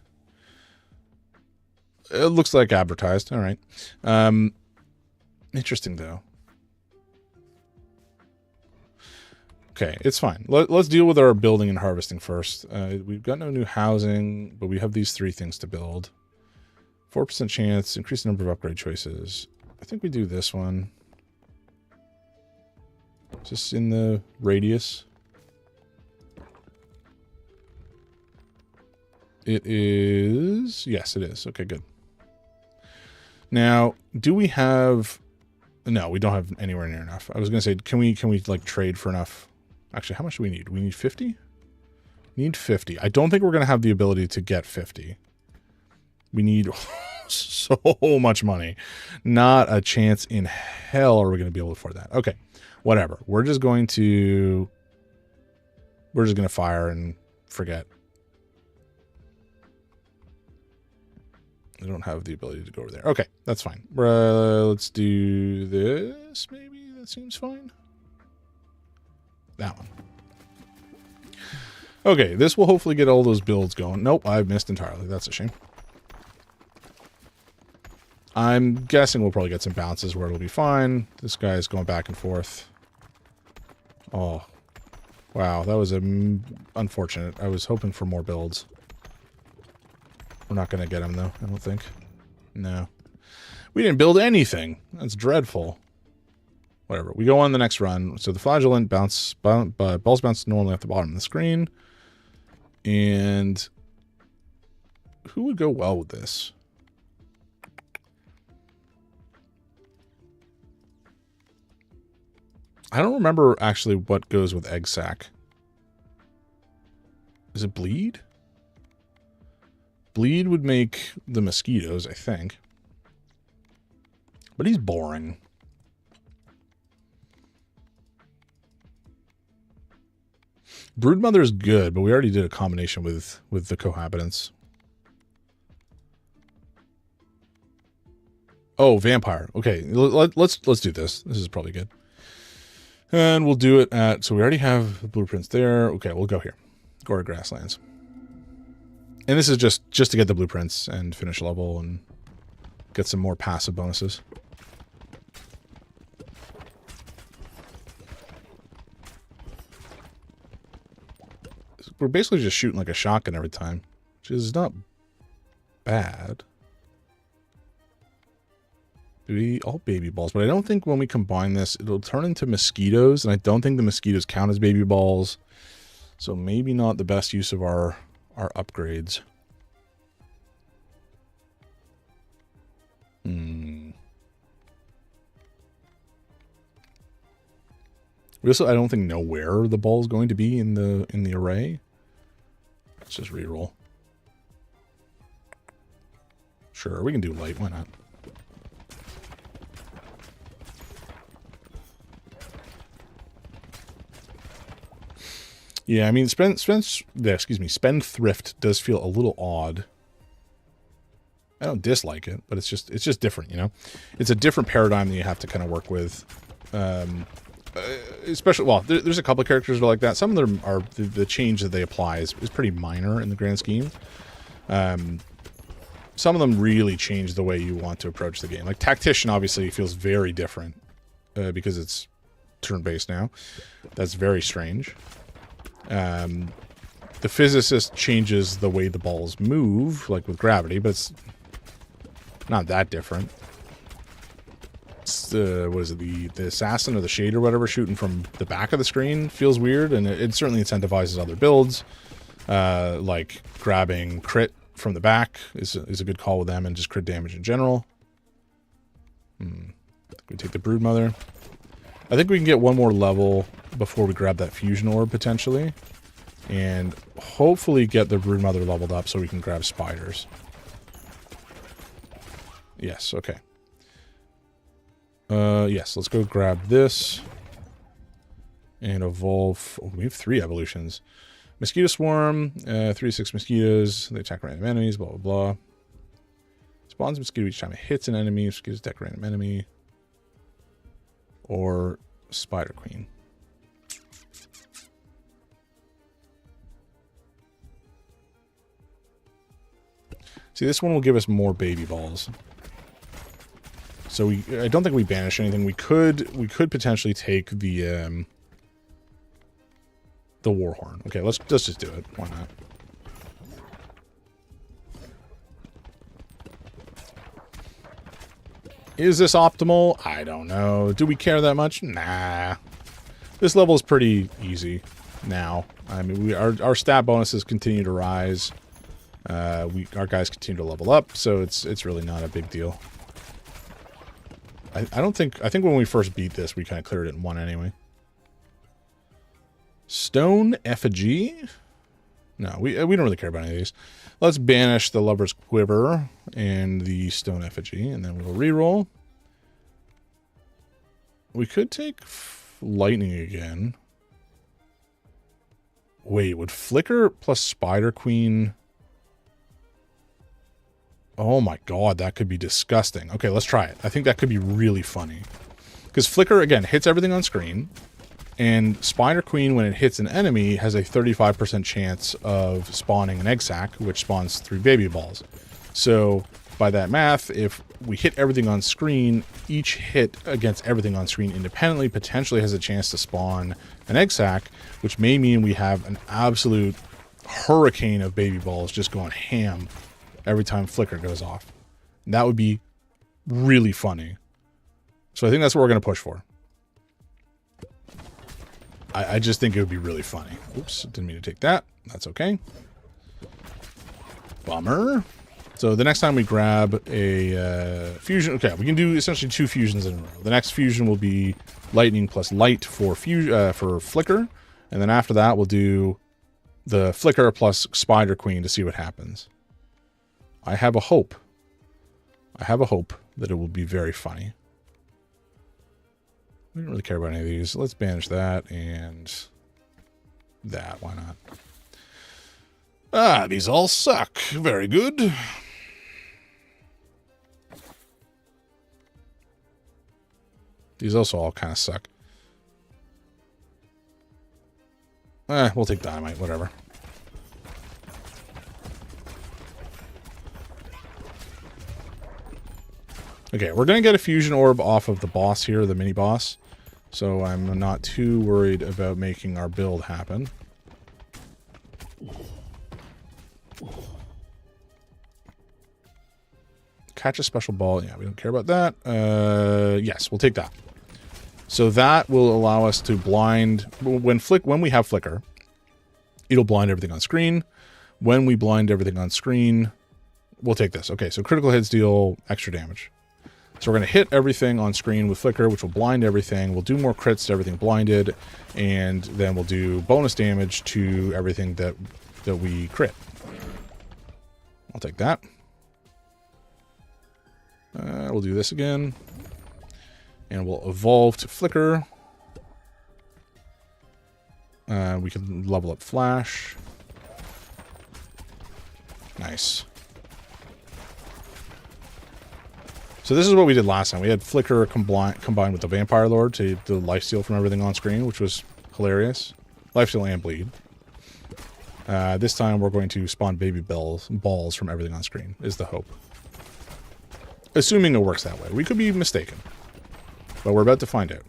It looks like advertised. All right. Interesting, though. Okay, it's fine. Let's deal with our building and harvesting first. We've got no new housing, but we have these 3 things to build. 4% chance, increase the number of upgrade choices. I think we do this one. Just in the radius. It is... Yes, it is. Okay, good. Now, do we have... No, we don't have anywhere near enough. I was going to say, can we like trade for enough? Actually, how much do we need? We need 50? Need 50. I don't think we're going to have the ability to get 50. We need so much money. Not a chance in hell are we going to be able to afford that. Okay, whatever. We're just going to fire and forget. I don't have the ability to go over there. Okay, that's fine. Let's do this, maybe? That seems fine. That one. Okay, this will hopefully get all those builds going. Nope, I've missed entirely. That's a shame. I'm guessing we'll probably get some bounces where it'll be fine. This guy's going back and forth. Oh. Wow, that was unfortunate. I was hoping for more builds. We're not going to get him, though, I don't think. No. We didn't build anything. That's dreadful. Whatever. We go on the next run. So the flagellant balls bounce normally off the bottom of the screen. And who would go well with this? I don't remember actually what goes with egg sac. Is it bleed? Bleed would make the mosquitoes, I think. But he's boring. Broodmother is good, but we already did a combination with the cohabitants. Oh, vampire. Okay, let's do this. This is probably good. And we'll do it at... So we already have the blueprints there. Okay, we'll go here. Gora Grasslands. And this is just to get the blueprints and finish level and get some more passive bonuses. We're basically just shooting like a shotgun every time, which is not bad. all baby balls, but I don't think when we combine this, it'll turn into mosquitoes, and I don't think the mosquitoes count as baby balls. So maybe not the best use of our upgrades. We also, I don't think, know where the ball is going to be in the array. Let's just reroll. Sure, we can do light. Why not? Yeah, I mean, spendthrift does feel a little odd. I don't dislike it, but it's just different, you know? It's a different paradigm that you have to kind of work with. Especially, well, there's a couple of characters that are like that. Some of them are, the change that they apply is pretty minor in the grand scheme. Some of them really change the way you want to approach the game. Like Tactician obviously feels very different because it's turn-based now. That's very strange. The Physicist changes the way the balls move, like with gravity, but it's not that different. It's what is it, the Assassin or the Shade or whatever shooting from the back of the screen feels weird, and it certainly incentivizes other builds, like grabbing crit from the back is a good call with them, and just crit damage in general. We take the Broodmother. I think we can get one more level before we grab that fusion orb, potentially. And hopefully get the Broodmother leveled up so we can grab spiders. Yes, okay. Yes, let's go grab this. And evolve... Oh, we have 3 evolutions. Mosquito Swarm, 3 to 6 mosquitoes. They attack random enemies, blah, blah, blah. Spawns a mosquito each time it hits an enemy. Mosquitoes attack a random enemy. Or Spider Queen. See, this one will give us more baby balls. So I don't think we banish anything. We could potentially take the Warhorn. Okay, let's just do it. Why not? Is this optimal? I don't know. Do we care that much? Nah. This level is pretty easy now. I mean, our stat bonuses continue to rise. Our guys continue to level up, so it's really not a big deal. I think when we first beat this, we kind of cleared it in 1 anyway. Stone Effigy? No, we don't really care about any of these. Let's banish the Lover's Quiver and the Stone Effigy, and then we'll reroll. We could take Lightning again. Wait, would Flicker plus Spider Queen... Oh my god, that could be disgusting. Okay, let's try it. I think that could be really funny. Because Flicker, again, hits everything on screen. And Spider Queen, when it hits an enemy, has a 35% chance of spawning an egg sac, which spawns 3 baby balls. So, by that math, if we hit everything on screen, each hit against everything on screen independently potentially has a chance to spawn an egg sac, which may mean we have an absolute hurricane of baby balls just going ham every time Flicker goes off. And that would be really funny. So I think that's what we're going to push for. I just think it would be really funny. Oops, didn't mean to take that. That's okay. Bummer. So the next time we grab a fusion... Okay, we can do essentially 2 fusions in a row. The next fusion will be Lightning plus Light for Flicker. And then after that, we'll do the Flicker plus Spider Queen to see what happens. I have a hope. I have a hope that it will be very funny. We don't really care about any of these. Let's banish that and that. Why not? Ah, these all suck. Very good. These also all kind of suck. We'll take Dynamite, whatever. Okay, we're going to get a fusion orb off of the boss here, the mini boss. So I'm not too worried about making our build happen. Catch a special ball. Yeah, we don't care about that. Yes, we'll take that. So that will allow us to blind when we have flicker. It'll blind everything on screen. When we blind everything on screen, we'll take this. Okay, so critical hits deal extra damage. So we're going to hit everything on screen with flicker, which will blind everything. We'll do more crits to everything blinded, and then we'll do bonus damage to everything that we crit. I'll take that. We'll do this again. And we'll evolve to flicker. We can level up flash. Nice. So this is what we did last time. We had flicker combined with the vampire lord to do lifesteal from everything on screen, which was hilarious. Lifesteal and bleed. This time we're going to spawn baby balls from everything on screen, is the hope. Assuming it works that way. We could be mistaken. But we're about to find out.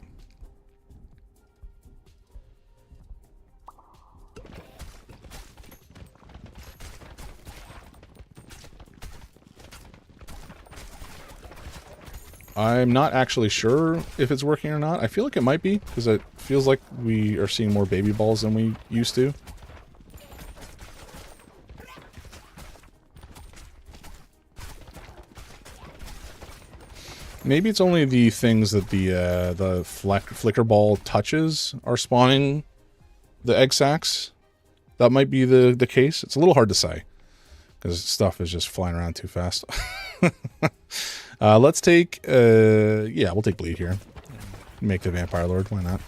I'm not actually sure if it's working or not. I feel like it might be, because it feels like we are seeing more baby balls than we used to. Maybe it's only the things that the flicker ball touches are spawning the egg sacs. That might be the case. It's a little hard to say because stuff is just flying around too fast. Let's take yeah, we'll take bleed here. Make the vampire lord. Why not?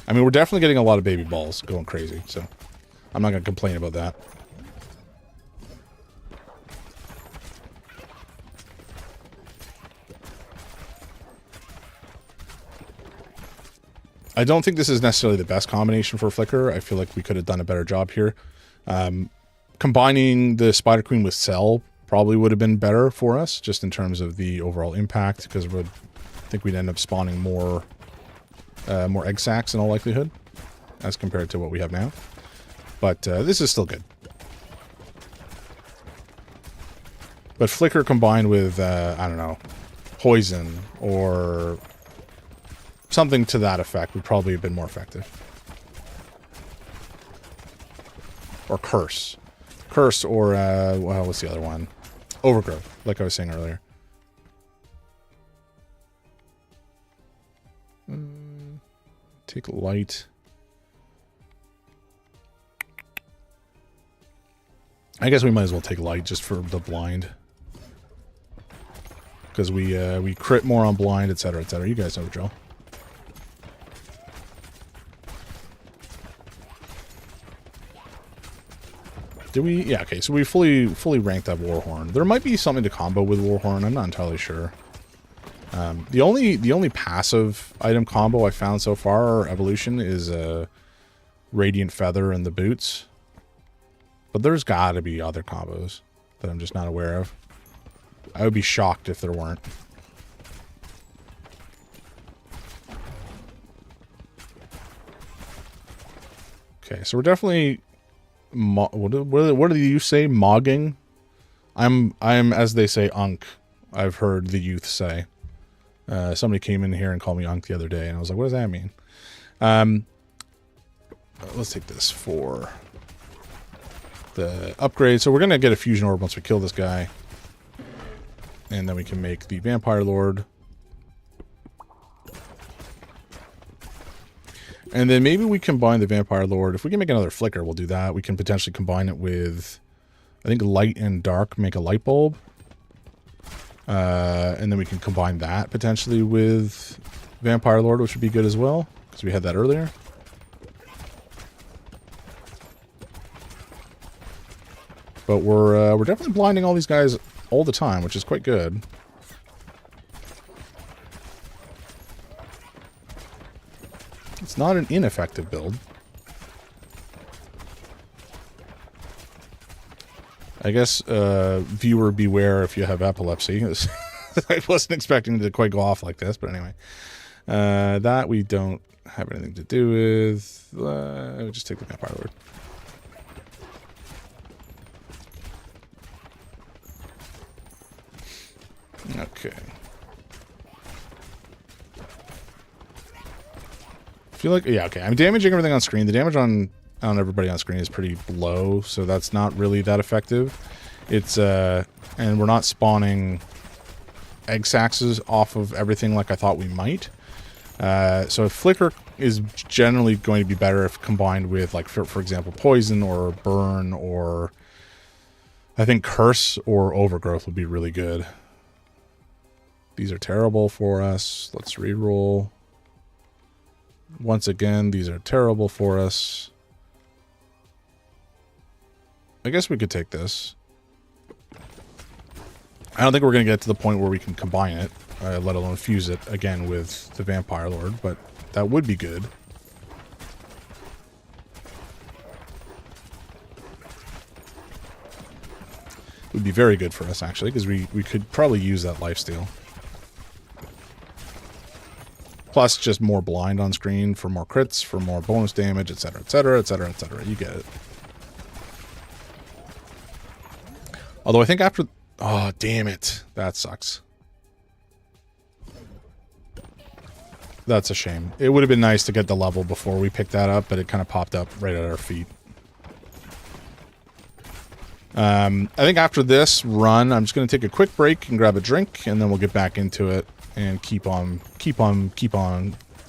I mean, we're definitely getting a lot of baby balls going crazy, so I'm not going to complain about that. I don't think this is necessarily the best combination for flicker. I feel like we could have done a better job here. Combining the Spider Queen with Cell probably would have been better for us, just in terms of the overall impact, because I think we'd end up spawning more egg sacs in all likelihood, as compared to what we have now. But this is still good. But flicker combined with, I don't know, poison or something to that effect would probably have been more effective. Or curse. Curse or, well, what's the other one? Overgrowth, like I was saying earlier. Take light. I guess we might as well take light just for the blind. Because we crit more on blind, etc., etc. You guys know the drill. Do we? Yeah, okay, so we fully ranked up Warhorn. There might be something to combo with Warhorn, I'm not entirely sure. The only passive item combo I found so far, or evolution, is Radiant Feather and the boots. But there's gotta be other combos that I'm just not aware of. I would be shocked if there weren't. Okay, so we're definitely... what do you say? Mogging? I'm as they say, Unk. I've heard the youth say. Somebody came in here and called me Unk the other day, and I was like, what does that mean? Let's take this for the upgrade. So we're going to get a fusion orb once we kill this guy. And then we can make the Vampire Lord. And then maybe we combine the Vampire Lord. If we can make another flicker, we'll do that. We can potentially combine it with, I think, light and dark, make a light bulb. And then we can combine that potentially with Vampire Lord, which would be good as well, because we had that earlier. But we're definitely blinding all these guys all the time, which is quite good. It's not an ineffective build. I guess, viewer beware if you have epilepsy. I wasn't expecting it to quite go off like this, but anyway. That we don't have anything to do with. We'll just take the Vampire Lord. Okay. I feel like, yeah, okay. I'm damaging everything on screen. The damage on everybody on screen is pretty low, so that's not really that effective. It's, and we're not spawning egg saxes off of everything like I thought we might. So Flicker is generally going to be better if combined with, like, for example, Poison or Burn, or I think Curse or Overgrowth would be really good. These are terrible for us. Let's reroll. Once again, these are terrible for us. I guess we could take this. I don't think we're going to get to the point where we can combine it, let alone fuse it again with the Vampire Lord, but that would be good. It would be very good for us, actually, because we could probably use that lifesteal. Plus, just more blind on screen for more crits, for more bonus damage, etc., etc., etc., etc. You get it. Although I think after... Oh, damn it. That sucks. That's a shame. It would have been nice to get the level before we picked that up, but it kind of popped up right at our feet. I think after this run, I'm just going to take a quick break and grab a drink, and then we'll get back into it and keep on.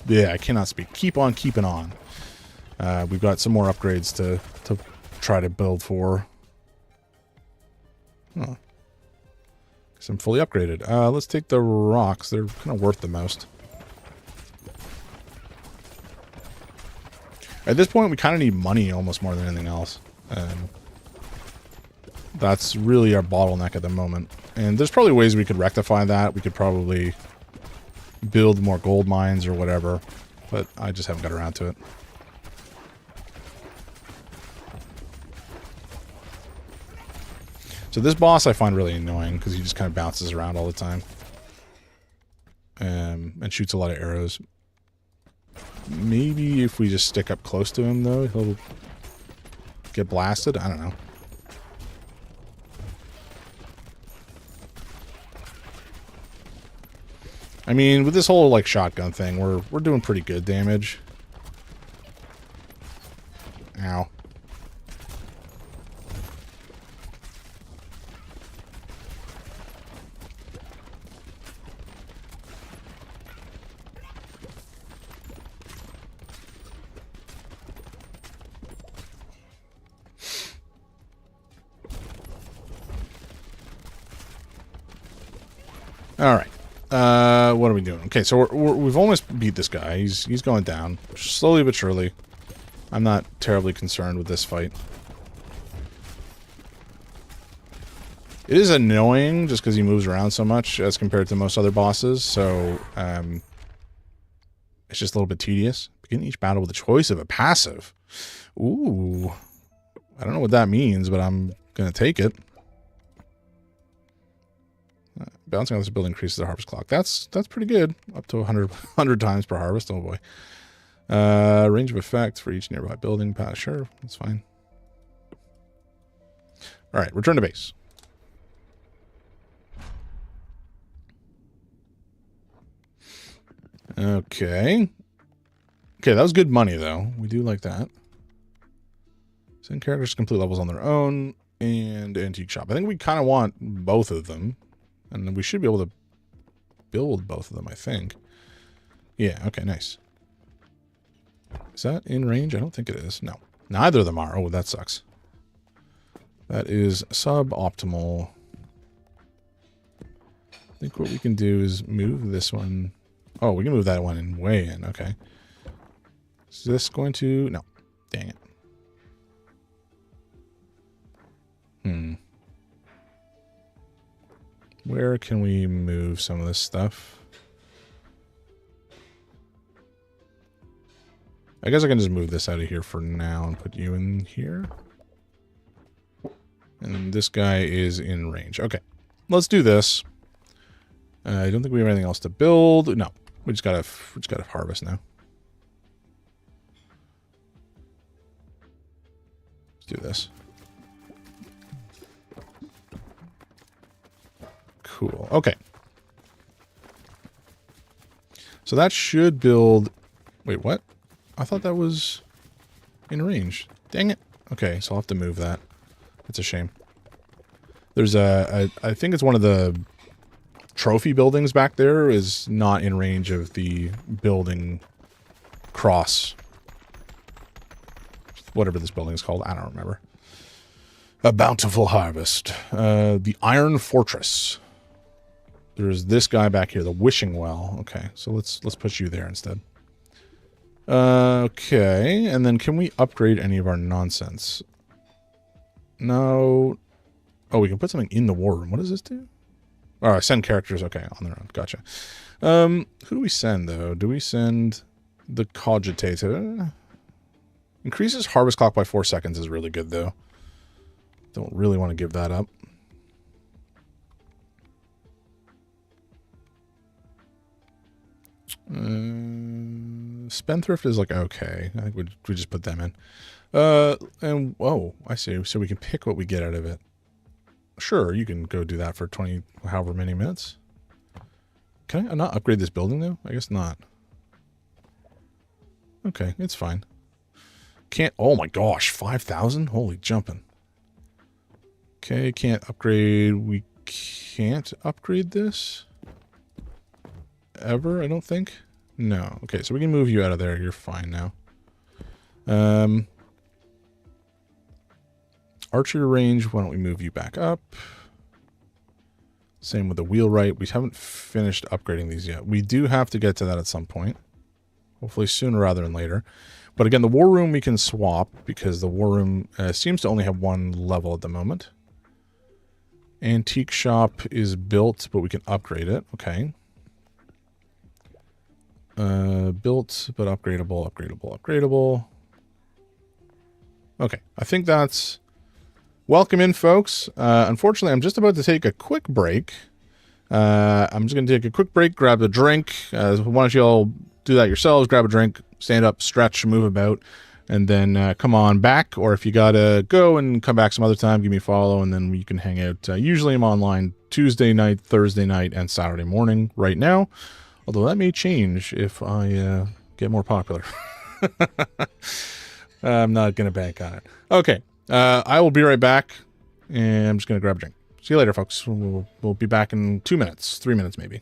Yeah, I cannot speak. Keep on keeping on. We've got some more upgrades to try to build for. Oh. Because I'm fully upgraded. Let's take the rocks. They're kind of worth the most. At this point, we kind of need money almost more than anything else. That's really our bottleneck at the moment. And there's probably ways we could rectify that. We could probably build more gold mines or whatever. But I just haven't got around to it. So this boss I find really annoying because he just kind of bounces around all the time. And shoots a lot of arrows. Maybe if we just stick up close to him, though, he'll get blasted. I don't know. I mean, with this whole, like, shotgun thing, we're doing pretty good damage. Ow. All right. What are we doing? Okay, so we've almost beat this guy. He's going down slowly but surely. I'm not terribly concerned with this fight. It is annoying just because he moves around so much as compared to most other bosses. So it's just a little bit tedious. Begin each battle with a choice of a passive. Ooh, I don't know what that means, but I'm gonna take it. Bouncing on this building increases the harvest clock. That's pretty good. Up to 100 times per harvest. Oh boy. Range of effect for each nearby building. Sure, that's fine. All right, return to base. Okay. Okay, that was good money, though. We do like that. Send characters to complete levels on their own. And antique shop. I think we kind of want both of them. And then we should be able to build both of them, I think. Yeah, okay, nice. Is that in range? I don't think it is. No. Neither of them are. Oh, that sucks. That is suboptimal. I think what we can do is move this one. Oh, we can move that one in way in. Okay. Is this going to... No. Dang it. Where can we move some of this stuff? I guess I can just move this out of here for now and put you in here. And this guy is in range. Okay. Let's do this. I don't think we have anything else to build. No. We just gotta harvest now. Let's do this. Cool. Okay. So that should build... Wait, what? I thought that was in range. Dang it. Okay, so I'll have to move that. That's a shame. There's I think it's one of the trophy buildings back there is not in range of the building cross. Whatever this building is called. I don't remember. A bountiful harvest. The Iron Fortress. There's this guy back here, the Wishing Well. Okay, so let's put you there instead. Okay, and then can we upgrade any of our nonsense? No. Oh, we can put something in the war room. What does this do? Oh, send characters. Okay, on their own. Gotcha. Who do we send, though? Do we send the Cogitator? Increases harvest clock by 4 seconds is really good, though. Don't really want to give that up. Spendthrift is like, okay. I think we just put them in. And, oh, I see. So we can pick what we get out of it. Sure, you can go do that for 20, however many minutes. Can I not upgrade this building, though? I guess not. Okay, it's fine. Can't, oh my gosh, 5,000? Holy jumping. Okay, can't upgrade, we can't upgrade this? Ever, I don't think? No. Okay, so we can move you out of there, you're fine now. Archery range, why don't we move you back up? Same with the wheelwright. We haven't finished upgrading these yet. We do have to get to that at some point. Hopefully sooner rather than later. But again, the war room we can swap because the war room seems to only have one level at the moment. Antique shop is built, but we can upgrade it. Okay. Built, but upgradable, upgradable, upgradable. Okay, I think that's... Welcome in, folks. Unfortunately, I'm just about to take a quick break. I'm just going to take a quick break, grab a drink. Why don't you all do that yourselves? Grab a drink, stand up, stretch, move about, and then come on back. Or if you got to go and come back some other time, give me a follow, and then you can hang out. Usually I'm online Tuesday night, Thursday night, and Saturday morning right now. Although that may change if I get more popular. I'm not going to bank on it. Okay. I will be right back, and I'm just going to grab a drink. See you later, folks. We'll be back in 2 minutes, 3 minutes maybe.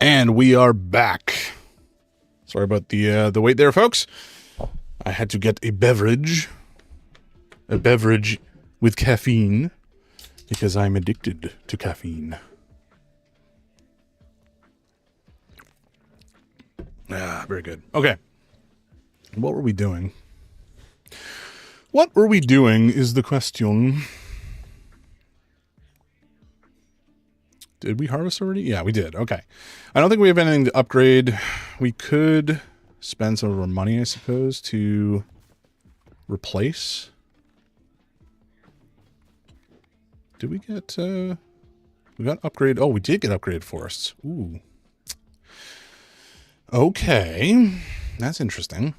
And we are back. Sorry about the wait there, folks. I had to get a beverage with caffeine, because I'm addicted to caffeine. Ah, very good. Okay. What were we doing? What were we doing is the question. Did we harvest already? Yeah, we did. Okay. I don't think we have anything to upgrade. We could spend some of our money, I suppose, to replace. Did we get, we got upgrade. Oh, we did get upgraded forests. Ooh. Okay. That's interesting.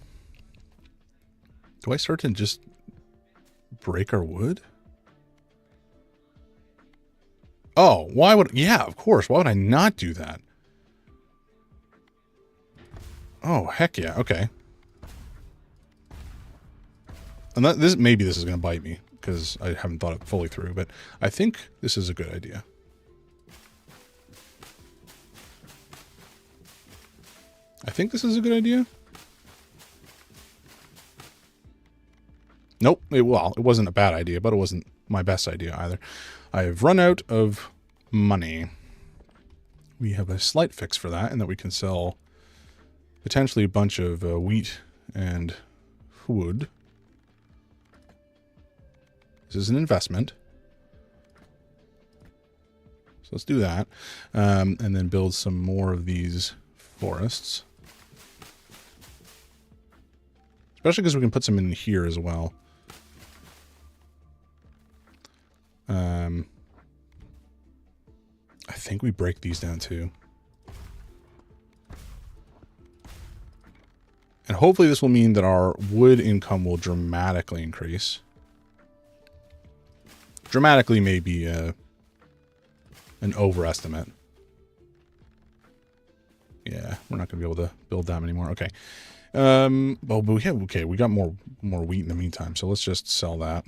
Do I start to just break our wood? Oh, why would... Yeah, of course. Why would I not do that? Oh, heck yeah. Okay. And maybe this is going to bite me, because I haven't thought it fully through, but I think this is a good idea. I think this is a good idea. Nope. It wasn't a bad idea, but it wasn't my best idea either. I've run out of money. We have a slight fix for that, and that we can sell potentially a bunch of wheat and wood. This is an investment. So let's do that. And then build some more of these forests. Especially because we can put some in here as well. I think we break these down too. And hopefully this will mean that our wood income will dramatically increase. Dramatically may be an overestimate. Yeah, we're not going to be able to build that anymore. Okay. Well, but we got more wheat in the meantime, so let's just sell that.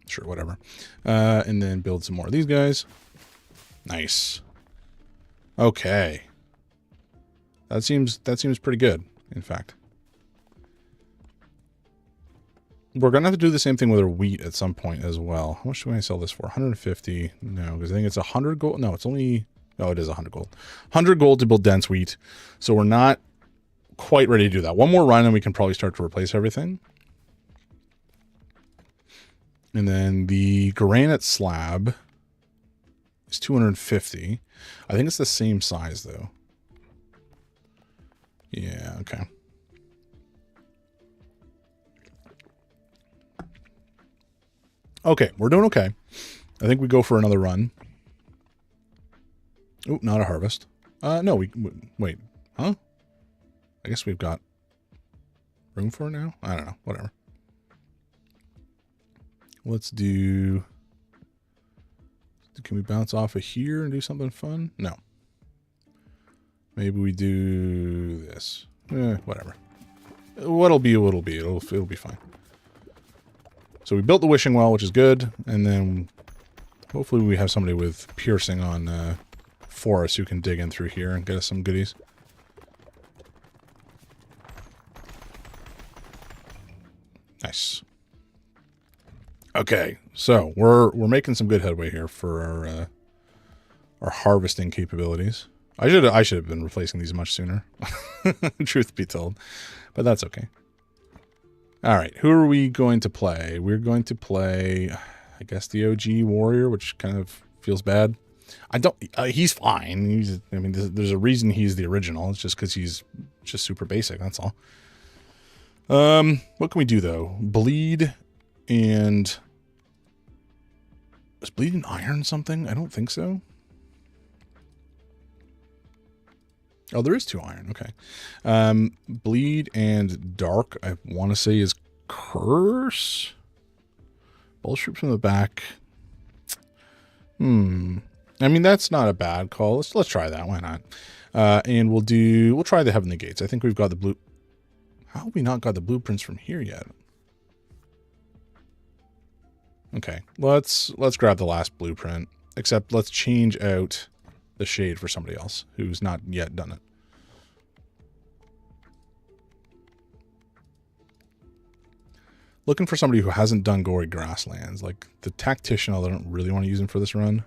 Sure, whatever. And then build some more of these guys. Nice. Okay. That seems pretty good, in fact. We're going to have to do the same thing with our wheat at some point as well. How much do I sell this for? 150? No, because I think it's 100 gold. No, it's only... Oh, it is 100 gold. 100 gold to build dense wheat. So we're not quite ready to do that. One more run and we can probably start to replace everything. And then the granite slab is 250. I think it's the same size, though. Yeah, okay. Okay, we're doing okay. I think we go for another run. Oh, not a harvest. No, wait. Huh? I guess we've got room for it now? I don't know. Whatever. Let's do... Can we bounce off of here and do something fun? No. Maybe we do this. Whatever. What'll be, what'll be. It'll be fine. So we built the wishing well, which is good. And then hopefully we have somebody with piercing on forest who can dig in through here and get us some goodies. Nice. Okay, so we're making some good headway here for our harvesting capabilities. I should have been replacing these much sooner, truth be told, but that's okay. All right, who are we going to play? We're going to play, I guess, the OG warrior, which kind of feels bad. He's fine. There's a reason he's the original. It's just because he's just super basic. That's all. What can we do though? Bleed and... Is bleed and iron something? I don't think so. Oh, there is 2 iron. Okay. Bleed and dark, I want to say, is curse. Bullet shoot from the back. I mean, that's not a bad call. Let's try that. Why not? And we'll try the Heavenly Gates. I think we've got the blue. How have we not got the blueprints from here yet? Okay, let's grab the last blueprint. Except let's change out the shade for somebody else who's not yet done it. Looking for somebody who hasn't done Gory Grasslands. Like, the Tactician, I don't really want to use him for this run.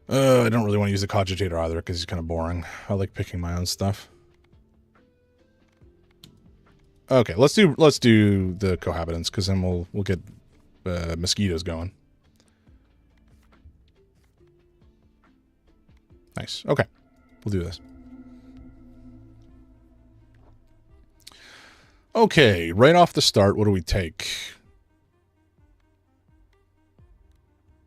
I don't really want to use the Cogitator either, because he's kind of boring. I like picking my own stuff. Okay, let's do the Cohabitants, because then we'll get mosquitoes going. Nice. Okay, we'll do this. Okay, right off the start, what do we take?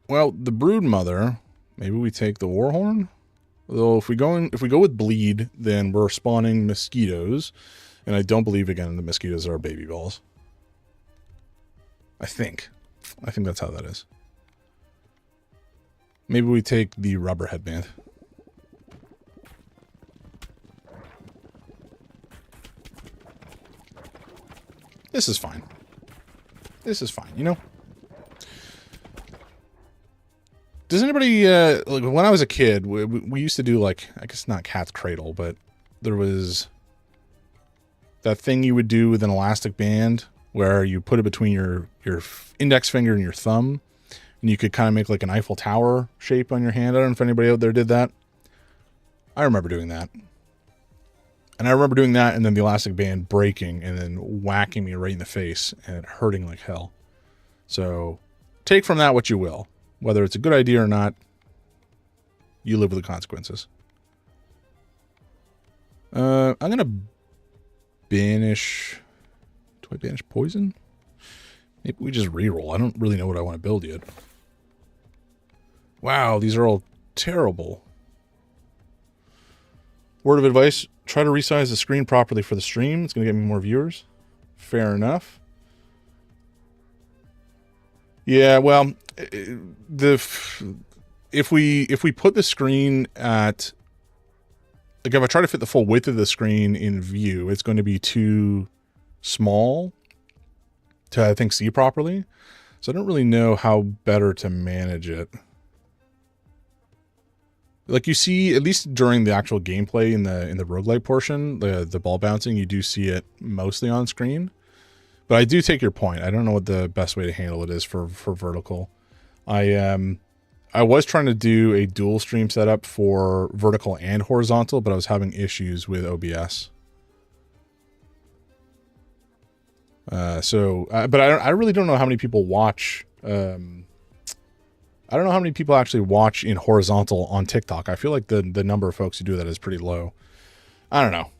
Well, the Broodmother. Maybe we take the Warhorn. Though if we go with Bleed, then we're spawning mosquitoes, and I don't believe again the mosquitoes are baby balls. I think that's how that is. Maybe we take the Rubber Headband. This is fine. This is fine, you know? Does anybody, like, when I was a kid, we used to do, like, I guess not Cat's Cradle, but there was that thing you would do with an elastic band where you put it between your index finger and your thumb, and you could kind of make, like, an Eiffel Tower shape on your hand. I don't know if anybody out there did that. I remember doing that. And I remember doing that and then the elastic band breaking and then whacking me right in the face and it hurting like hell. So take from that what you will. Whether it's a good idea or not, you live with the consequences. I'm going to banish... Do I banish poison? Maybe we just reroll. I don't really know what I want to build yet. Wow, these are all terrible. Word of advice, try to resize the screen properly for the stream. It's going to get me more viewers. Fair enough. Yeah, well, if we put the screen at, like, if I try to fit the full width of the screen in view, it's going to be too small to, I think, see properly. So I don't really know how better to manage it. Like, you see, at least during the actual gameplay in the roguelike portion, the ball bouncing, you do see it mostly on screen. But I do take your point. I don't know what the best way to handle it is for vertical. I was trying to do a dual stream setup for vertical and horizontal, but I was having issues with OBS. But I really don't know how many people watch... I don't know how many people actually watch in horizontal on TikTok. I feel like the number of folks who do that is pretty low. I don't know.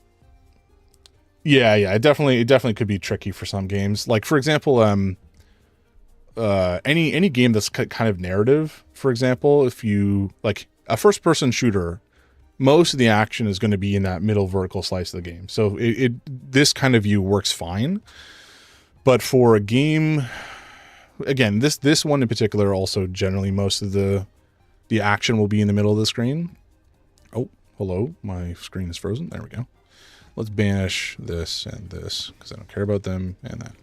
Yeah, it definitely could be tricky for some games. Like, for example, any game that's kind of narrative, for example, if you, like, a first-person shooter, most of the action is going to be in that middle vertical slice of the game. So this kind of view works fine. But for a game... Again, this one in particular, also generally most of the action will be in the middle of the screen. Oh, hello. My screen is frozen. There we go. Let's banish this and this because I don't care about them and that.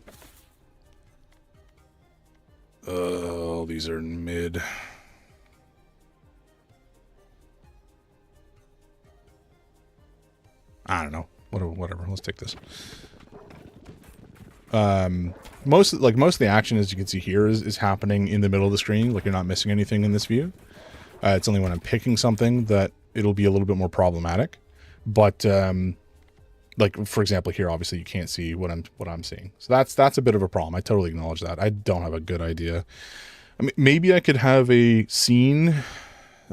Oh, these are mid. I don't know. Whatever. Let's take this. Most of the action, as you can see here, is happening in the middle of the screen. Like, you're not missing anything in this view. It's only when I'm picking something that it'll be a little bit more problematic. But like, for example, here, obviously you can't see what I'm seeing. So that's a bit of a problem. I totally acknowledge that. I don't have a good idea. I mean, maybe I could have a scene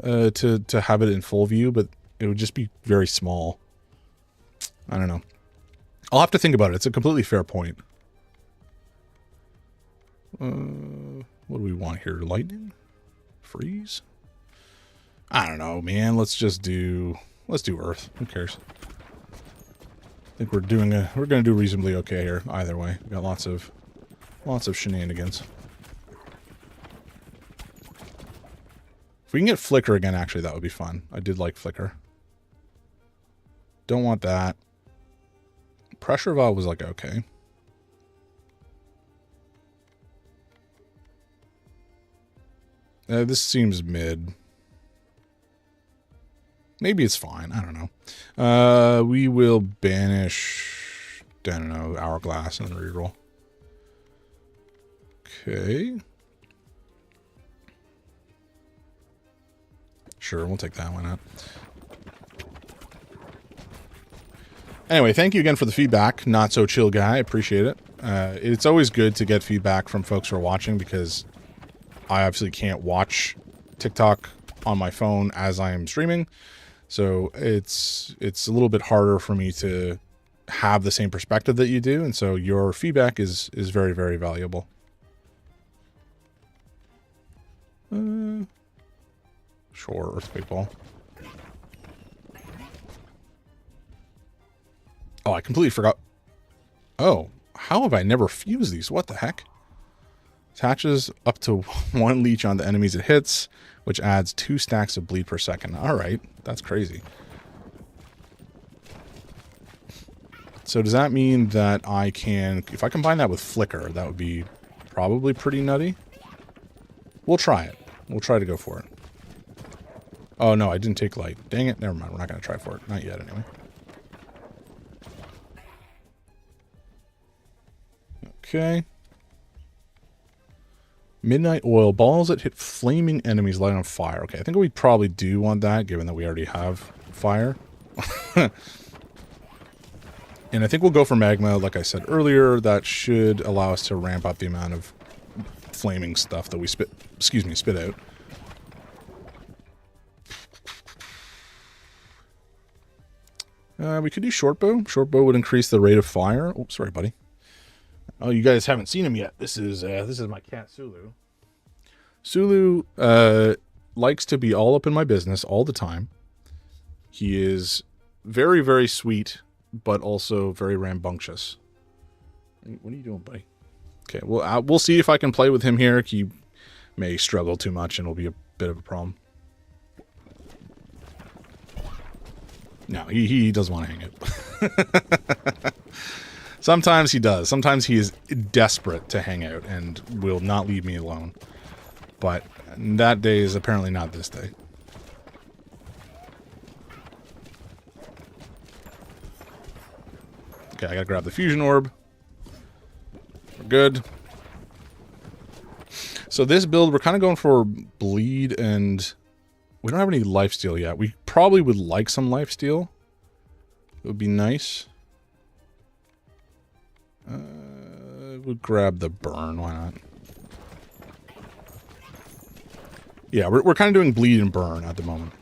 to have it in full view, but it would just be very small. I don't know. I'll have to think about it. It's a completely fair point. What do we want here? Lightning? Freeze? I don't know, man. Let's do Earth. Who cares? I think we're gonna do reasonably okay here. Either way, we got lots of shenanigans. If we can get Flicker again, actually, that would be fun. I did like Flicker. Don't want that. Pressure valve was like okay. This seems mid. Maybe it's fine. I don't know. We will banish, I don't know, Hourglass and reroll. Okay. Sure, we'll take that. Why not? Anyway, thank you again for the feedback. Not so chill guy. I appreciate it. It's always good to get feedback from folks who are watching because I obviously can't watch TikTok on my phone as I am streaming. So it's a little bit harder for me to have the same perspective that you do. And so your feedback is very, very valuable. Sure, Earthquake Ball. Oh, I completely forgot. Oh, how have I never fused these? What the heck? Attaches up to 1 leech on the enemies it hits, which adds 2 stacks of bleed per second. All right, that's crazy. So does that mean that I can, if I combine that with Flicker, that would be probably pretty nutty? We'll try it. We'll try to go for it. Oh, no, I didn't take light. Dang it. Never mind. We're not going to try for it. Not yet, anyway. Okay. Midnight Oil. Balls that hit flaming enemies light on fire. Okay, I think we probably do want that, given that we already have fire. And I think we'll go for Magma, like I said earlier. That should allow us to ramp up the amount of flaming stuff that we spit out. We could do Shortbow. Shortbow would increase the rate of fire. Oh, sorry, buddy. Oh, you guys haven't seen him yet. This is my cat, Sulu. Sulu likes to be all up in my business all the time. He is very, very sweet, but also very rambunctious. What are you doing, buddy? Okay, well, we'll see if I can play with him here. He may struggle too much and will be a bit of a problem. No, he doesn't want to hang out. Sometimes he does. Sometimes he is desperate to hang out and will not leave me alone. But that day is apparently not this day. Okay, I gotta grab the fusion orb. We're good. So this build, we're kind of going for bleed, and we don't have any lifesteal yet. We probably would like some lifesteal. It would be nice. We'll grab the burn. Why not? Yeah, we're kind of doing bleed and burn at the moment.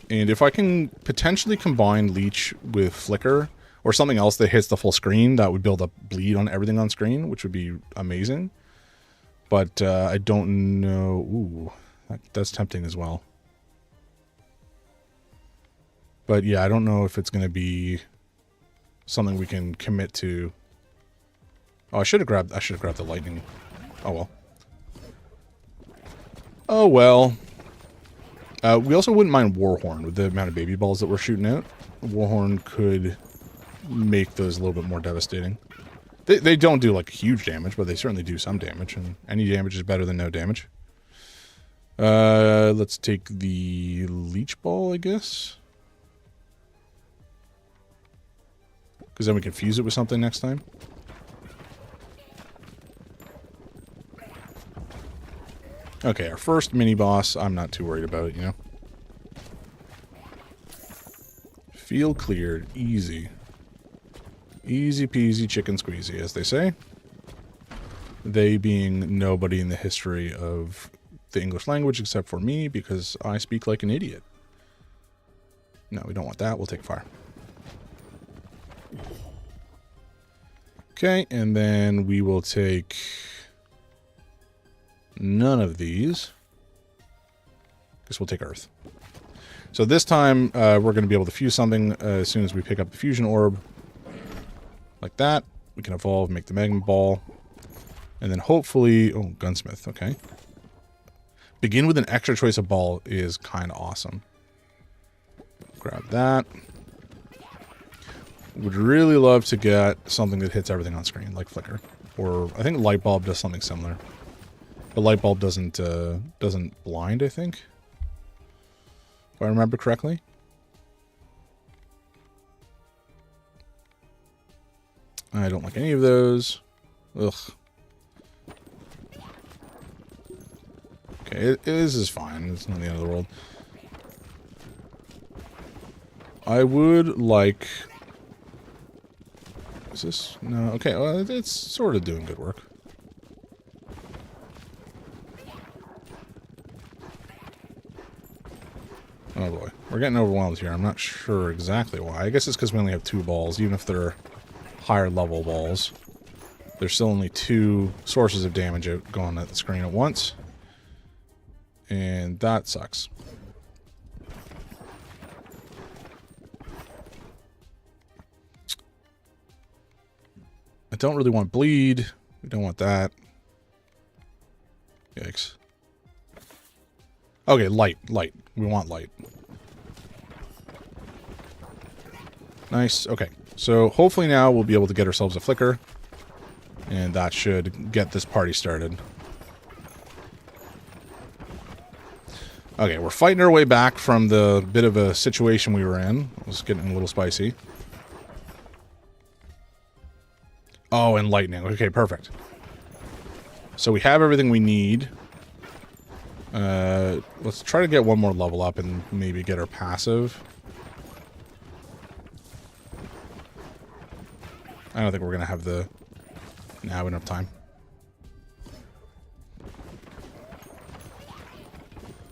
And if I can potentially combine Leech with Flicker or something else that hits the full screen, that would build up bleed on everything on screen, which would be amazing. But I don't know. Ooh, that's tempting as well. But yeah, I don't know if it's going to be something we can commit to. Oh, I should have grabbed the lightning. Oh well. Oh well. We also wouldn't mind Warhorn with the amount of baby balls that we're shooting out. Warhorn could make those a little bit more devastating. They don't do like huge damage, but they certainly do some damage, and any damage is better than no damage. Let's take the Leech Ball, I guess. Because then we can fuse it with something next time. Okay, our first mini-boss, I'm not too worried about it, you know. Field cleared. Easy. Easy peasy chicken squeezy, as they say. They being nobody in the history of the English language except for me, because I speak like an idiot. No, we don't want that. We'll take fire. Okay, and then we will take none of these. Guess we'll take Earth. So this time, we're going to be able to fuse something as soon as we pick up the fusion orb. Like that. We can evolve, make the Magma Ball. And then hopefully... Oh, Gunsmith. Okay. Begin with an extra choice of ball is kind of awesome. Grab that. Would really love to get something that hits everything on screen, like Flicker. Or I think Light Bulb does something similar. The light bulb doesn't blind, I think. If I remember correctly. I don't like any of those. Ugh. Okay, this is fine. It's not the end of the world. I would like... Is this... No, okay, well, it's sort of doing good work. Oh boy, we're getting overwhelmed here. I'm not sure exactly why. I guess it's because we only have 2 balls, even if they're higher level balls. There's still only 2 sources of damage out going at the screen at once. And that sucks. I don't really want bleed. We don't want that. Yikes. Okay, light. We want light. Nice. Okay. So hopefully now we'll be able to get ourselves a flicker. And that should get this party started. Okay, we're fighting our way back from the bit of a situation we were in. It was getting a little spicy. Oh, and lightning. Okay, perfect. So we have everything we need. Let's try to get one more level up and maybe get our passive. I don't think we're going to have enough time.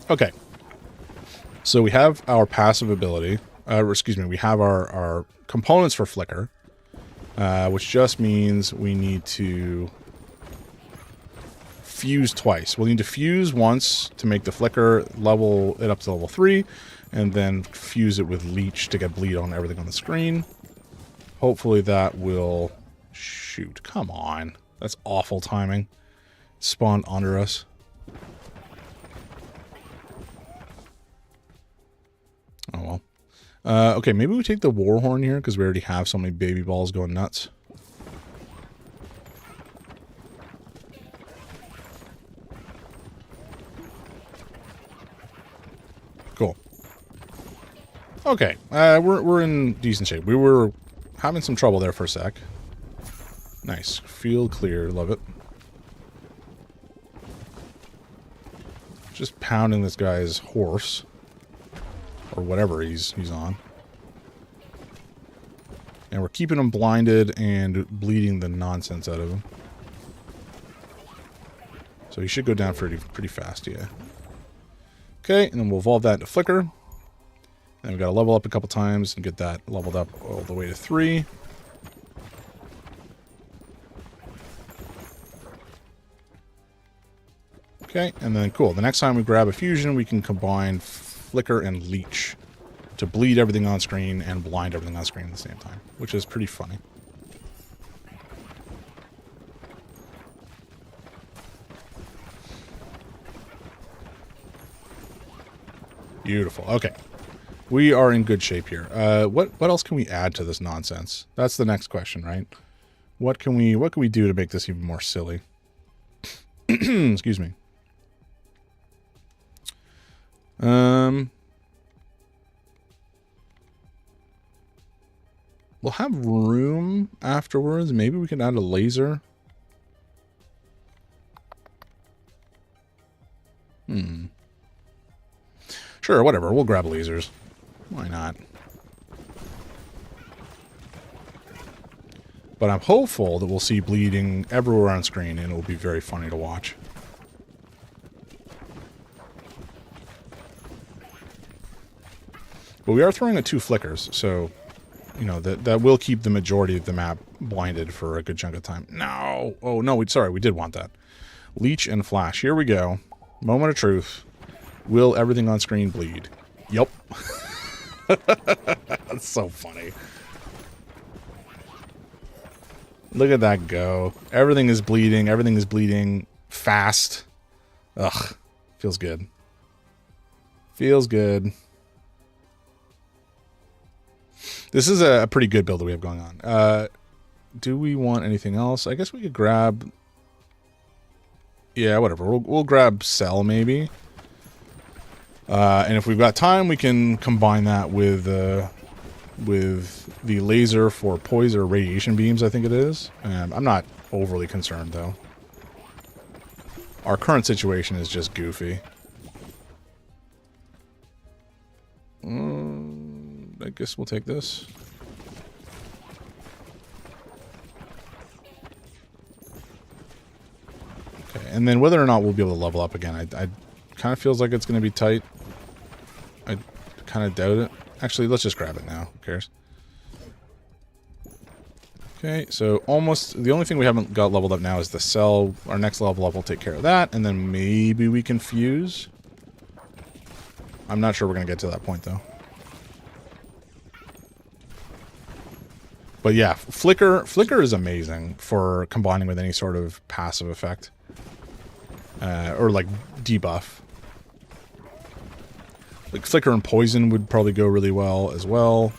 Okay. So we have our passive ability. Excuse me, we have our components for flicker. Which just means we need to fuse twice. We'll need to fuse once to make the flicker level it up to level 3, and then fuse it with leech to get bleed on everything on the screen. Hopefully that will... Shoot, come on. That's awful timing. Spawned under us. Oh well. Okay, maybe we take the Warhorn here, because we already have so many baby balls going nuts. Cool. Okay, we're in decent shape. We were having some trouble there for a sec. Nice. Field clear. Love it. Just pounding this guy's horse. Or whatever he's on. And we're keeping him blinded and bleeding the nonsense out of him. So he should go down pretty fast, yeah. Okay, and then we'll evolve that into Flicker. Then we've got to level up a couple times and get that leveled up all the way to 3. Okay, and then cool. The next time we grab a fusion, we can combine Flicker and Leech to bleed everything on screen and blind everything on screen at the same time, which is pretty funny. Beautiful. Okay. We are in good shape here. What else can we add to this nonsense? That's the next question, right? What can we do to make this even more silly? Excuse me. We'll have room afterwards. Maybe we can add a laser. Sure, whatever. We'll grab lasers. Why not? But I'm hopeful that we'll see bleeding everywhere on screen, and it will be very funny to watch. But we are throwing at 2 flickers, so, you know, that will keep the majority of the map blinded for a good chunk of time. No! Oh, no, sorry, we did want that. Leech and Flash. Here we go. Moment of truth. Will everything on screen bleed? Yup. That's so funny. Look at that go. Everything is bleeding. Everything is bleeding fast. Ugh. Feels good. Feels good. This is a pretty good build that we have going on. Do we want anything else? I guess we could grab... Yeah, whatever. We'll grab Cell, maybe. And if we've got time, we can combine that with the laser for poison or radiation beams, I think it is. I'm not overly concerned, though. Our current situation is just goofy. I guess we'll take this. Okay, and then whether or not we'll be able to level up again, I kind of feels like it's going to be tight. I kind of doubt it. Actually, let's just grab it now. Who cares? Okay, so almost the only thing we haven't got leveled up now is the cell. Our next level up will take care of that, and then maybe we can fuse. I'm not sure we're going to get to that point, though. But yeah, Flicker is amazing for combining with any sort of passive effect. Or like debuff. Like Flicker and Poison would probably go really well as well.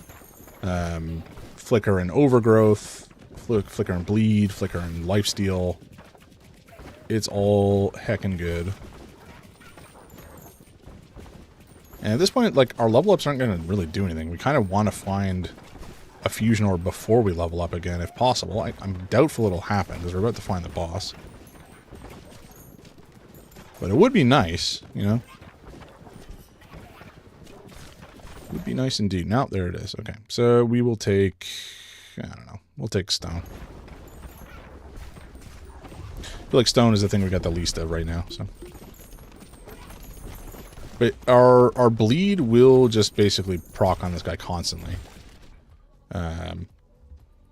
Flicker and Overgrowth. Flicker and Bleed. Flicker and Lifesteal. It's all heckin' good. And at this point, like, our level ups aren't going to really do anything. We kind of want to find a fusion orb before we level up again, if possible. I'm doubtful it'll happen, because we're about to find the boss. But it would be nice, you know? It would be nice indeed. Now, there it is. Okay, so we will take... I don't know. We'll take Stone. I feel like Stone is the thing we got the least of right now, so... But our bleed will just basically proc on this guy constantly.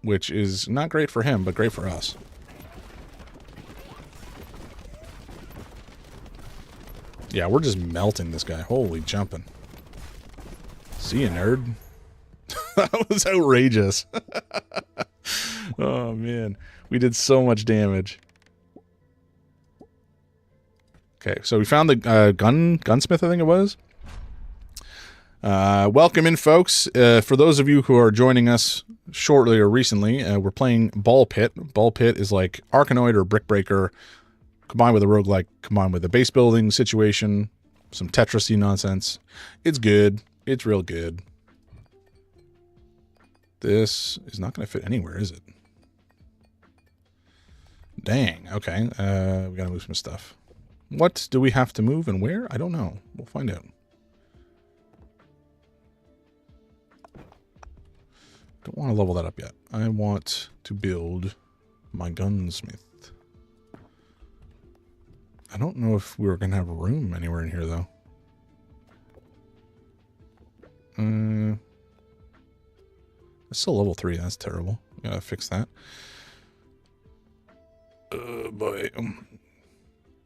Which is not great for him, but great for us. Yeah, we're just melting this guy. Holy jumping. See ya, nerd. That was outrageous. Oh, man. We did so much damage. Okay, so we found the gunsmith, I think it was. Welcome in, folks. For those of you who are joining us shortly or recently, we're playing Ball Pit. Ball Pit is like Arkanoid or Brick Breaker, combined with a roguelike, combined with a base building situation, some Tetris-y nonsense. It's good. It's real good. This is not going to fit anywhere, is it? Dang. Okay. We got to move some stuff. What do we have to move and where? I don't know. We'll find out. Don't want to level that up yet. I want to build my gunsmith. I don't know if we're going to have room anywhere in here, though. It's still level 3. That's terrible. Gotta fix that. Boy.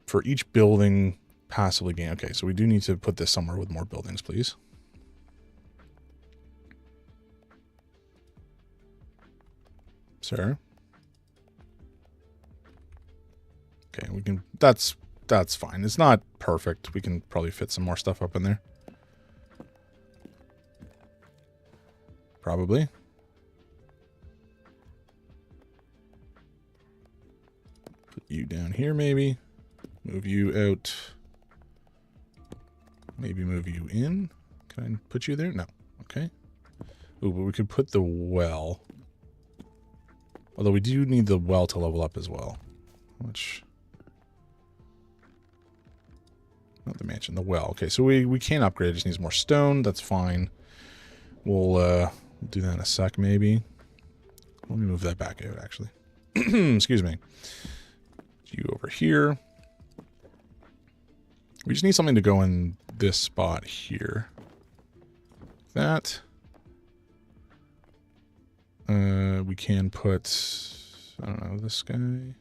For each building passively gain. Okay, so we do need to put this somewhere with more buildings, please. Sir. Okay, we can... That's fine. It's not perfect. We can probably fit some more stuff up in there. Probably. Put you down here, maybe. Move you out. Maybe move you in. Can I put you there? No. Okay. Ooh, but we could put the well. Although we do need the well to level up as well. Which... Not the mansion, the well. Okay, so we can upgrade. It just needs more stone. That's fine. We'll do that in a sec, maybe. Let me move that back out, actually. Excuse me. You over here. We just need something to go in this spot here. That. We can put, I don't know, this guy.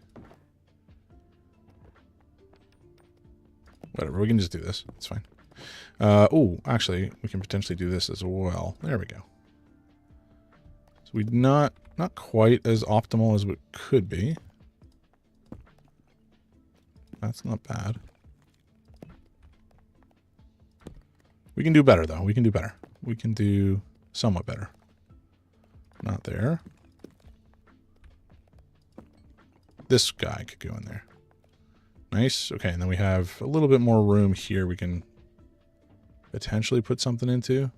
Whatever, we can just do this. It's fine. Oh, actually, we can potentially do this as well. There we go. So we're not quite as optimal as it could be. That's not bad. We can do better, though. We can do better. We can do somewhat better. Not there. This guy could go in there. Nice. Okay, and then we have a little bit more room here we can potentially put something into.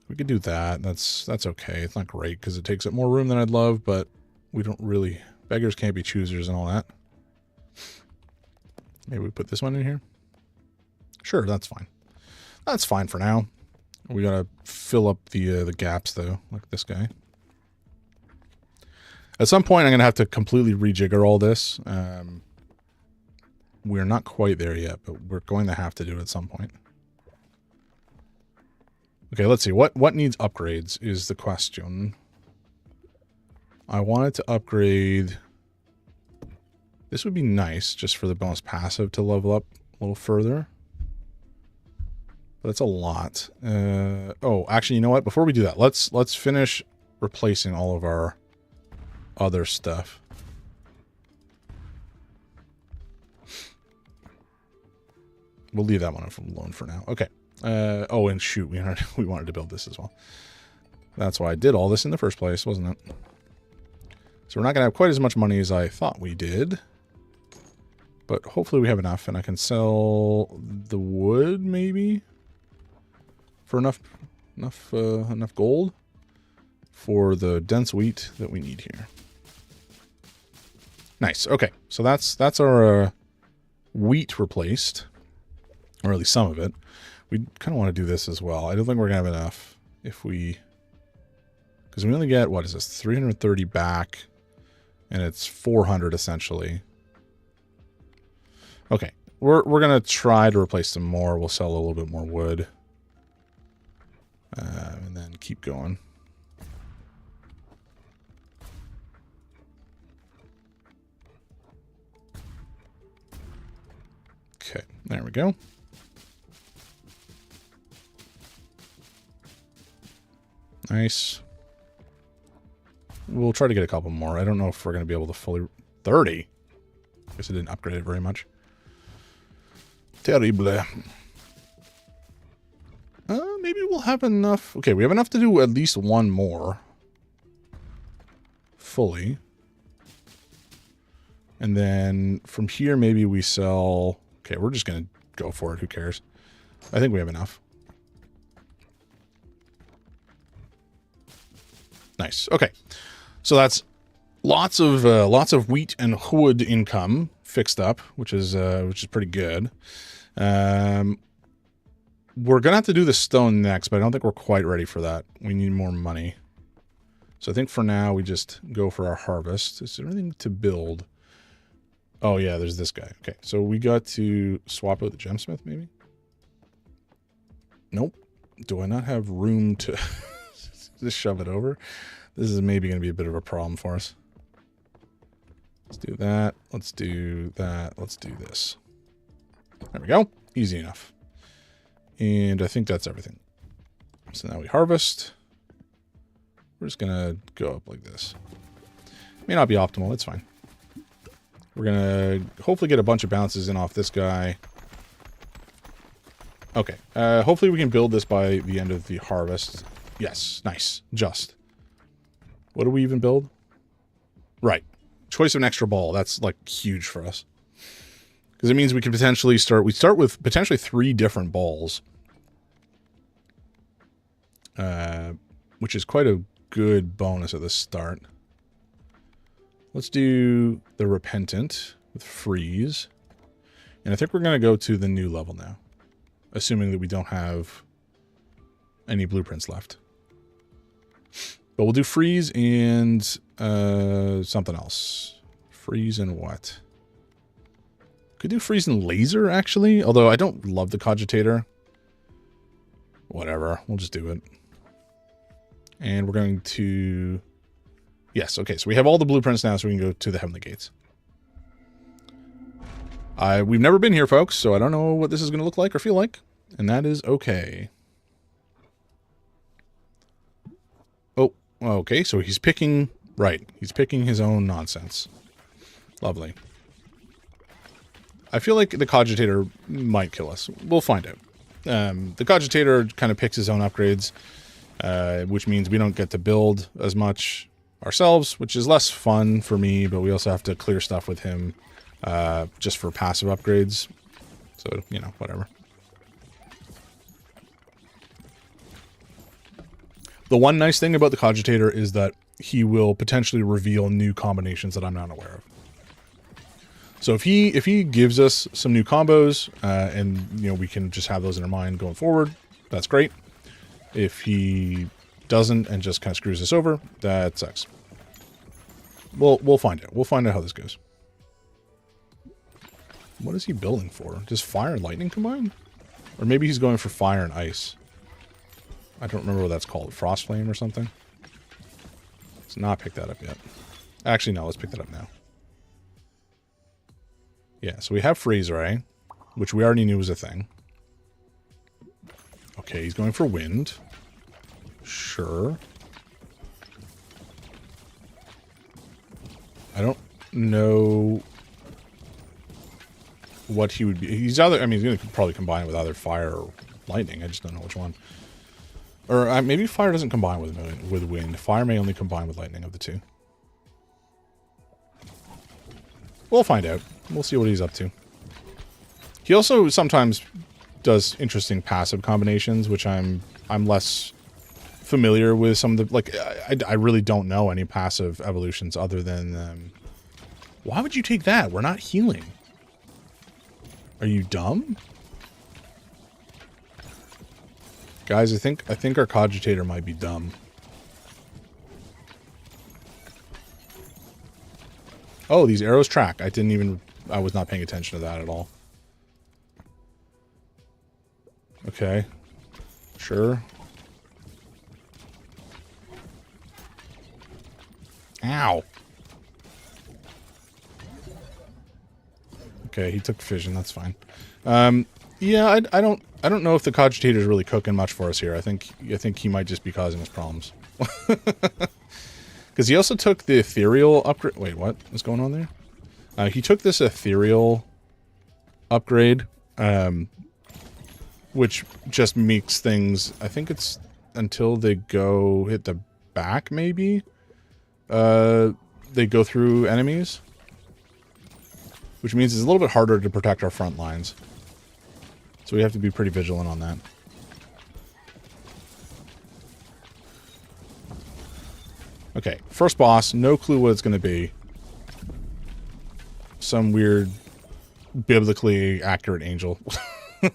We could do that. That's okay. It's not great because it takes up more room than I'd love, but we don't really... Beggars can't be choosers and all that. Maybe we put this one in here. Sure, that's fine. That's fine for now. We gotta fill up the gaps though, like this guy. At some point, I'm gonna have to completely rejigger all this. We're not quite there yet, but we're going to have to do it at some point. Okay, let's see. What needs upgrades is the question. I wanted to upgrade... This would be nice, just for the bonus passive to level up a little further. But it's a lot. Oh, actually, you know what? Before we do that, let's finish replacing all of our other stuff. We'll leave that one alone for now. Okay. Oh, and shoot, we wanted to build this as well. That's why I did all this in the first place, wasn't it? So we're not going to have quite as much money as I thought we did. But hopefully we have enough, and I can sell the wood, maybe? For enough gold for the dense wheat that we need here. Nice. Okay, so that's our wheat replaced, or at least some of it. We kind of want to do this as well. I don't think we're gonna have enough if we, because we only get, what is this, 330 back, and it's 400 essentially. Okay, we're gonna try to replace some more. We'll sell a little bit more wood. And then keep going. Okay, there we go. Nice. We'll try to get a couple more. I don't know if we're going to be able to fully... 30? I guess I didn't upgrade it very much. Terrible. Maybe we'll have enough. Okay, we have enough to do at least one more. Fully. And then from here, maybe we sell... Okay, we're just going to go for it. Who cares? I think we have enough. Nice. Okay. So that's lots of wheat and wood income fixed up, which is pretty good. We're going to have to do the stone next, but I don't think we're quite ready for that. We need more money. So I think for now, we just go for our harvest. Is there anything to build? Oh, yeah, there's this guy. Okay, so we got to swap out the gemsmith, maybe? Nope. Do I not have room to just shove it over? This is maybe going to be a bit of a problem for us. Let's do that. Let's do that. Let's do this. There we go. Easy enough. And I think that's everything. So now we harvest. We're just going to go up like this. May not be optimal. It's fine. We're going to hopefully get a bunch of bounces in off this guy. Okay. Hopefully we can build this by the end of the harvest. Yes. Nice. Just. What do we even build? Right. Choice of an extra ball. That's like huge for us. Because it means we can potentially start... We start with potentially 3 different balls. Which is quite a good bonus at the start. Let's do the Repentant with Freeze. And I think we're going to go to the new level now. Assuming that we don't have any blueprints left. But we'll do Freeze and something else. Freeze and what? Could do Freeze and Laser, actually. Although I don't love the Cogitator. Whatever. We'll just do it. And we're going to... Yes, okay. So we have all the blueprints now, so we can go to the Heavenly Gates. We've never been here, folks, so I don't know what this is going to look like or feel like. And that is okay. Oh, okay. So he's picking... Right. He's picking his own nonsense. Lovely. I feel like the Cogitator might kill us. We'll find out. The Cogitator kind of picks his own upgrades, which means we don't get to build as much. ourselves, which is less fun for me, but we also have to clear stuff with him just for passive upgrades. So, you know, whatever. The one nice thing about the Cogitator is that he will potentially reveal new combinations that I'm not aware of. So if he gives us some new combos, and you know we can just have those in our mind going forward, that's great. If he doesn't and just kind of screws us over, that sucks. We'll find out. We'll find out how this goes. What is he building for? Does fire and lightning combine? Or maybe he's going for fire and ice. I don't remember what that's called. Frost flame or something? Let's not pick that up yet. Actually, no. Let's pick that up now. Yeah, so we have freeze ray, which we already knew was a thing. Okay, he's going for wind. Sure. I don't know what he would be. He's either, I mean, he's going to probably combine with either fire or lightning. I just don't know which one. Or maybe fire doesn't combine with wind. Fire may only combine with lightning of the two. We'll find out. We'll see what he's up to. He also sometimes does interesting passive combinations, which I'm less familiar with. Some of the, like, I really don't know any passive evolutions other than why would you take that? We're not healing. Are you dumb? Guys, I think our Cogitator might be dumb. Oh, these arrows track. I was not paying attention to that at all. Okay. Sure. Ow. Okay, he took fission. That's fine. Yeah, I don't know if the Cogitator is really cooking much for us here. I think he might just be causing us problems. Because he also took the ethereal upgrade. Wait, what is going on there? He took this ethereal upgrade, which just makes things. I think it's until they go hit the back, maybe. They go through enemies, which means it's a little bit harder to protect our front lines. So we have to be pretty vigilant on that. Okay, first boss, no clue what it's going to be. Some weird, biblically accurate angel. I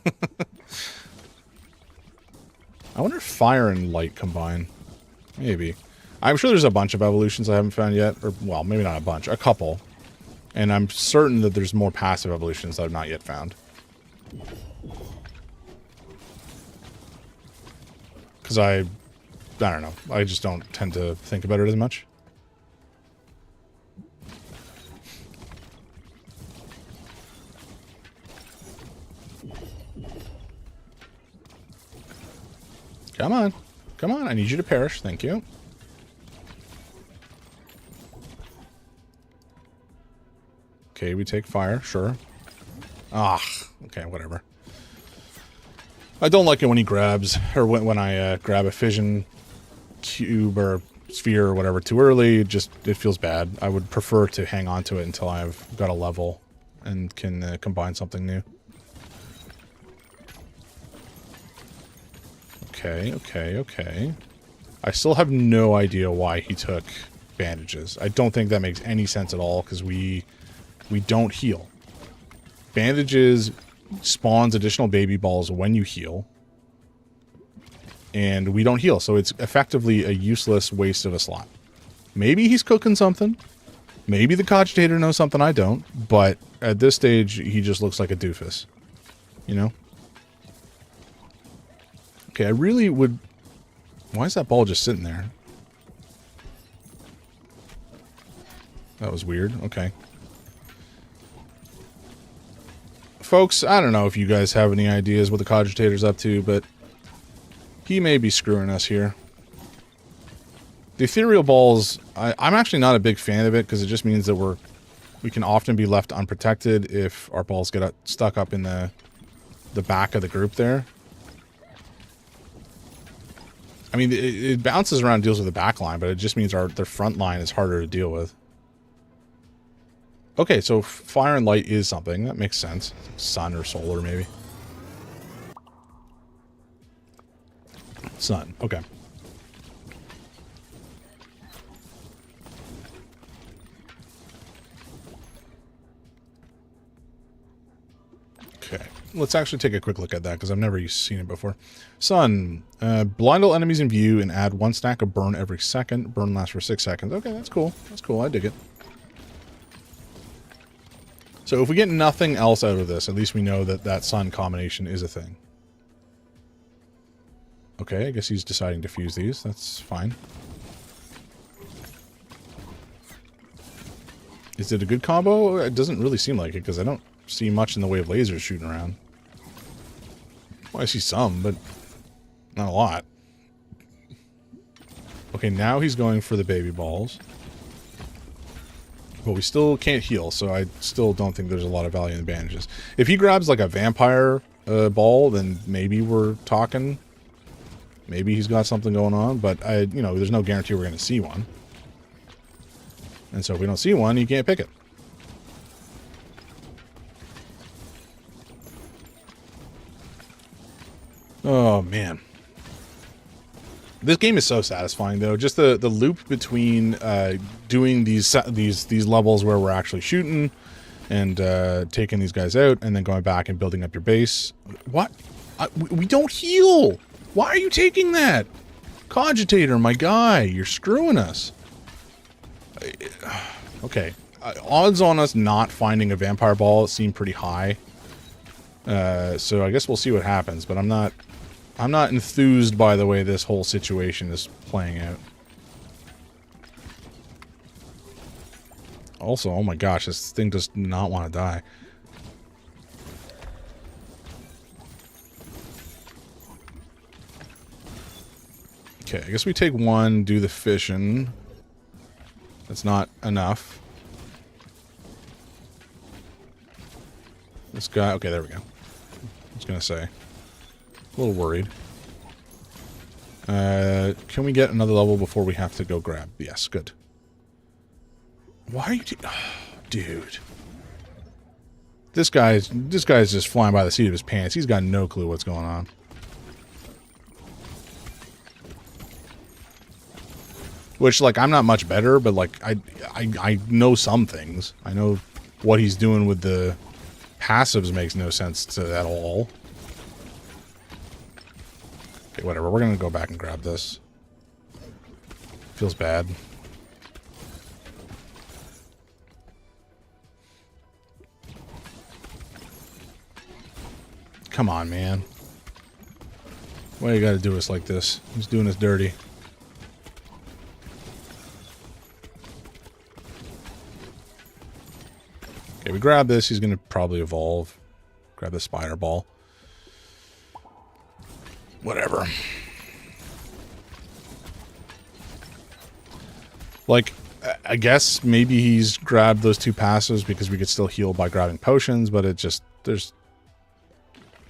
wonder if fire and light combine. Maybe. I'm sure there's a bunch of evolutions I haven't found yet. Or, well, maybe not a bunch. A couple. And I'm certain that there's more passive evolutions that I've not yet found. Because I don't know. I just don't tend to think about it as much. Come on. Come on. I need you to perish. Thank you. Okay, we take fire. Sure. Ah. Okay, whatever. I don't like it when he grabs, or when I grab a fission cube or sphere or whatever too early. It feels bad. I would prefer to hang on to it until I've got a level and can combine something new. Okay. I still have no idea why he took bandages. I don't think that makes any sense at all, because we don't heal. Bandages spawns additional baby balls when you heal. And we don't heal, so it's effectively a useless waste of a slot. Maybe he's cooking something. Maybe the Cogitator knows something I don't. But at this stage, he just looks like a doofus. You know? Okay, I really would... Why is that ball just sitting there? That was weird. Okay. Folks, I don't know if you guys have any ideas what the Cogitator's up to, but he may be screwing us here. The ethereal balls, I'm actually not a big fan of it, because it just means that we can often be left unprotected if our balls get stuck up in the back of the group there. I mean, it bounces around, deals with the back line, but it just means their front line is harder to deal with. Okay, so fire and light is something. That makes sense. Sun or solar, maybe. Sun. Okay. Okay. Let's actually take a quick look at that, because I've never seen it before. Sun. Blind all enemies in view and add 1 stack of burn every second. Burn lasts for 6 seconds. Okay, that's cool. That's cool. I dig it. So if we get nothing else out of this, at least we know that that sun combination is a thing. Okay, I guess he's deciding to fuse these. That's fine. Is it a good combo? It doesn't really seem like it, because I don't see much in the way of lasers shooting around. Well, I see some, but not a lot. Okay, now he's going for the baby balls. But we still can't heal, so I still don't think there's a lot of value in the bandages. If he grabs like a vampire ball, then maybe we're talking. Maybe he's got something going on, but you know, there's no guarantee we're going to see one. And so if we don't see one, you can't pick it. Oh man. This game is so satisfying, though. Just the loop between doing these levels where we're actually shooting and taking these guys out, and then going back and building up your base. What? We don't heal. Why are you taking that? Cogitator, my guy, you're screwing us. Okay, odds on us not finding a vampire ball seem pretty high. So I guess we'll see what happens. But I'm not enthused by the way this whole situation is playing out. Also, oh my gosh, this thing does not want to die. Okay, I guess we take one, do the fishing. That's not enough. This guy, okay, there we go. I was gonna say. A little worried. Can we get another level before we have to go grab? Yes, good. Why are you... Oh, dude. This guy's just flying by the seat of his pants. He's got no clue what's going on. Which, like, I'm not much better, but, like, I know some things. I know what he's doing with the passives makes no sense to at all. Okay, whatever. We're gonna go back and grab this. Feels bad. Come on, man. Why you gotta do us like this? He's doing us dirty. Okay, we grab this. He's gonna probably evolve. Grab the spider ball. Whatever. Like, I guess maybe he's grabbed those 2 passives because we could still heal by grabbing potions, but it just, there's...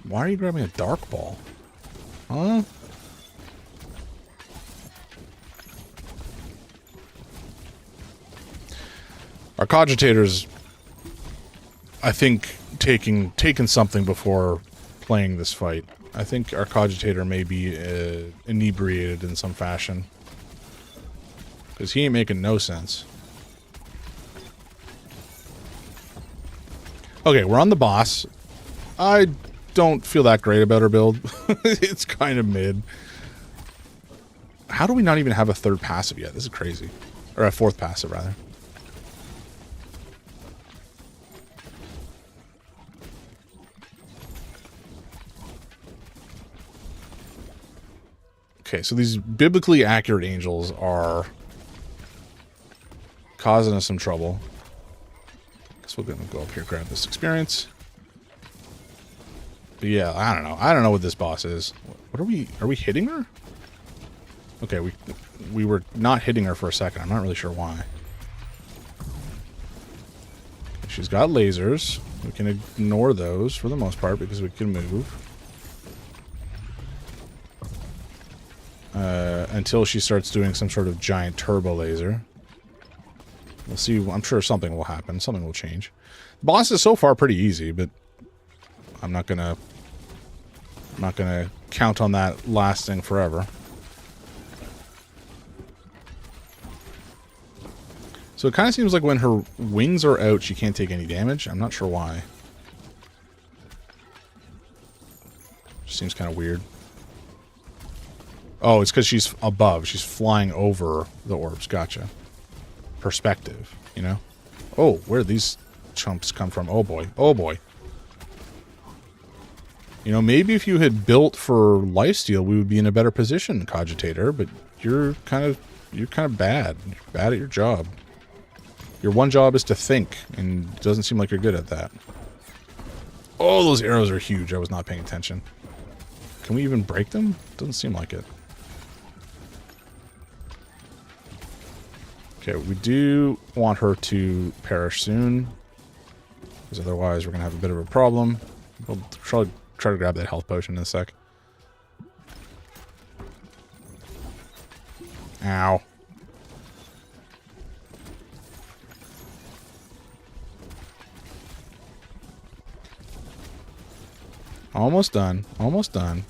Why are you grabbing a dark ball? Huh? Our cogitator's, I think, taking something before playing this fight. I think our cogitator may be inebriated in some fashion. Because he ain't making no sense. Okay, we're on the boss. I don't feel that great about our build. It's kind of mid. How do we not even have a 3rd passive yet? This is crazy. Or a 4th passive, rather. Okay, so these biblically accurate angels are causing us some trouble. Guess we're gonna go up here, grab this experience. But yeah, I don't know. I don't know what this boss is. What are we hitting her? Okay, we were not hitting her for a second. I'm not really sure why. She's got lasers. We can ignore those for the most part because we can move. until she starts doing some sort of giant turbo laser. We'll see. I'm sure something will happen. Something will change. The boss is so far pretty easy, but I'm not gonna count on that lasting forever. So it kind of seems like when her wings are out, she can't take any damage. I'm not sure why. Seems kind of weird. Oh, it's because she's above. She's flying over the orbs. Gotcha. Perspective, you know? Oh, where did these chumps come from? Oh, boy. Oh, boy. You know, maybe if you had built for lifesteal, we would be in a better position, Cogitator, but you're kind of bad. You're bad at your job. Your one job is to think, and it doesn't seem like you're good at that. Oh, those arrows are huge. I was not paying attention. Can we even break them? Doesn't seem like it. Okay, we do want her to perish soon, because otherwise we're going to have a bit of a problem. We'll try to grab that health potion in a sec. Ow. Almost done. Almost done.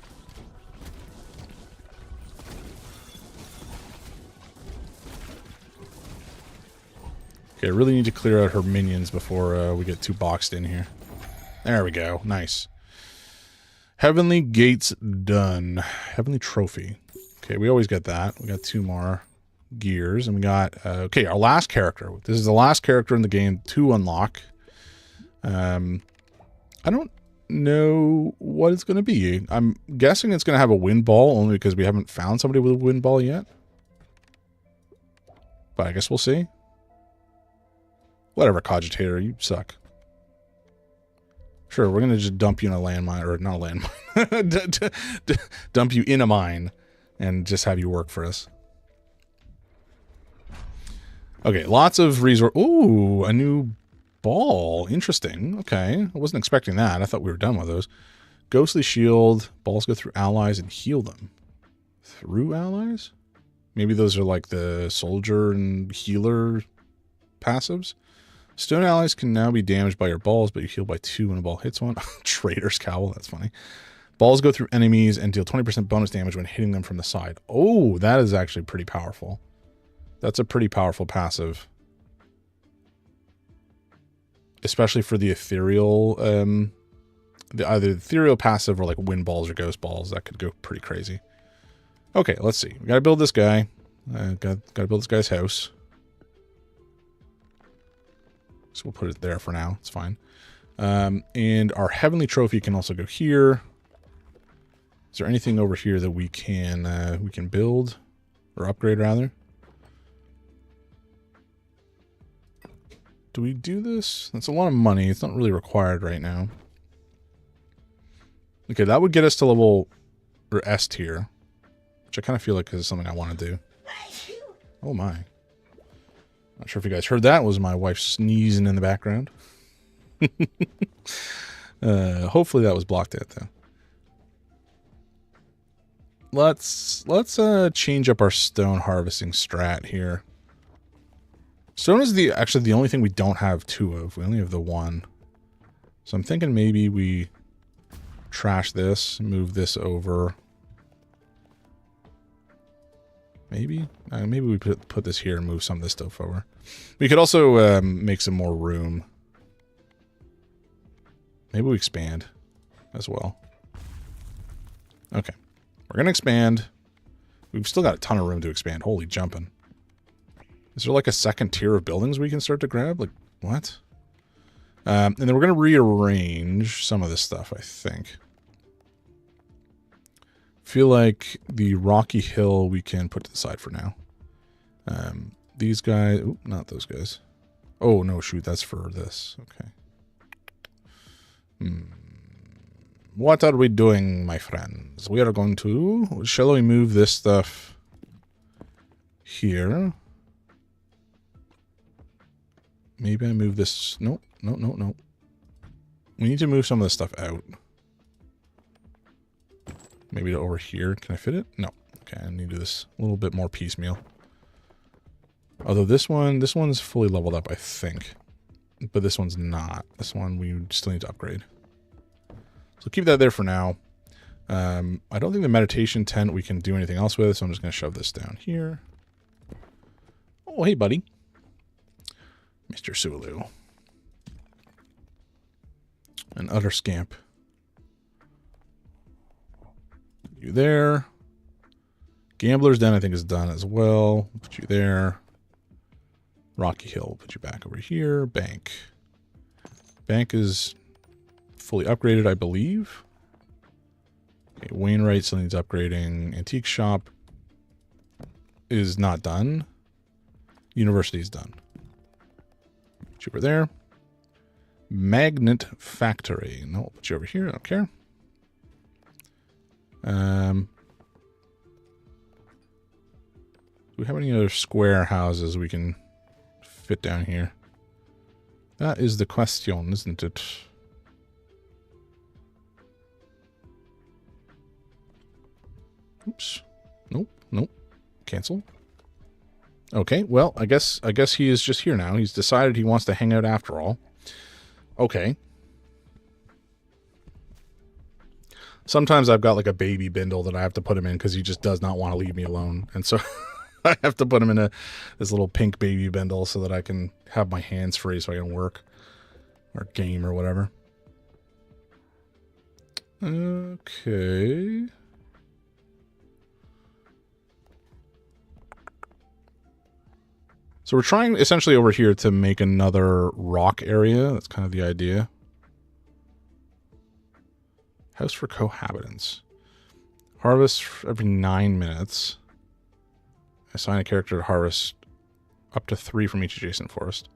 Okay, I really need to clear out her minions before we get too boxed in here. There we go. Nice. Heavenly Gates done. Heavenly Trophy. Okay, we always get that. We got 2 more gears. And we got... okay, our last character. This is the last character in the game to unlock. I don't know what it's going to be. I'm guessing it's going to have a wind ball, only because we haven't found somebody with a wind ball yet. But I guess we'll see. Whatever, Cogitator, you suck. Sure, we're going to just dump you in a landmine, or not a landmine. Dump you in a mine and just have you work for us. Okay, lots of resort. Ooh, a new ball. Interesting. Okay, I wasn't expecting that. I thought we were done with those. Ghostly Shield. Balls go through allies and heal them. Through allies? Maybe those are like the soldier and healer passives. Stone allies can now be damaged by your balls, but you heal by 2 when a ball hits one. Traitor's Cowl, that's funny. Balls go through enemies and deal 20% bonus damage when hitting them from the side. Oh, that is actually pretty powerful. That's a pretty powerful passive. Especially for the ethereal, either ethereal passive or like wind balls or ghost balls. That could go pretty crazy. Okay, let's see. We gotta build this guy. Gotta build this guy's house. So we'll put it there for now. It's fine. And our Heavenly Trophy can also go here. Is there anything over here that we can build or upgrade rather? Do we do this? That's a lot of money. It's not really required right now. Okay, that would get us to level or S tier, which I kind of feel like is something I want to do. Oh my. Not sure if you guys heard that. It was my wife sneezing in the background. Hopefully that was blocked out though. Let's change up our stone harvesting strat here. Stone is actually the only thing we don't have 2 of. We only have the 1. So I'm thinking maybe we trash this, move this over. Maybe? Maybe we put this here and move some of this stuff over. We could also make some more room. Maybe we expand as well. Okay. We're going to expand. We've still got a ton of room to expand. Holy jumping. Is there like a second tier of buildings we can start to grab? Like, what? And then we're going to rearrange some of this stuff, I think. Feel like the Rocky Hill we can put to the side for now. These guys... Ooh, not those guys. Oh, no, shoot. That's for this. Okay. What are we doing, my friends? We are going to... Shall we move this stuff here? Maybe I move this... Nope. No. We need to move some of this stuff out. Maybe to over here. Can I fit it? No. Okay, I need to do this a little bit more piecemeal. Although this one's fully leveled up, I think. But this one's not. This one we still need to upgrade. So keep that there for now. I don't think the meditation tent we can do anything else with, so I'm just going to shove this down here. Oh, hey, buddy. Mr. Sulu. An utter scamp. You there. Gambler's Den, I think, is done as well. Put you there. Rocky Hill, put you back over here. Bank. Bank is fully upgraded, I believe. Okay, Wainwright still needs upgrading. Antique Shop is not done. University is done. Put you over there. Magnet Factory. No, I'll put you over here. I don't care. Do we have any other square houses we can fit down here? That is the question, isn't it? Oops. Nope. Nope. Cancel. Okay, well, I guess he is just here now. He's decided he wants to hang out after all. Okay. Sometimes I've got like a baby bindle that I have to put him in because he just does not want to leave me alone. And so I have to put him in this little pink baby bindle so that I can have my hands free so I can work or game or whatever. Okay. So we're trying essentially over here to make another rock area. That's kind of the idea. House for cohabitants. Harvest every 9 minutes. Assign a character to harvest up to 3 from each adjacent forest.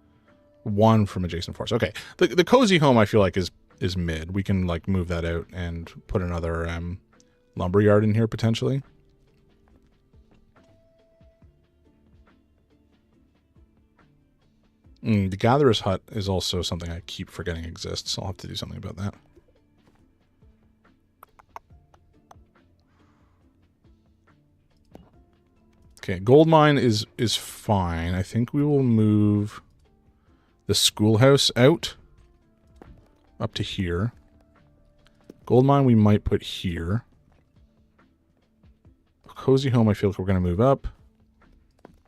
1 from adjacent forest. Okay. The cozy home I feel like is mid. We can like move that out and put another lumberyard in here potentially. The Gatherer's Hut is also something I keep forgetting exists. I'll have to do something about that. Okay, gold mine is fine. I think we will move the schoolhouse out up to here. Gold mine we might put here. Cozy home I feel like we're going to move up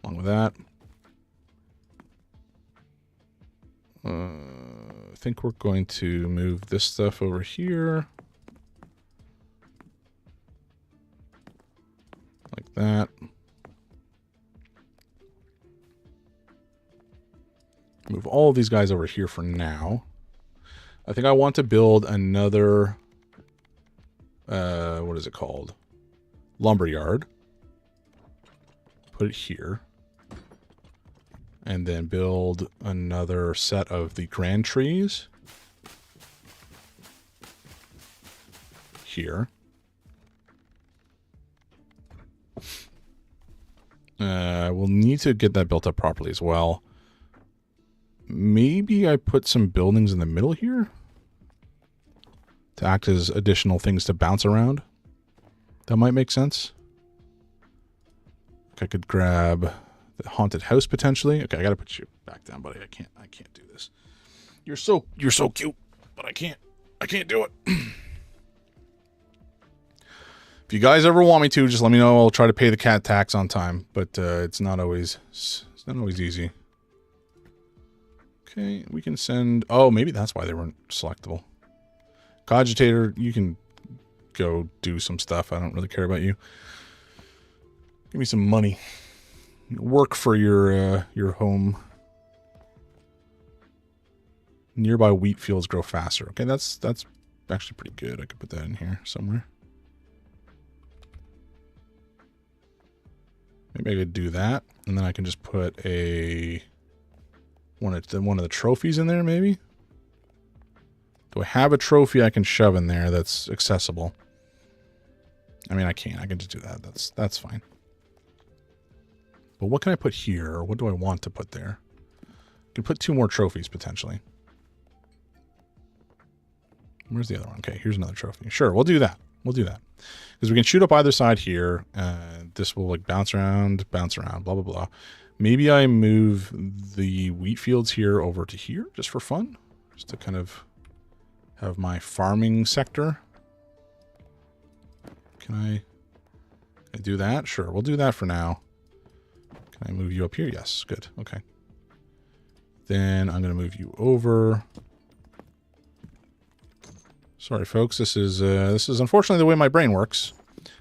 along with that. I think we're going to move this stuff over here. Like that. Move all of these guys over here for now. I think I want to build another, what is it called? Lumberyard. Put it here. And then build another set of the grand trees. Here. We'll need to get that built up properly as well. Maybe I put some buildings in the middle here to act as additional things to bounce around. That might make sense. I could grab the haunted house potentially. Okay, I gotta put you back down, buddy. I can't do this. You're so cute, but I can't do it. If you guys ever want me to, just let me know. I'll try to pay the cat tax on time, but it's not always easy. Okay, we can send... Oh, maybe that's why they weren't selectable. Cogitator, you can go do some stuff. I don't really care about you. Give me some money. Work for your home. Nearby wheat fields grow faster. Okay, that's actually pretty good. I could put that in here somewhere. Maybe I could do that, and then I can just put one of the trophies in there, maybe? Do I have a trophy I can shove in there that's accessible? I mean, I can just do that. That's fine. But what can I put here? Or what do I want to put there? I can put 2 more trophies, potentially. Where's the other one? Okay, here's another trophy. Sure, we'll do that. Because we can shoot up either side here. This will like bounce around, blah, blah, blah. Maybe I move the wheat fields here over to here just for fun. Just to kind of have my farming sector. Can I do that? Sure, we'll do that for now. Can I move you up here? Yes, good. Okay. Then I'm going to move you over. Sorry, folks. This is unfortunately the way my brain works.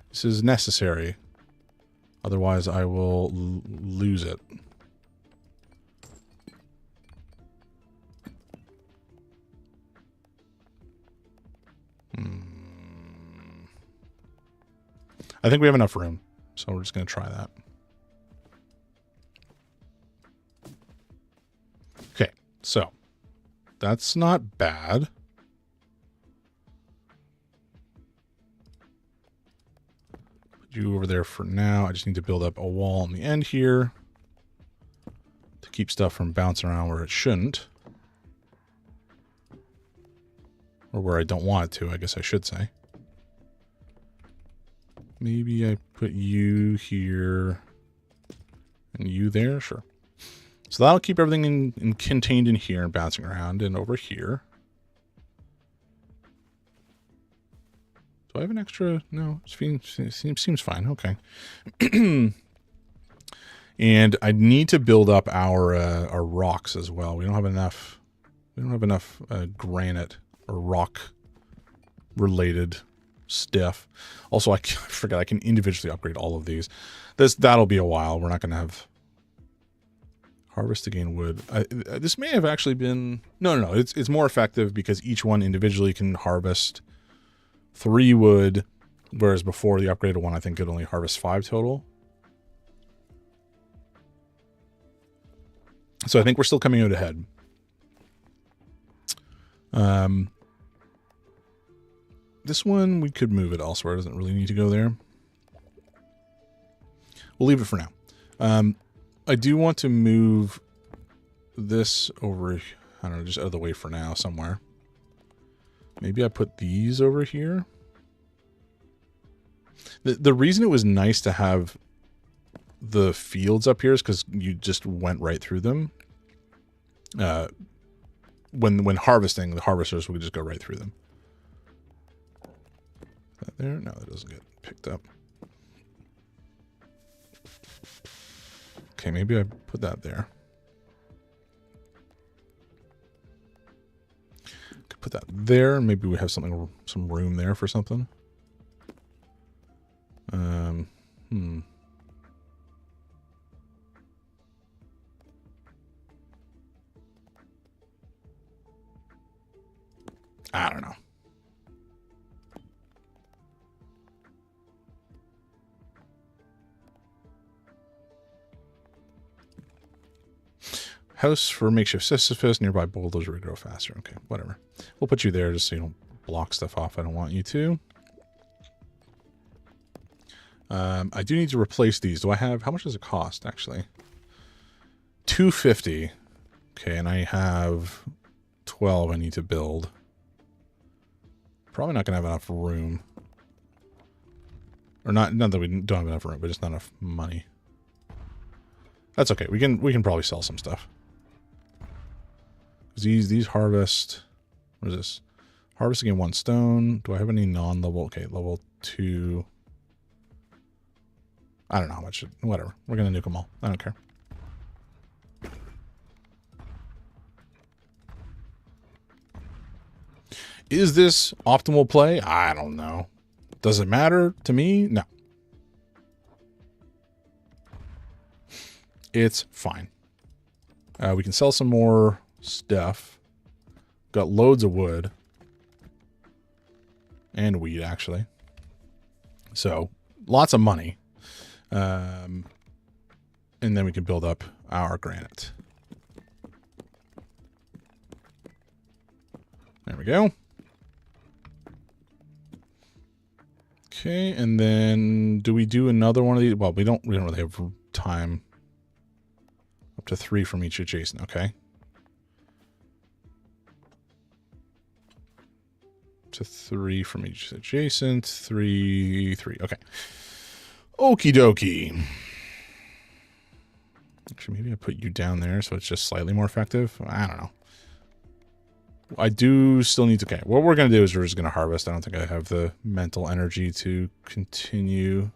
This is necessary. Otherwise, I will lose it. I think we have enough room, so we're just going to try that. Okay, so that's not bad. Put you over there for now. I just need to build up a wall on the end here to keep stuff from bouncing around where it shouldn't. Or where I don't want it to, I guess I should say. Maybe I put you here and you there. Sure. So that'll keep everything contained in here and bouncing around and over here. Do I have an extra? No, it seems fine. Okay. And I need to build up our rocks as well. We don't have enough. We don't have enough granite or rock related stuff. Also, I forgot I can individually upgrade all of these. That'll be a while. We're not going to have harvest to gain wood. This may have actually been no. It's more effective because each one individually can harvest 3 wood, whereas before the upgraded one I think could only harvest 5 total. So I think we're still coming out ahead. This one, we could move it elsewhere. It doesn't really need to go there. We'll leave it for now. I do want to move this over, I don't know, just out of the way for now somewhere. Maybe I put these over here. The reason it was nice to have the fields up here is because you just went right through them. When harvesting, the harvesters would just go right through them. That there? No, that doesn't get picked up. Okay, maybe I put that there. Could put that there. Maybe we have some room there for something. I don't know. House for makeshift Sisyphus, nearby bulldozer would grow faster. Okay, whatever. We'll put you there just so you don't block stuff off. I don't want you to. I do need to replace these. Do I have, how much does it cost actually? $250. Okay, and I have 12 I need to build. Probably not gonna have enough room. Or not that we don't have enough room, but just not enough money. That's okay. We can probably sell some stuff. These harvest. What is this? Harvesting in 1 stone. Do I have any non-level? Okay, level 2. I don't know how much. Whatever. We're gonna nuke them all. I don't care. Is this optimal play? I don't know. Does it matter to me? No. It's fine. We can sell some more stuff. Got loads of wood. And wheat, actually. So, lots of money. And then we can build up our granite. There we go. Okay, and then do we do another one of these? Well, we don't really have time. Up to 3 from each adjacent, okay. to 3 from each adjacent. 3, 3. Okay. Okie dokie. Actually, maybe I put you down there so it's just slightly more effective. I don't know. I do still need to... Okay, what we're going to do is we're just going to harvest. I don't think I have the mental energy to continue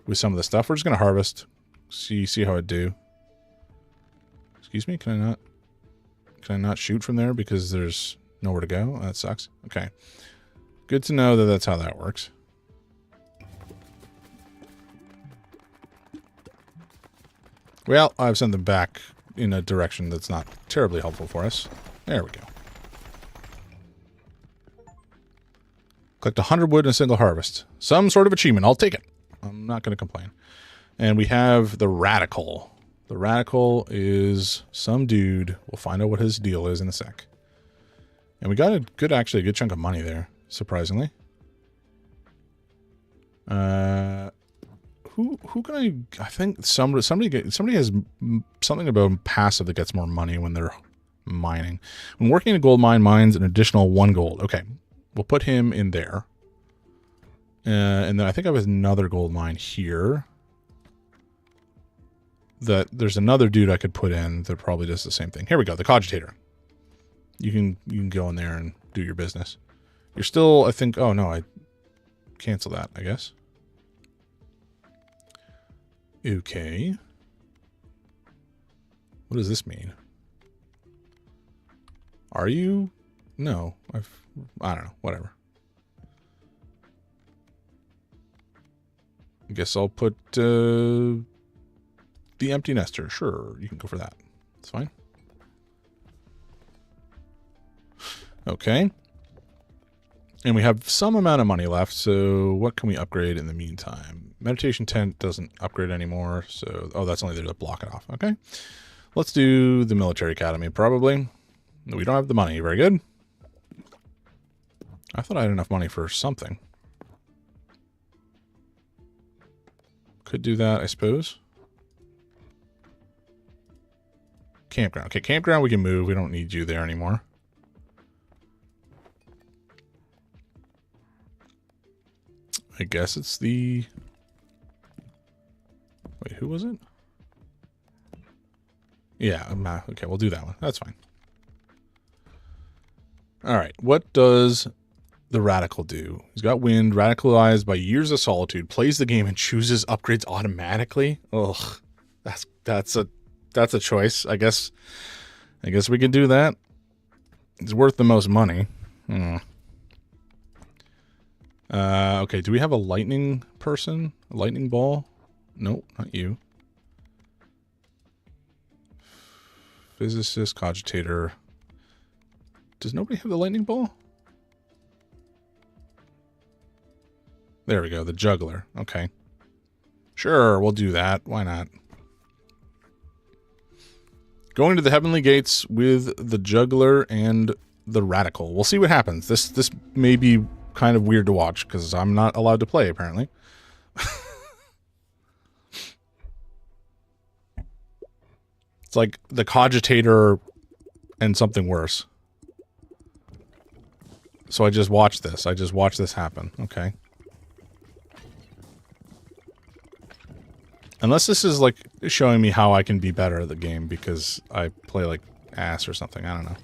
with some of the stuff. We're just going to harvest. See how it do. Excuse me, can I not shoot from there because there's nowhere to go? That sucks. Okay. Good to know that that's how that works. Well, I've sent them back in a direction that's not terribly helpful for us. There we go. Collect 100 wood in a single harvest. Some sort of achievement. I'll take it. I'm not going to complain. And we have the Radical. The Radical is some dude. We'll find out what his deal is in a sec. And we got a good chunk of money there, surprisingly. Who can I think somebody has something about passive that gets more money when they're mining. When working in a gold mine, mines an additional 1 gold. Okay, we'll put him in there. And then I think I have another gold mine here. That there's another dude I could put in that probably does the same thing. Here we go, the Cogitator. You can go in there and do your business. You're still, I think, oh no, I cancel that, I guess. Okay. What does this mean? Are you? No, I don't know, whatever. I guess I'll put the Empty Nester. Sure, you can go for that. It's fine. Okay. And we have some amount of money left, so what can we upgrade in the meantime? Meditation Tent doesn't upgrade anymore, so... Oh, that's only there to block it off. Okay. Let's do the Military Academy, probably. We don't have the money. Very good. I thought I had enough money for something. Could do that, I suppose. Campground. Okay, campground we can move. We don't need you there anymore. I guess it's the... Wait, who was it? Yeah, okay, we'll do that one. That's fine. Alright, what does the Radical do? He's got wind, radicalized by years of solitude, plays the game and chooses upgrades automatically? Ugh, that's a choice. I guess we can do that. It's worth the most money. Okay, do we have a lightning person? A lightning ball? Nope, not you. Physicist, cogitator. Does nobody have the lightning ball? There we go, the juggler. Okay. Sure, we'll do that. Why not? Going to the Heavenly Gates with the juggler and the Radical. We'll see what happens. This may be kind of weird to watch because I'm not allowed to play, apparently. It's like the cogitator and something worse. So I just watched this. I just watched this happen. Okay. Unless this is like showing me how I can be better at the game because I play like ass or something. I don't know.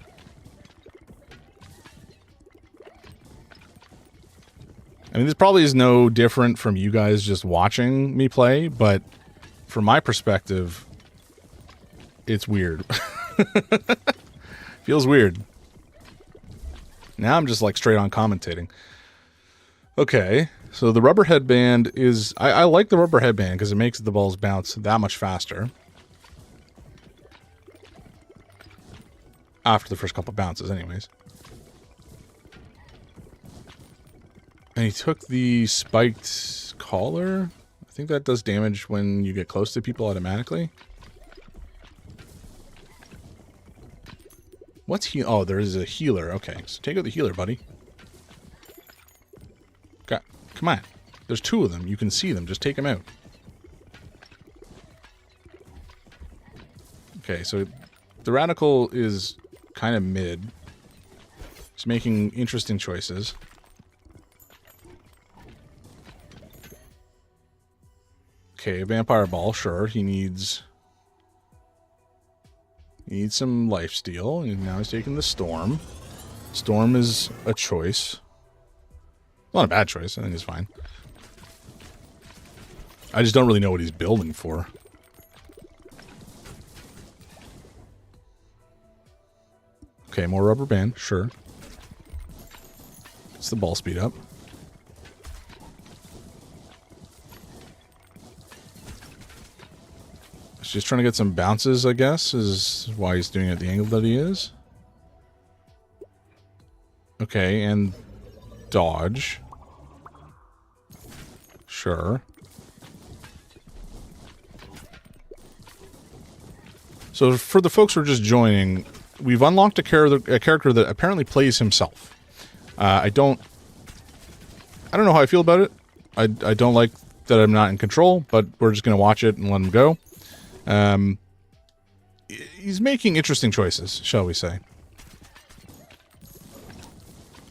I mean, this probably is no different from you guys just watching me play, but from my perspective, it's weird. Feels weird. Now I'm just like straight on commentating. Okay, so the rubber headband is... I like the rubber headband because it makes the balls bounce that much faster. After the first couple bounces, anyways. And he took the spiked collar. I think that does damage when you get close to people automatically. What's he? Oh, there is a healer. Okay, so take out the healer, buddy. Okay, come on. There's 2 of them. You can see them. Just take them out. Okay, so the Radical is kind of mid. He's making interesting choices. Okay, vampire ball, sure. He needs some lifesteal, and now he's taking the storm. Storm is a choice. Not a bad choice. I think it's fine. I just don't really know what he's building for. Okay, more rubber band, sure. It's the ball speed up. He's just trying to get some bounces, I guess, is why he's doing it at the angle that he is. Okay, and dodge. Sure. So for the folks who are just joining, we've unlocked a character that apparently plays himself. I don't know how I feel about it. I don't like that I'm not in control, but we're just going to watch it and let him go. He's making interesting choices, shall we say.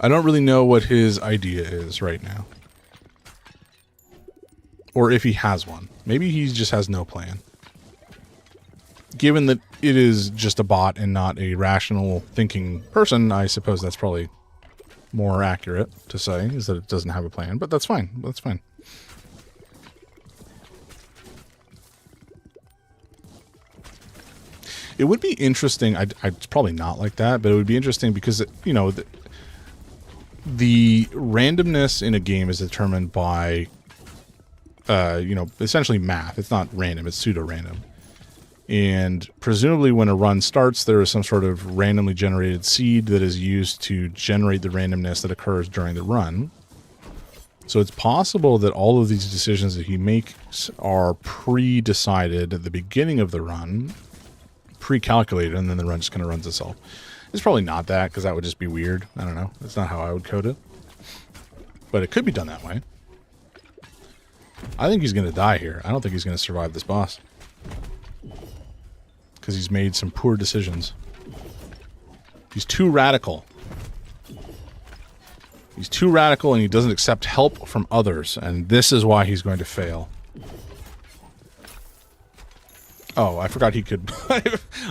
I don't really know what his idea is right now. Or if he has one. Maybe he just has no plan. Given that it is just a bot and not a rational thinking person, I suppose that's probably more accurate to say, is that it doesn't have a plan. But that's fine. That's fine. It would be interesting. I'd probably not like that, but it would be interesting because, you know, the randomness in a game is determined by, you know, essentially math. It's not random. It's pseudo-random. And presumably when a run starts, there is some sort of randomly generated seed that is used to generate the randomness that occurs during the run. So it's possible that all of these decisions that he makes are pre-decided at the beginning of the run, pre-calculated, and then the run just kind of runs itself. It's probably not that, because that would just be weird. I don't know. That's not how I would code it. But it could be done that way. I think he's going to die here. I don't think he's going to survive this boss. Because he's made some poor decisions. He's too radical. He's too radical and he doesn't accept help from others. And this is why he's going to fail. Oh, I forgot he could...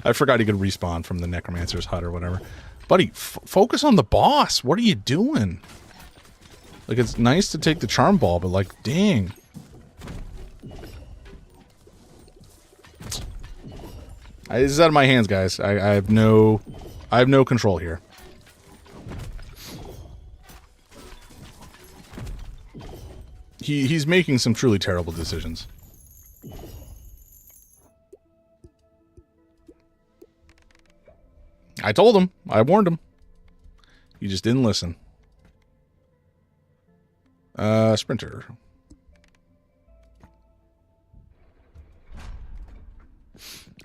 I forgot he could respawn from the Necromancer's hut or whatever. Buddy, focus on the boss. What are you doing? Like, it's nice to take the charm ball, but like, dang. This is out of my hands, guys. I have no control here. He's making some truly terrible decisions. I told him. I warned him. He just didn't listen. Sprinter.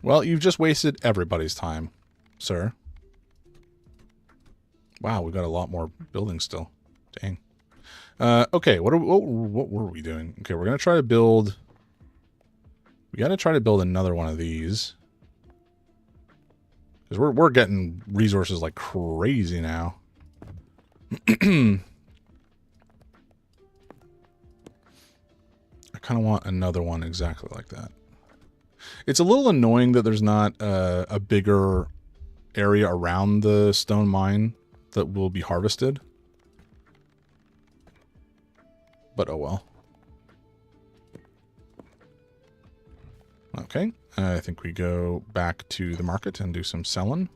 Well, you've just wasted everybody's time, sir. Wow, we've got a lot more buildings still. Dang. Okay, what were we doing? Okay, we're gonna try to build. We gotta try to build another one of these. Because we're getting resources like crazy now. I kind of want another one exactly like that. It's a little annoying that there's not a bigger area around the stone mine that will be harvested. But oh well. Okay, I think we go back to the market and do some selling.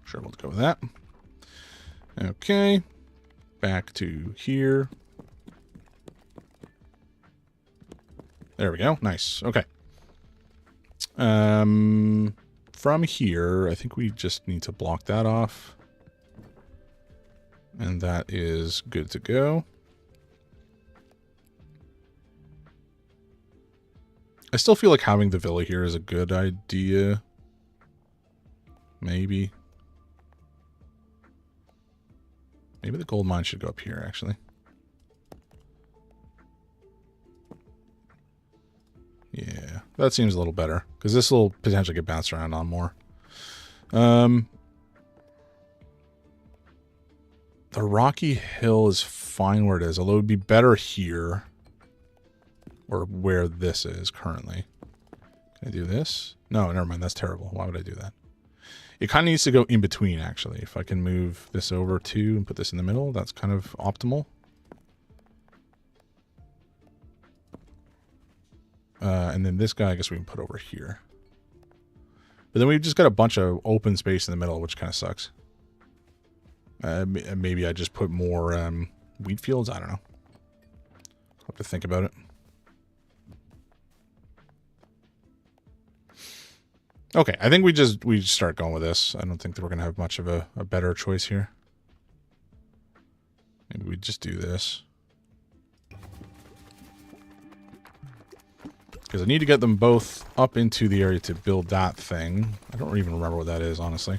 Sure, we'll go with that. Okay, back to here. There we go. Nice. Okay. From here, I think we just need to block that off. And that is good to go. I still feel like having the villa here is a good idea. Maybe. Maybe the gold mine should go up here, actually. Yeah, that seems a little better, because this will potentially get bounced around on more. The Rocky Hill is fine where it is, although it would be better here, or where this is currently. Can I do this? No, never mind, that's terrible. Why would I do that? It kind of needs to go in between, actually. If I can move this over too and put this in the middle, that's kind of optimal. And then this guy, I guess we can put over here. But then we've just got a bunch of open space in the middle, which kind of sucks. Maybe I just put more wheat fields. I don't know. I'll have to think about it. Okay, I think we just start going with this. I don't think that we're going to have much of a better choice here. Maybe we just do this. Because I need to get them both up into the area to build that thing. I don't even remember what that is, honestly.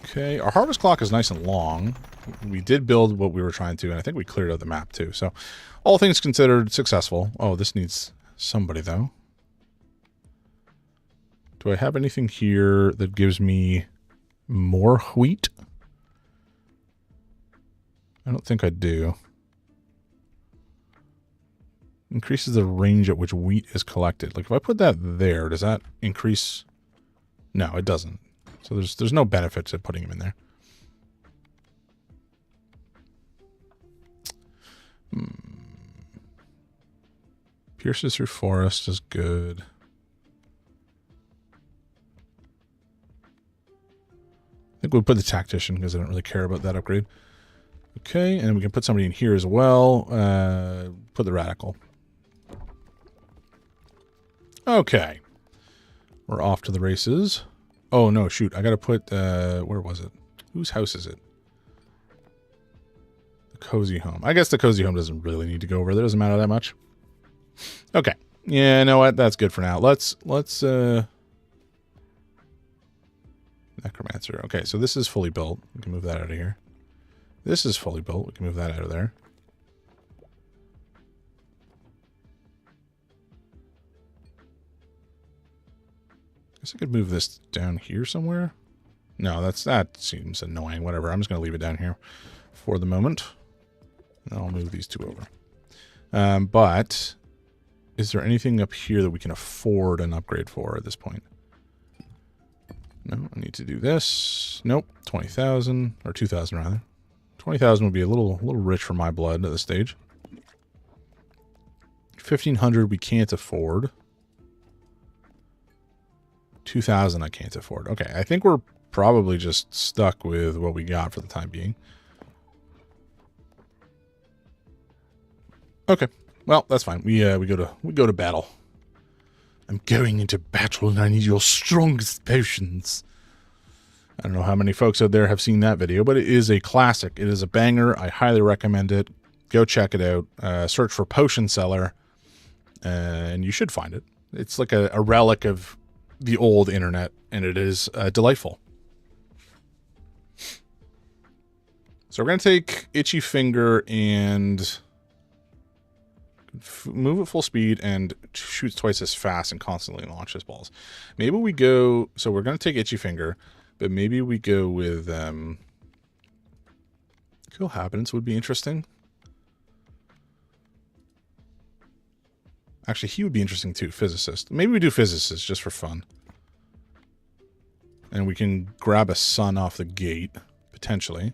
Okay, our harvest clock is nice and long. We did build what we were trying to, and I think we cleared out the map too. So, all things considered, successful. Oh, this needs somebody, though. Do I have anything here that gives me more wheat? I don't think I do. Increases the range at which wheat is collected. Like, if I put that there, does that increase? No, it doesn't. So there's no benefit to putting him in there. Pierces through forest is good. I think we'll put the tactician because I don't really care about that upgrade. Okay, and we can put somebody in here as well. Put the radical. Okay. We're off to the races. Oh, no, shoot. I got to put, where was it? Whose house is it? The cozy home. I guess the cozy home doesn't really need to go over there. Doesn't matter that much. Okay. Yeah, you know what? That's good for now. Let's, Necromancer. Okay, so this is fully built. We can move that out of here. This is fully built. We can move that out of there. I guess I could move this down here somewhere. No, that seems annoying. Whatever. I'm just going to leave it down here for the moment. And I'll move these two over. But is there anything up here that we can afford an upgrade for at this point? No, I need to do this. Nope. 20,000 or 2,000 rather. 20,000 would be a little rich for my blood at this stage. 1,500 we can't afford. 2,000 I can't afford. Okay, I think we're probably just stuck with what we got for the time being. Okay, well that's fine. We go to battle. I'm going into battle and I need your strongest potions. I don't know how many folks out there have seen that video, but it is a classic. It is a banger. I highly recommend it. Go check it out. Search for Potion Seller, and you should find it. It's like a relic of the old internet, and it is delightful. So we're going to take Itchy Finger and move at full speed and shoots twice as fast and constantly launches balls. Maybe we go... So we're going to take Itchy Finger, but maybe we go with... Cohabitants would be interesting. Actually, he would be interesting too, Physicist. Maybe we do Physicist just for fun. And we can grab a Sun off the gate, potentially.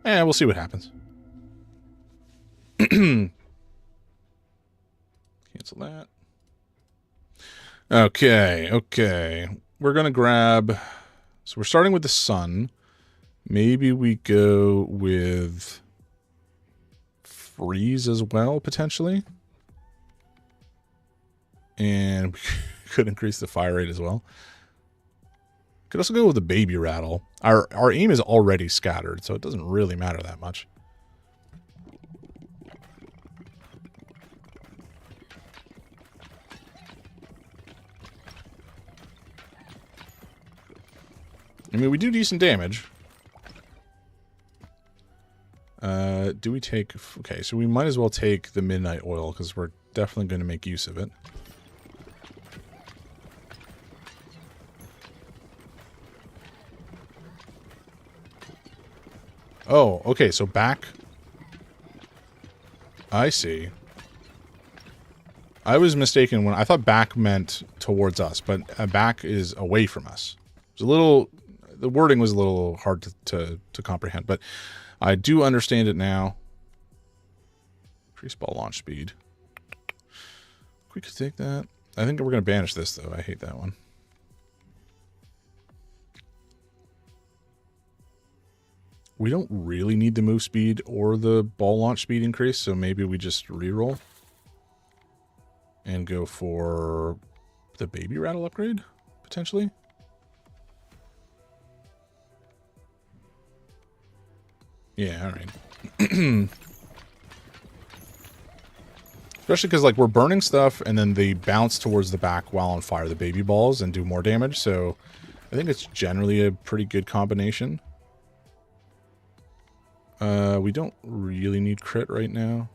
Yeah, we'll see what happens. Cancel that. Okay. We're going to grab... So we're starting with the Sun. Maybe we go with... Freeze as well, potentially. And we could increase the fire rate as well. Could also go with the Baby Rattle. Our aim is already scattered, so it doesn't really matter that much. I mean, we do decent damage. do we take... Okay, so we might as well take the Midnight Oil, because we're definitely going to make use of it. Oh, okay, so back... I see. I was mistaken when I thought back meant towards us, but back is away from us. It was a little... The wording was a little hard to comprehend, but I do understand it now. Increase ball launch speed. We could take that. I think we're going to banish this, though. I hate that one. We don't really need the move speed or the ball launch speed increase, so maybe we just reroll and go for the baby rattle upgrade, potentially. Yeah, all right. Especially because, like, we're burning stuff, and then they bounce towards the back while on fire, the baby balls, and do more damage, so I think it's generally a pretty good combination. We don't really need crit right now.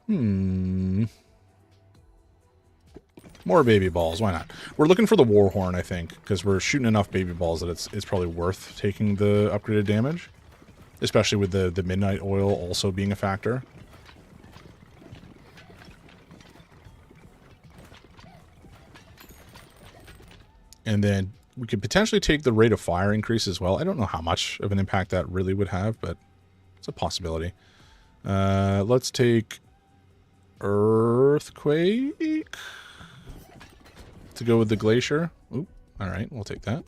More baby balls, why not? We're looking for the Warhorn, I think, because we're shooting enough baby balls that it's probably worth taking the upgraded damage. Especially with the Midnight Oil also being a factor. And then we could potentially take the rate of fire increase as well. I don't know how much of an impact that really would have, but it's a possibility. Let's take Earthquake to go with the Glacier. Oop, all right, we'll take that.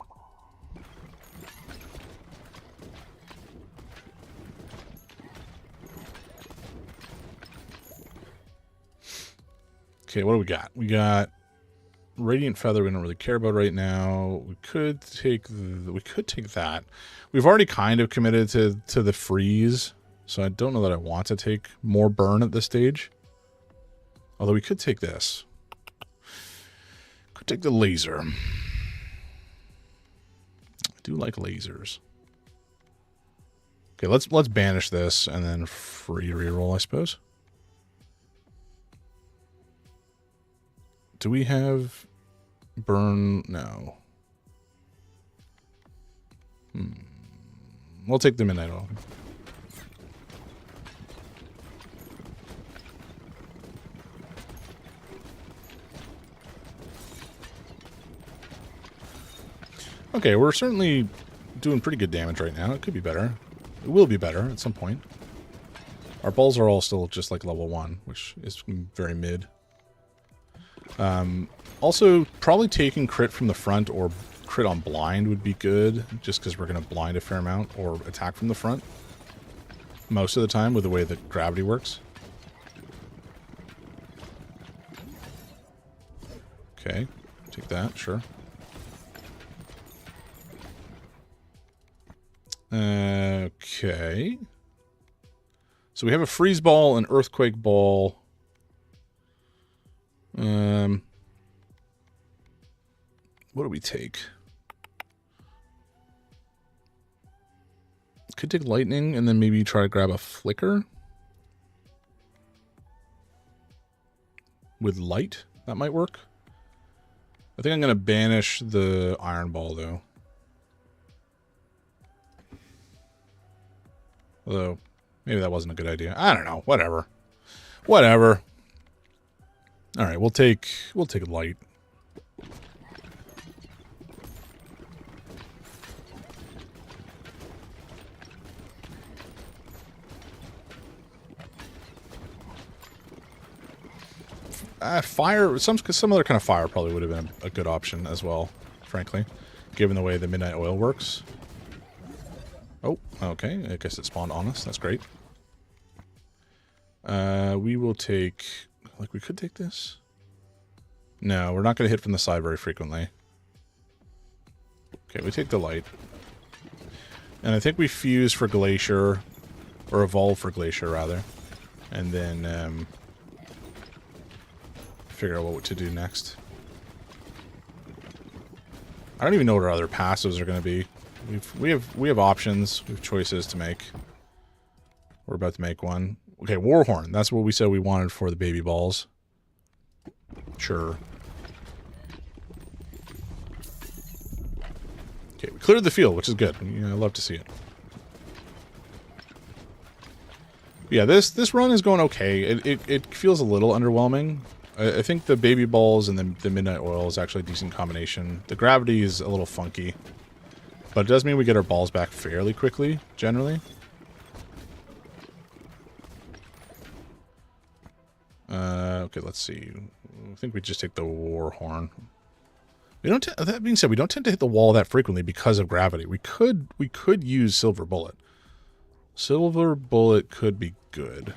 Okay, what do we got? We got Radiant Feather we don't really care about right now. We could take that. We've already kind of committed to the freeze, so I don't know that I want to take more burn at this stage. Although we could take this. Could take the laser. I do like lasers. Okay, let's banish this and then free reroll, I suppose. Do we have burn? No. We'll take the Midnight Oil. Okay, we're certainly doing pretty good damage right now. It could be better. It will be better at some point. Our balls are all still just like level 1, which is very mid. Also, probably taking crit from the front or crit on blind would be good, just because we're going to blind a fair amount or attack from the front most of the time with the way that gravity works. Okay, take that, sure. Okay. So we have a freeze ball, an earthquake ball. What do we take? Could take lightning and then maybe try to grab a flicker with light. That might work. I think I'm going to banish the iron ball though. Although maybe that wasn't a good idea. I don't know. Whatever. Whatever. All right, we'll take light. Fire, some other kind of fire probably would have been a good option as well, frankly, given the way the Midnight Oil works. Oh, okay. I guess it spawned on us. That's great. We will take... Like, we could take this. No, we're not going to hit from the side very frequently. Okay, we take the light. And I think we fuse for Glacier, or evolve for Glacier, rather. And then figure out what to do next. I don't even know what our other passives are going to be. We have options. We have choices to make. We're about to make one. Okay, Warhorn. That's what we said we wanted for the baby balls. Sure. Okay, we cleared the field, which is good. I love to see it. Yeah, this run is going okay. It feels a little underwhelming. I think the baby balls and the midnight oil is actually a decent combination. The gravity is a little funky, but it does mean we get our balls back fairly quickly, generally. Okay, let's see. I think we just take the war horn. We don't. That being said, we don't tend to hit the wall that frequently because of gravity. We could use silver bullet. Silver bullet could be good.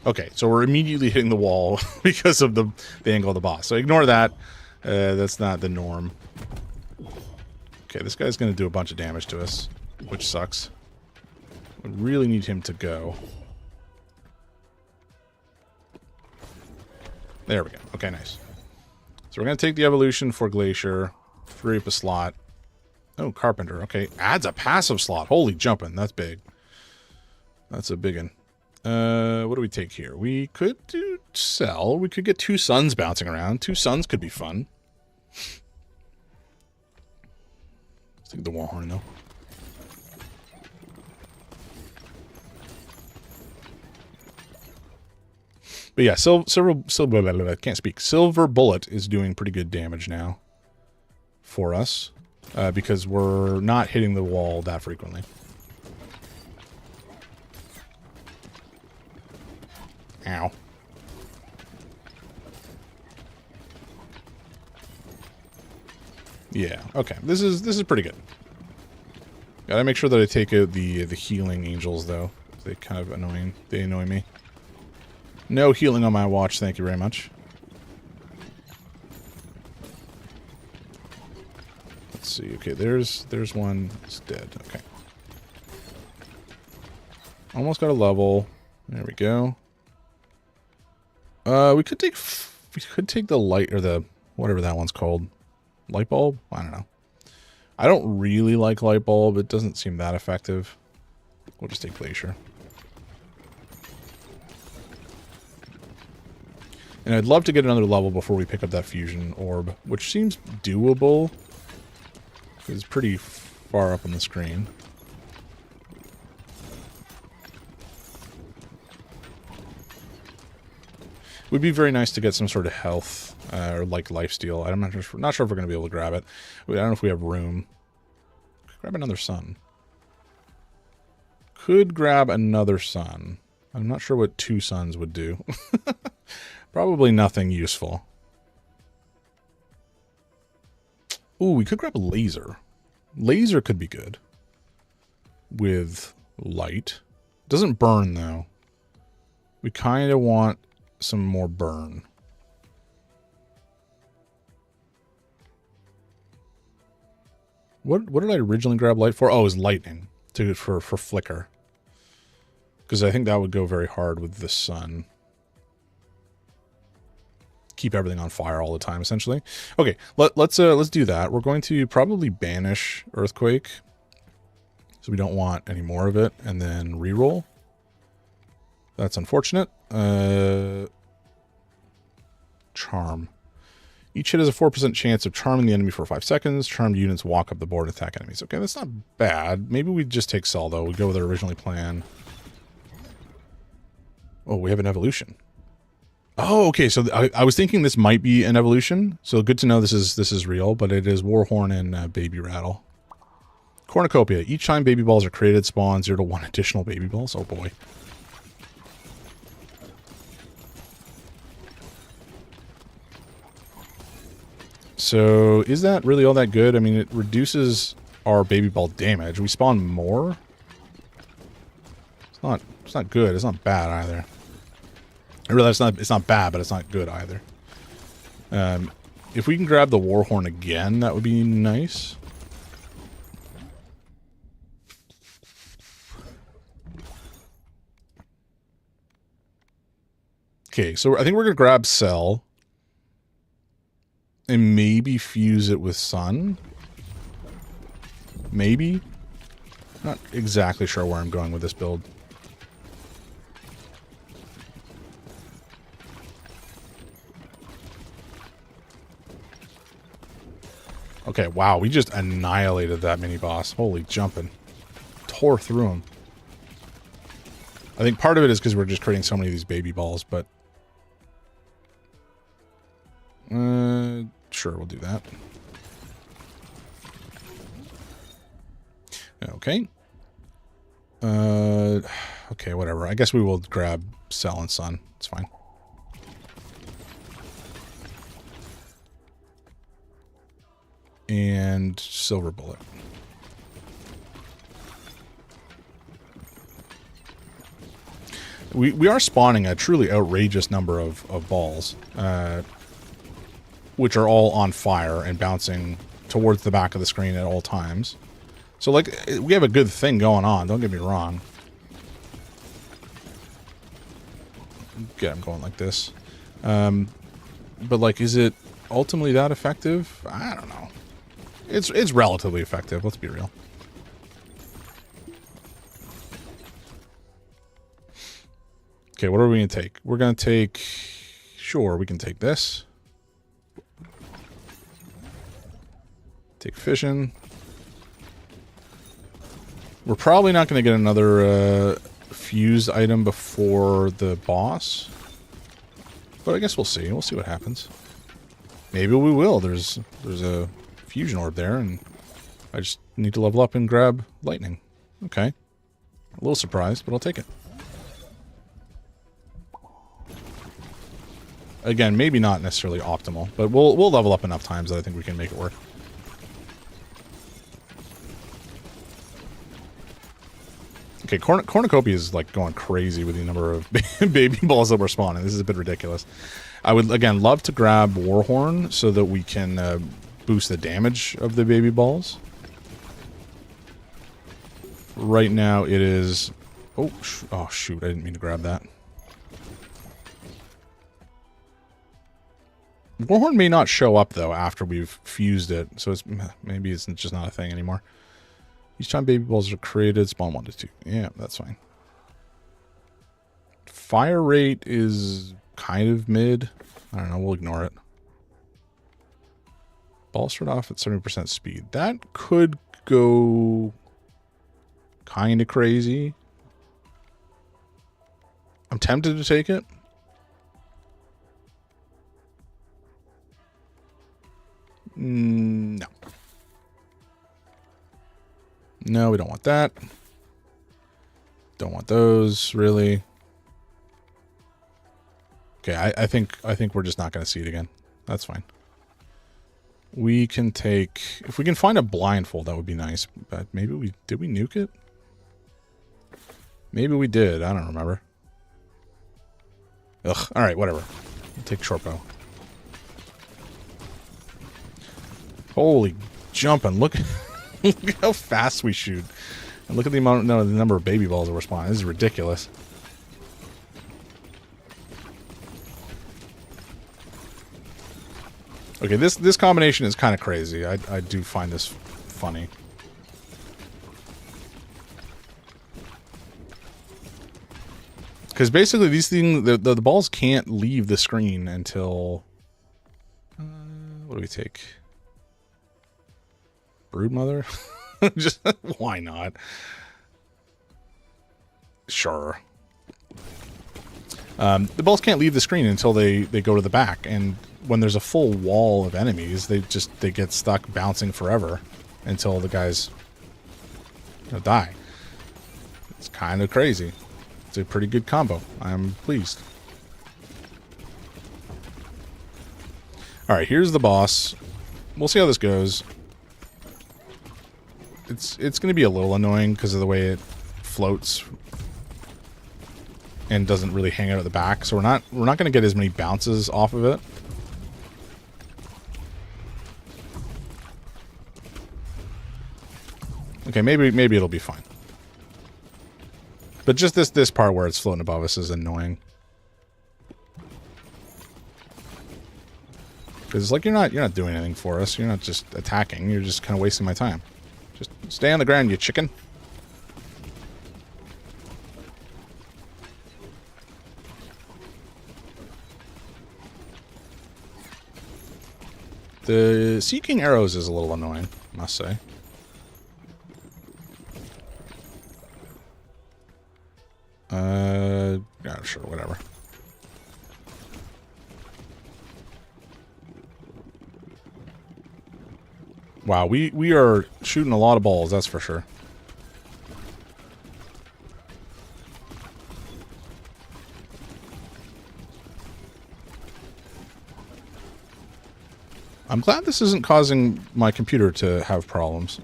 Okay, so we're immediately hitting the wall because of the angle of the boss. So ignore that. That's not the norm. Okay, this guy's going to do a bunch of damage to us, which sucks. We really need him to go. There we go. Okay, nice. So we're going to take the evolution for Glacier, free up a slot. Oh, Carpenter. Okay, adds a passive slot. Holy jumping. That's big. That's a big one. What do we take here? We could do Cell. We could get 2 suns bouncing around. 2 suns could be fun. Let's take the Warhorn, though. But yeah, silver, can't speak. Silver Bullet is doing pretty good damage now for us because we're not hitting the wall that frequently. Ow. Yeah, okay. This is pretty good. Gotta make sure that I take out the healing angels, though. They kind of annoying. They annoy me. No healing on my watch, thank you very much. Let's see. Okay, there's one. It's dead. Okay. Almost got a level. There we go. We could take the light, or the whatever that one's called. Light bulb? I don't know. I don't really like light bulb. It doesn't seem that effective. We'll just take Glacier. And I'd love to get another level before we pick up that fusion orb, which seems doable. It's pretty far up on the screen. It would be very nice to get some sort of health or like lifesteal. I'm not sure if we're going to be able to grab it. I don't know if we have room. Grab another sun. Could grab another sun. I'm not sure what 2 suns would do. Probably nothing useful. Ooh, we could grab a laser. Laser could be good. With light. Doesn't burn, though. We kind of want some more burn. What did I originally grab light for? Oh, it was lightning. For flicker. Because I think that would go very hard with the sun. Keep everything on fire all the time, essentially. Okay, let's do that. We're going to probably banish Earthquake, so we don't want any more of it, and then reroll. That's unfortunate. Charm. Each hit has a 4% chance of charming the enemy for 5 seconds. Charmed units walk up the board and attack enemies. Okay, that's not bad. Maybe we just take Cell, though. We go with our originally planned. Oh, we have an evolution. Oh, okay. So I was thinking this might be an evolution. So good to know this is real, but it is Warhorn and Baby Rattle. Cornucopia. Each time baby balls are created, spawn 0 to 1 additional baby balls. Oh boy. So is that really all that good? I mean, it reduces our baby ball damage. We spawn more. It's not good. It's not bad either. I realize it's not bad, but it's not good either. If we can grab the Warhorn again, that would be nice. Okay, so I think we're going to grab Cell. And maybe fuse it with Sun. maybe. Not exactly sure where I'm going with this build. Okay, wow, we just annihilated that mini-boss. Holy jumping. Tore through him. I think part of it is because we're just creating so many of these baby balls, but... sure, we'll do that. Okay. Okay, whatever. I guess we will grab Cell and Sun. It's fine. And Silver Bullet. We are spawning a truly outrageous number of balls, which are all on fire and bouncing towards the back of the screen at all times. So, like, we have a good thing going on, don't get me wrong. Get him going like this. But, like, is it ultimately that effective? I don't know. It's relatively effective, let's be real. Okay, what are we going to take? We're going to take... Sure, we can take this. Take Fission. We're probably not going to get another fused item before the boss. But I guess we'll see. We'll see what happens. Maybe we will. There's a fusion orb there, and I just need to level up and grab lightning. Okay. A little surprised, but I'll take it. Again, maybe not necessarily optimal, but we'll level up enough times that I think we can make it work. Okay, Cornucopia is like going crazy with the number of baby balls that we're spawning. This is a bit ridiculous. I would, again, love to grab Warhorn so that we can boost the damage of the baby balls. Right now it is... Oh, shoot, I didn't mean to grab that. Warhorn may not show up, though, after we've fused it, so maybe it's just not a thing anymore. Each time baby balls are created, spawn 1 to 2. Yeah, that's fine. Fire rate is kind of mid. I don't know, we'll ignore it. Balls start off at 70% speed. That could go kind of crazy. I'm tempted to take it. No. No, we don't want that. Don't want those, really. Okay, I think we're just not going to see it again. That's fine. We can take... If we can find a blindfold, that would be nice. But maybe we... Did we nuke it? Maybe we did. I don't remember. Ugh. Alright, whatever. We'll take short bow. Holy jumping. Look at how fast we shoot. And look at the amount, no, the number of baby balls that we're spawning. This is ridiculous. Okay, this combination is kind of crazy. I do find this funny. Because basically these things, the balls can't leave the screen until... what do we take? Broodmother? Just, why not? Sure. The balls can't leave the screen until they go to the back, and when there's a full wall of enemies, they get stuck bouncing forever until the guys die. It's kind of crazy. It's a pretty good combo. I'm pleased. Alright, here's the boss. We'll see how this goes. It's going to be a little annoying because of the way it floats and doesn't really hang out at the back. So we're not going to get as many bounces off of it. Okay, maybe it'll be fine. But just this part where it's floating above us is annoying. Because it's like you're not doing anything for us. You're not just attacking. You're just kind of wasting my time. Just Stay on the ground, you chicken. The Seeking Arrows is a little annoying, I must say. Yeah, sure, whatever. Wow, we are shooting a lot of balls, that's for sure. I'm glad this isn't causing my computer to have problems.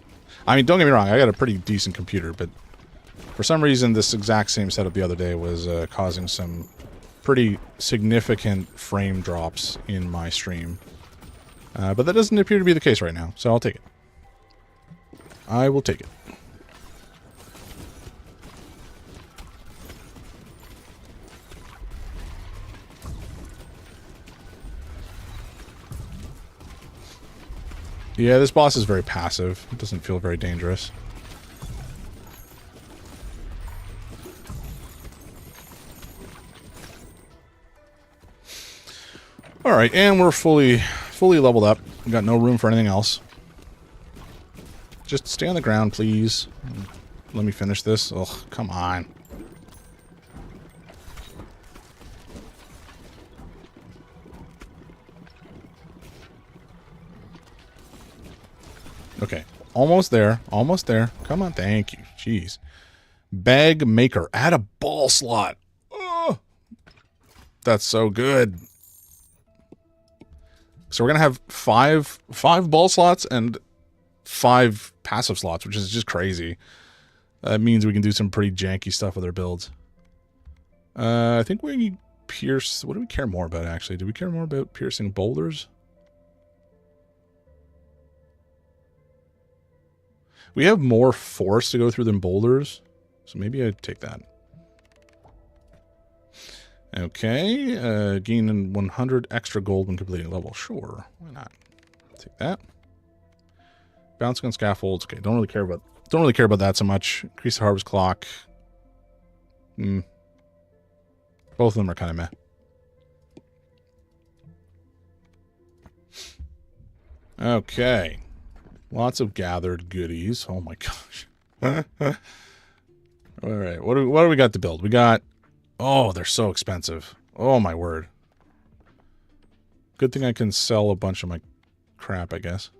I mean, don't get me wrong, I got a pretty decent computer, but for some reason this exact same setup the other day was causing some pretty significant frame drops in my stream. But that doesn't appear to be the case right now, so I'll take it. I will take it. Yeah, this boss is very passive. It doesn't feel very dangerous. Alright, and we're fully leveled up. We've got no room for anything else. Just stay on the ground, please. Let me finish this. Ugh, come on. Okay, almost there. Almost there. Come on, thank you. Jeez. Bag Maker. Add a ball slot. Oh, that's so good. So we're going to have five ball slots and 5 passive slots, which is just crazy. That means we can do some pretty janky stuff with our builds. I think we pierce... What do we care more about, actually? Do we care more about piercing boulders? We have more force to go through than boulders, so maybe I'd take that. Okay, gain 100 extra gold when completing a level. Sure, why not? Take that. Bouncing on scaffolds. Okay, don't really care about that so much. Increase the harvest clock. Both of them are kind of meh. Okay. Lots of gathered goodies. Oh my gosh. Alright, what do we got to build? We got... Oh, they're so expensive. Oh my word. Good thing I can sell a bunch of my crap, I guess.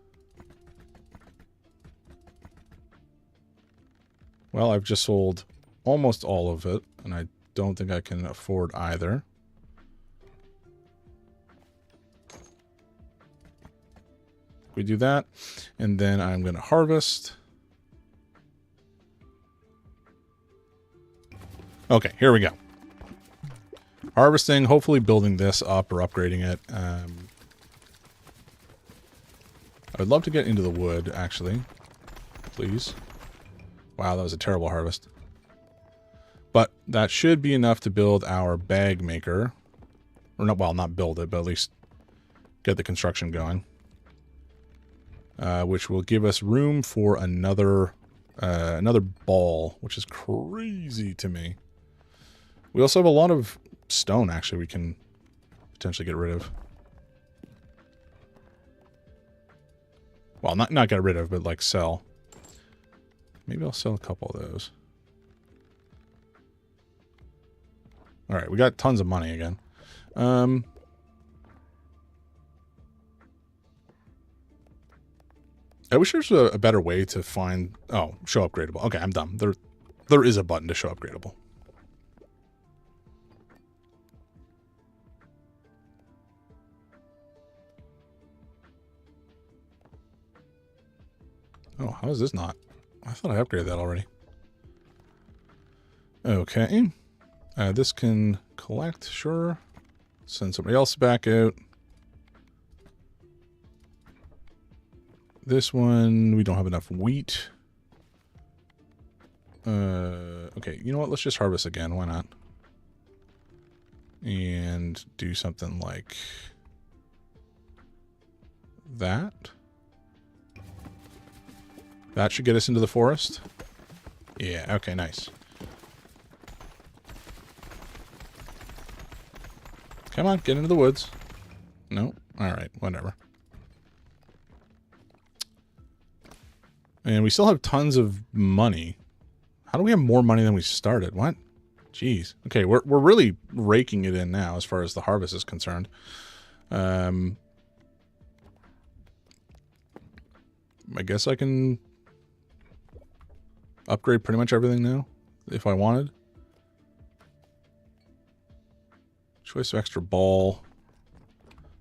Well, I've just sold almost all of it, and I don't think I can afford either. We do that, and then I'm going to harvest. Okay, here we go. Harvesting, hopefully building this up or upgrading it. I would love to get into the wood, actually. Please. Wow, that was a terrible harvest. But that should be enough to build our bag maker. Or not, well, not build it, but at least get the construction going. Which will give us room for another ball, which is crazy to me. We also have a lot of stone, actually, we can potentially get rid of. Well, not get rid of, but like sell. Maybe I'll sell a couple of those. Alright, we got tons of money again. I wish there's a better way to find... Oh, show upgradable. Okay, I'm done. There is a button to show upgradable. Oh, how is this not? I thought I upgraded that already. Okay. This can collect, sure. Send somebody else back out. This one, we don't have enough wheat. Okay, you know what? Let's just harvest again. Why not? And do something like that. That should get us into the forest. Yeah, okay, nice. Come on, get into the woods. No? Alright, whatever. And we still have tons of money. How do we have more money than we started? What? Jeez. Okay, we're really raking it in now as far as the harvest is concerned. I guess I can upgrade pretty much everything now, if I wanted. Choice of extra ball.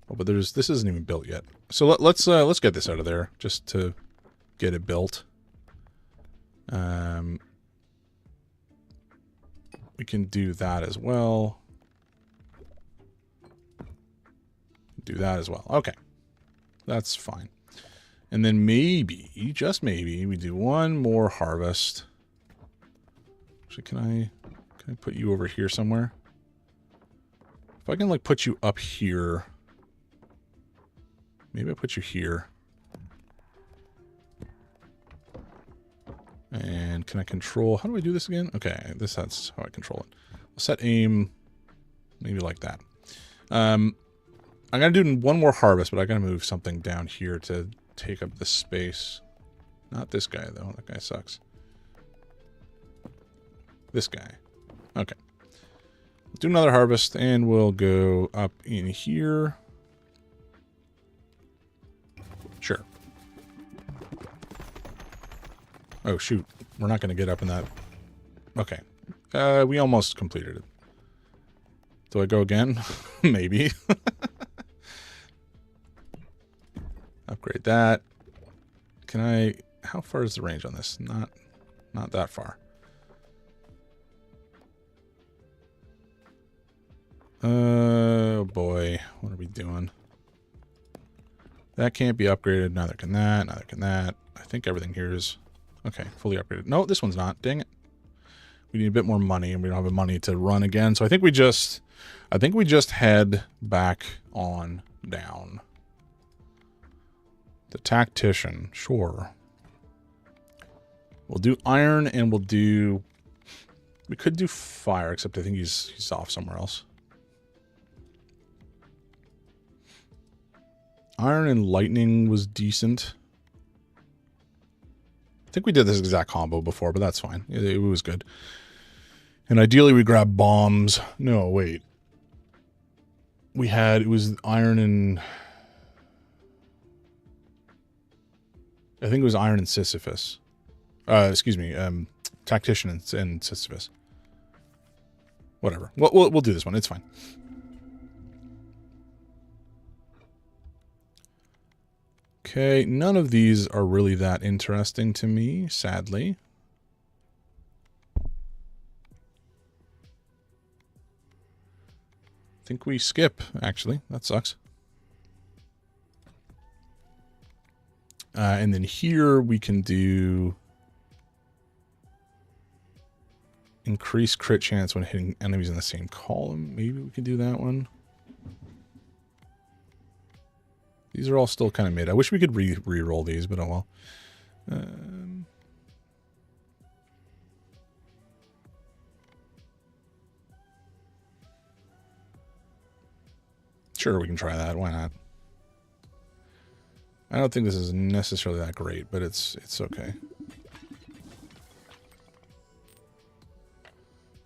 Oh, but this isn't even built yet. So let's get this out of there just to get it built. We can do that as well. Do that as well. Okay. That's fine. And then maybe, just maybe, we do one more harvest. Actually, can I put you over here somewhere? If I can, like, put you up here. Maybe I put you here. And can I control... How do I do this again? Okay, that's how I control it. I'll set aim maybe like that. I'm going to do one more harvest, but I got to move something down here to take up the space. Not this guy, though. That guy sucks. This guy. Okay. Do another harvest, and we'll go up in here. Sure. Oh, shoot. We're not going to get up in that. Okay. We almost completed it. Do I go again? Maybe. Upgrade that. Can I... How far is the range on this? Not that far. Oh, boy. What are we doing? That can't be upgraded. Neither can that. Neither can that. I think everything here is... Okay, fully upgraded. No, this one's not. Dang it. We need a bit more money, and we don't have the money to run again. So I think we just head back on down. The tactician, sure. We'll do iron, and we'll do... We could do fire, except I think he's off somewhere else. Iron and lightning was decent. I think we did this exact combo before, but that's fine. It was good. And ideally we grab bombs. No, wait. It was iron and... I think it was iron and Sisyphus. Excuse me, tactician and Sisyphus. Whatever. We'll do this one. It's fine. Okay, none of these are really that interesting to me, sadly. I think we skip, actually. That sucks. And then here we can do... Increase crit chance when hitting enemies in the same column. Maybe we can do that one. These are all still kind of mid. I wish we could re-roll these, but oh well. Sure, we can try that. Why not? I don't think this is necessarily that great, but it's okay.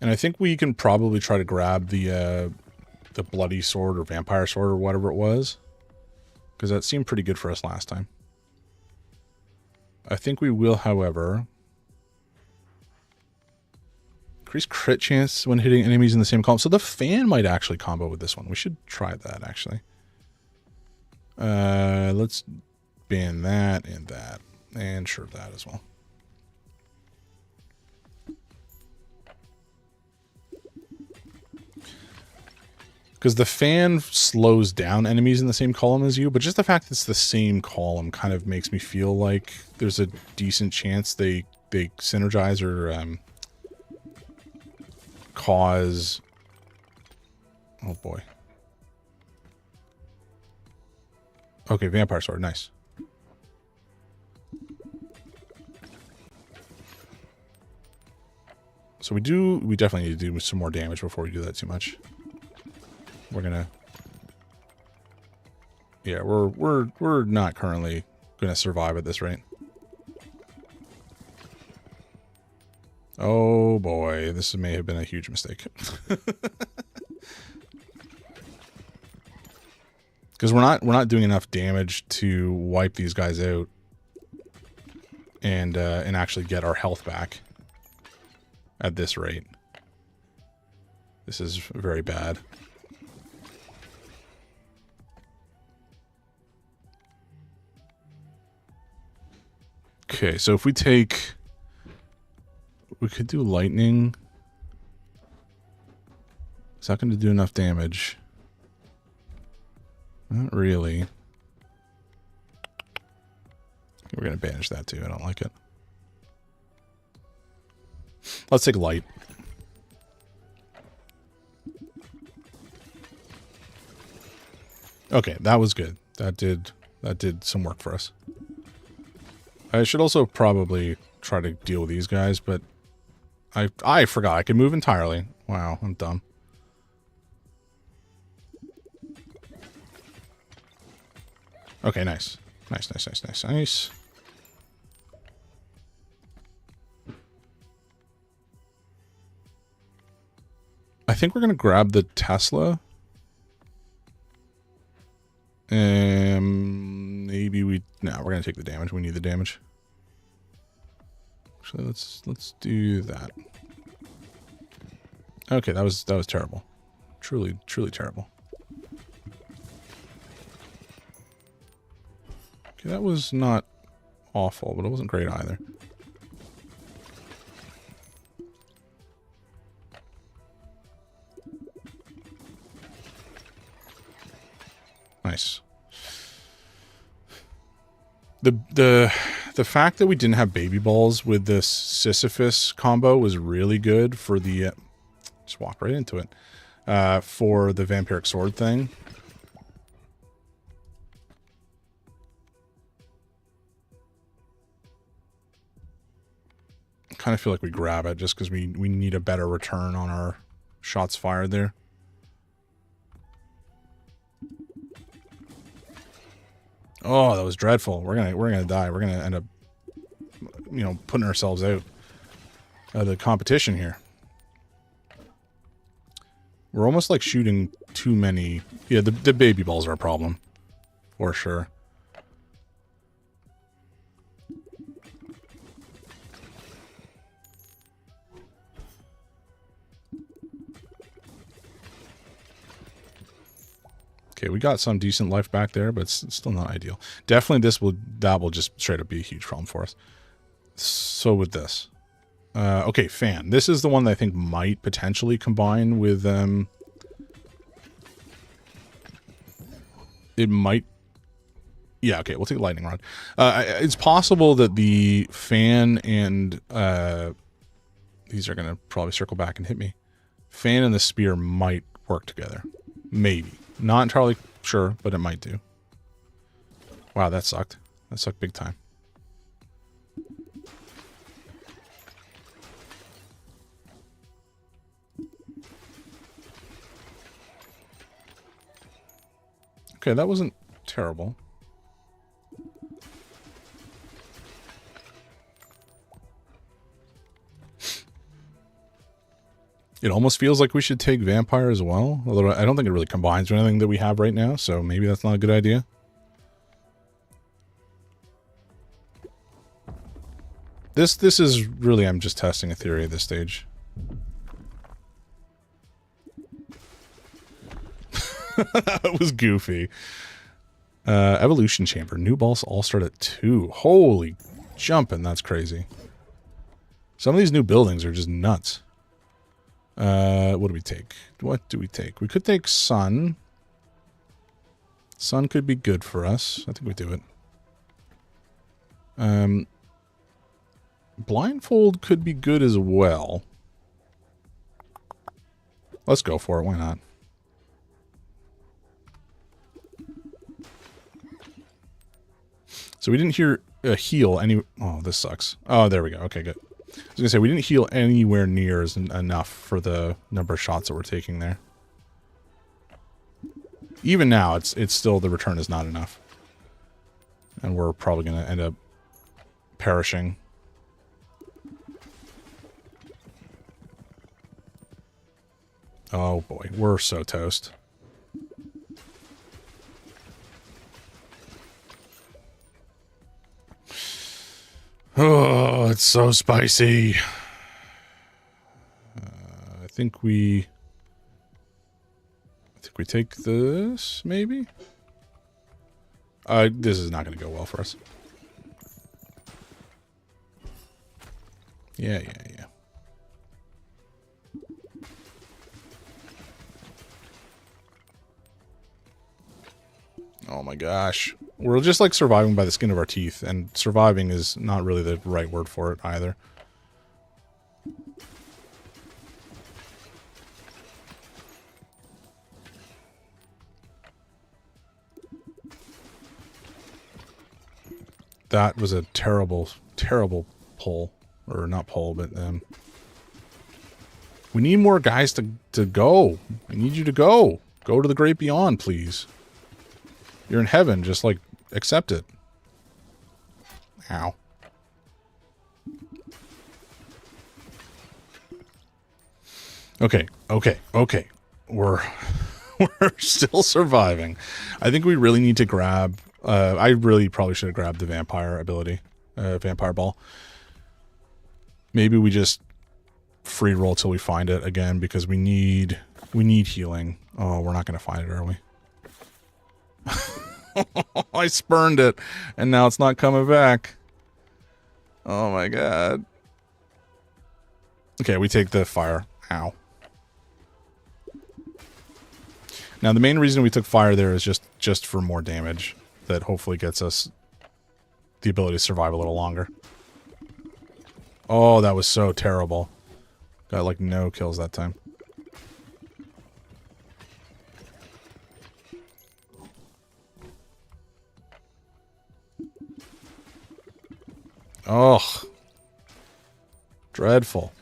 And I think we can probably try to grab the bloody sword or vampire sword or whatever it was. Because that seemed pretty good for us last time. I think we will, however... Increase crit chance when hitting enemies in the same column. So the fan might actually combo with this one. We should try that, actually. Let's ban that and that. And sure, that as well. Because the fan slows down enemies in the same column as you, but just the fact that it's the same column kind of makes me feel like there's a decent chance they synergize or cause... Oh boy. Okay, vampire sword, nice. So we definitely need to do some more damage before we do that too much. We're gonna... Yeah, we're not currently gonna survive at this rate. Oh boy, this may have been a huge mistake. Because we're not doing enough damage to wipe these guys out and actually get our health back at this rate. This is very bad. Okay, so if we take... We could do lightning. Is that going to do enough damage? Not really. We're going to banish that too. I don't like it. Let's take light. Okay, that was good. That did some work for us. I should also probably try to deal with these guys, but I forgot I can move entirely. Wow, I'm dumb. Okay, nice. Nice. I think we're going to grab the Tesla. Maybe we... No, we're going to take the damage. We need the damage. Actually, let's do that. Okay, that was terrible. Truly terrible. Okay, that was not awful, but it wasn't great either. Nice. The fact that we didn't have baby balls with this Sisyphus combo was really good for the just walk right into it. For the vampiric sword thing. I kind of feel like we grab it just because we need a better return on our shots fired there. Oh, that was dreadful. We're gonna die. We're gonna end up, you know, putting ourselves out of the competition here. We're almost like shooting too many. Yeah, the baby balls are a problem, for sure. Okay, we got some decent life back there, but it's still not ideal. Definitely that will just straight up be a huge problem for us. So with this. Okay, fan. This is the one that I think might potentially combine with... It might... Yeah, okay, we'll take lightning rod. It's possible that the fan and... these are going to probably circle back and hit me. Fan and the spear might work together. Maybe. Not entirely sure, but it might do. Wow, that sucked. That sucked big time. Okay, that wasn't terrible. It almost feels like we should take vampire as well, although I don't think it really combines with anything that we have right now, so maybe that's not a good idea. This is really, I'm just testing a theory at this stage. That was goofy. Evolution Chamber. New balls all start at 2. Holy jumping, that's crazy. Some of these new buildings are just nuts. What do we take? What do we take? We could take Sun. Sun could be good for us. I think we do it. Blindfold could be good as well. Let's go for it. Why not? So we didn't hear a heal any... Oh, this sucks. Oh, there we go. Okay, good. I was gonna say, we didn't heal anywhere near enough for the number of shots that we're taking there. Even now, it's still, the return is not enough. And we're probably gonna end up perishing. Oh boy, we're so toast. Oh, it's so spicy. I think we take this, maybe? This is not going to go well for us. Yeah. Oh my gosh. We're just like surviving by the skin of our teeth, and surviving is not really the right word for it either. That was a terrible, terrible pull. Or not pull, but we need more guys to go. I need you to go. Go to the great beyond, please. You're in heaven, just like accept it. Ow. Okay. We're still surviving. I think we really need to grab I really probably should have grabbed the vampire ability. Vampire ball. Maybe we just free roll till we find it again, because we need healing. Oh, we're not gonna find it, are we? I spurned it, and now it's not coming back. Oh my god. Okay, we take the fire. Ow. Now, the main reason we took fire there is just for more damage. That hopefully gets us the ability to survive a little longer. Oh, that was so terrible. Got like no kills that time. Oh. Dreadful.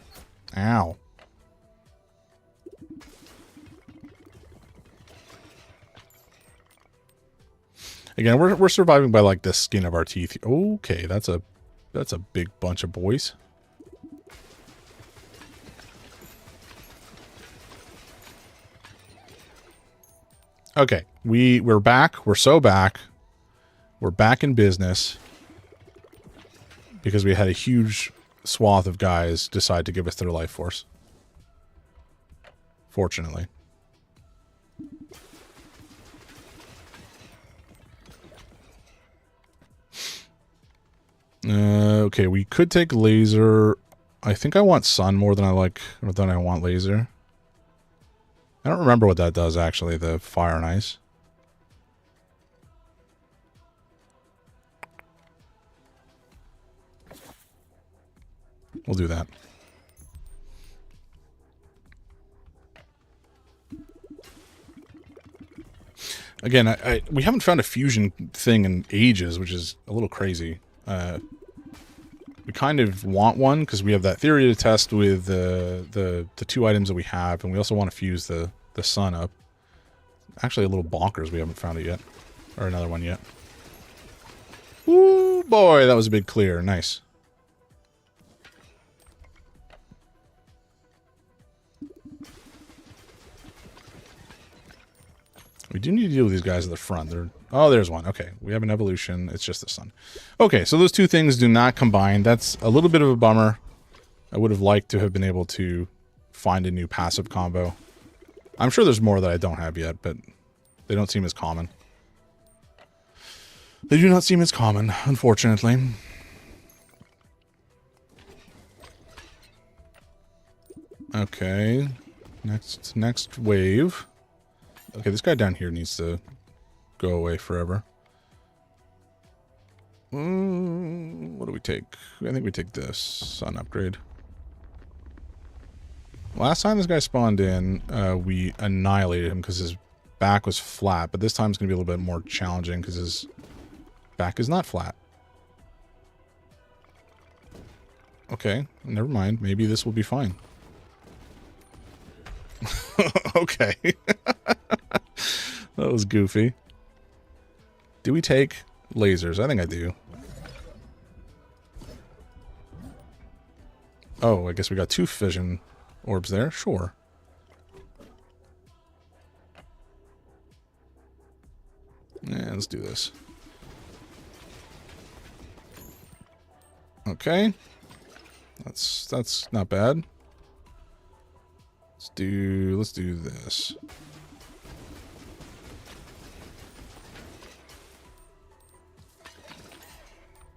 Ow. Again, we're surviving by like the skin of our teeth. Okay, that's a big bunch of boys. Okay, we're back. We're so back. We're back in business because we had a huge swath of guys decide to give us their life force. Fortunately. Okay, we could take laser. I think I want sun more than I want laser. I don't remember what that does, actually, the fire and ice. We'll do that. Again, we haven't found a fusion thing in ages, which is a little crazy. We kind of want one because we have that theory to test with the two items that we have, and we also want to fuse the sun up. Actually, a little bonkers we haven't found it yet, or another one yet. Ooh, boy, that was a big clear. Nice. We do need to deal with these guys at the front. Oh, there's one. Okay, we have an evolution. It's just the sun. Okay, so those two things do not combine. That's a little bit of a bummer. I would have liked to have been able to find a new passive combo. I'm sure there's more that I don't have yet, but they don't seem as common. They do not seem as common, unfortunately. Okay, next wave. Okay, this guy down here needs to go away forever. What do we take? I think we take this sun upgrade. Last time this guy spawned in, we annihilated him because his back was flat, but this time it's going to be a little bit more challenging because his back is not flat. Okay, never mind. Maybe this will be fine. Okay. That was goofy. Do we take lasers? I think I do. Oh, I guess we got 2 fission orbs there. Sure. Yeah, let's do this. Okay. That's not bad. Let's do this.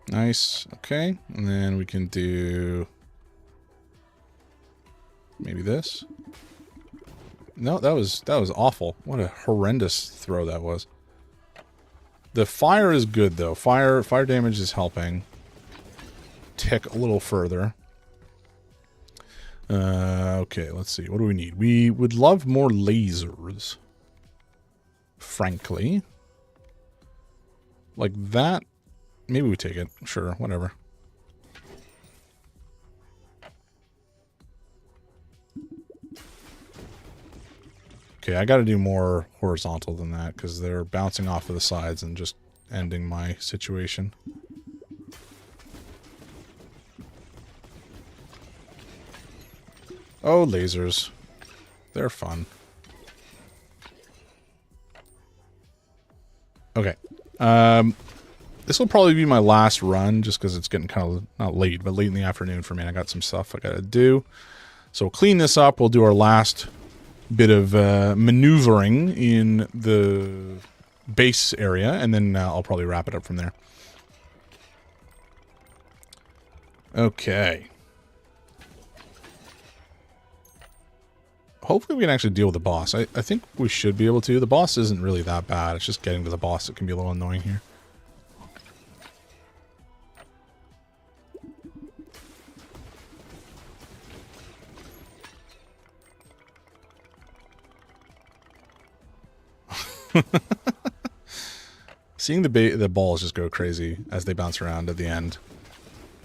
Nice. Okay. And then we can do maybe this. No, that was awful. What a horrendous throw that was. The fire is good though. Fire damage is helping tick a little further. Okay, let's see. What do we need? We would love more lasers. Frankly. Like that. Maybe we take it. Sure, whatever. Okay, I gotta do more horizontal than that, because they're bouncing off of the sides and just ending my situation. Oh, lasers. They're fun. Okay. This will probably be my last run, just because it's getting kind of, not late, but late in the afternoon for me. I got some stuff I gotta do. So we'll clean this up. We'll do our last bit of maneuvering in the base area, and then I'll probably wrap it up from there. Okay. Hopefully we can actually deal with the boss. I think we should be able to. The boss isn't really that bad. It's just getting to the boss that can be a little annoying here. Seeing the balls just go crazy as they bounce around at the end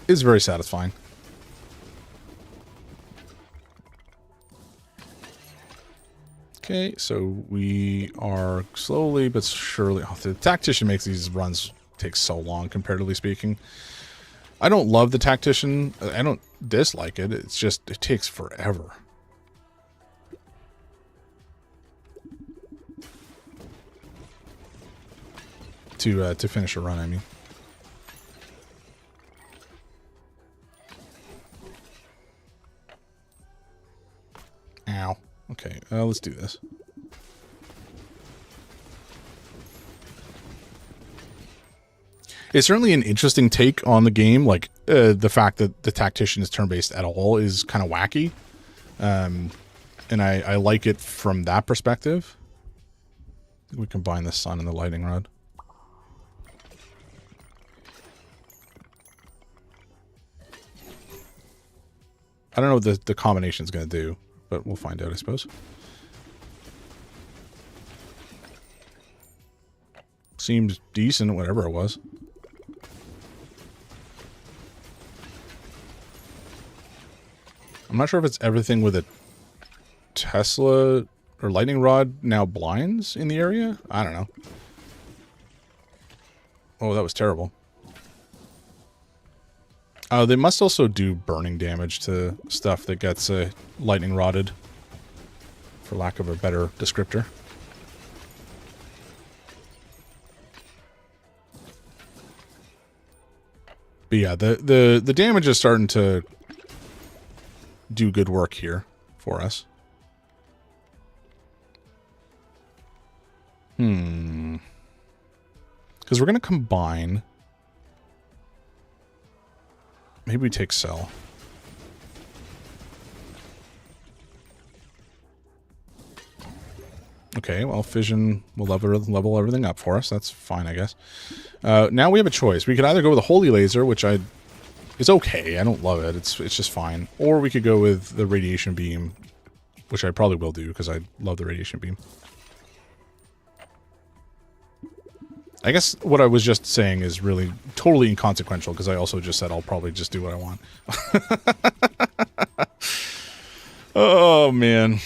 is very satisfying. Okay, so we are slowly but surely... Oh, the Tactician makes these runs take so long, comparatively speaking. I don't love the Tactician. I don't dislike it. It's just, it takes forever. To finish a run, I mean. Ow. Okay, let's do this. It's certainly an interesting take on the game. Like, the fact that the Tactician is turn-based at all is kind of wacky. And I like it from that perspective. We combine the sun and the lightning rod. I don't know what the combination is going to do, but we'll find out, I suppose. Seemed decent, whatever it was. I'm not sure if it's everything with a Tesla or lightning rod now blinds in the area. I don't know. Oh, that was terrible. They must also do burning damage to stuff that gets lightning rodded, for lack of a better descriptor. But yeah, the damage is starting to do good work here for us. Because we're going to combine... Maybe we take Cell. Okay, well, Fission will level everything up for us. That's fine, I guess. Now we have a choice. We could either go with a Holy Laser, which is okay. I don't love it. It's just fine. Or we could go with the Radiation Beam, which I probably will do because I love the Radiation Beam. I guess what I was just saying is really totally inconsequential because I also just said I'll probably just do what I want. Oh, man.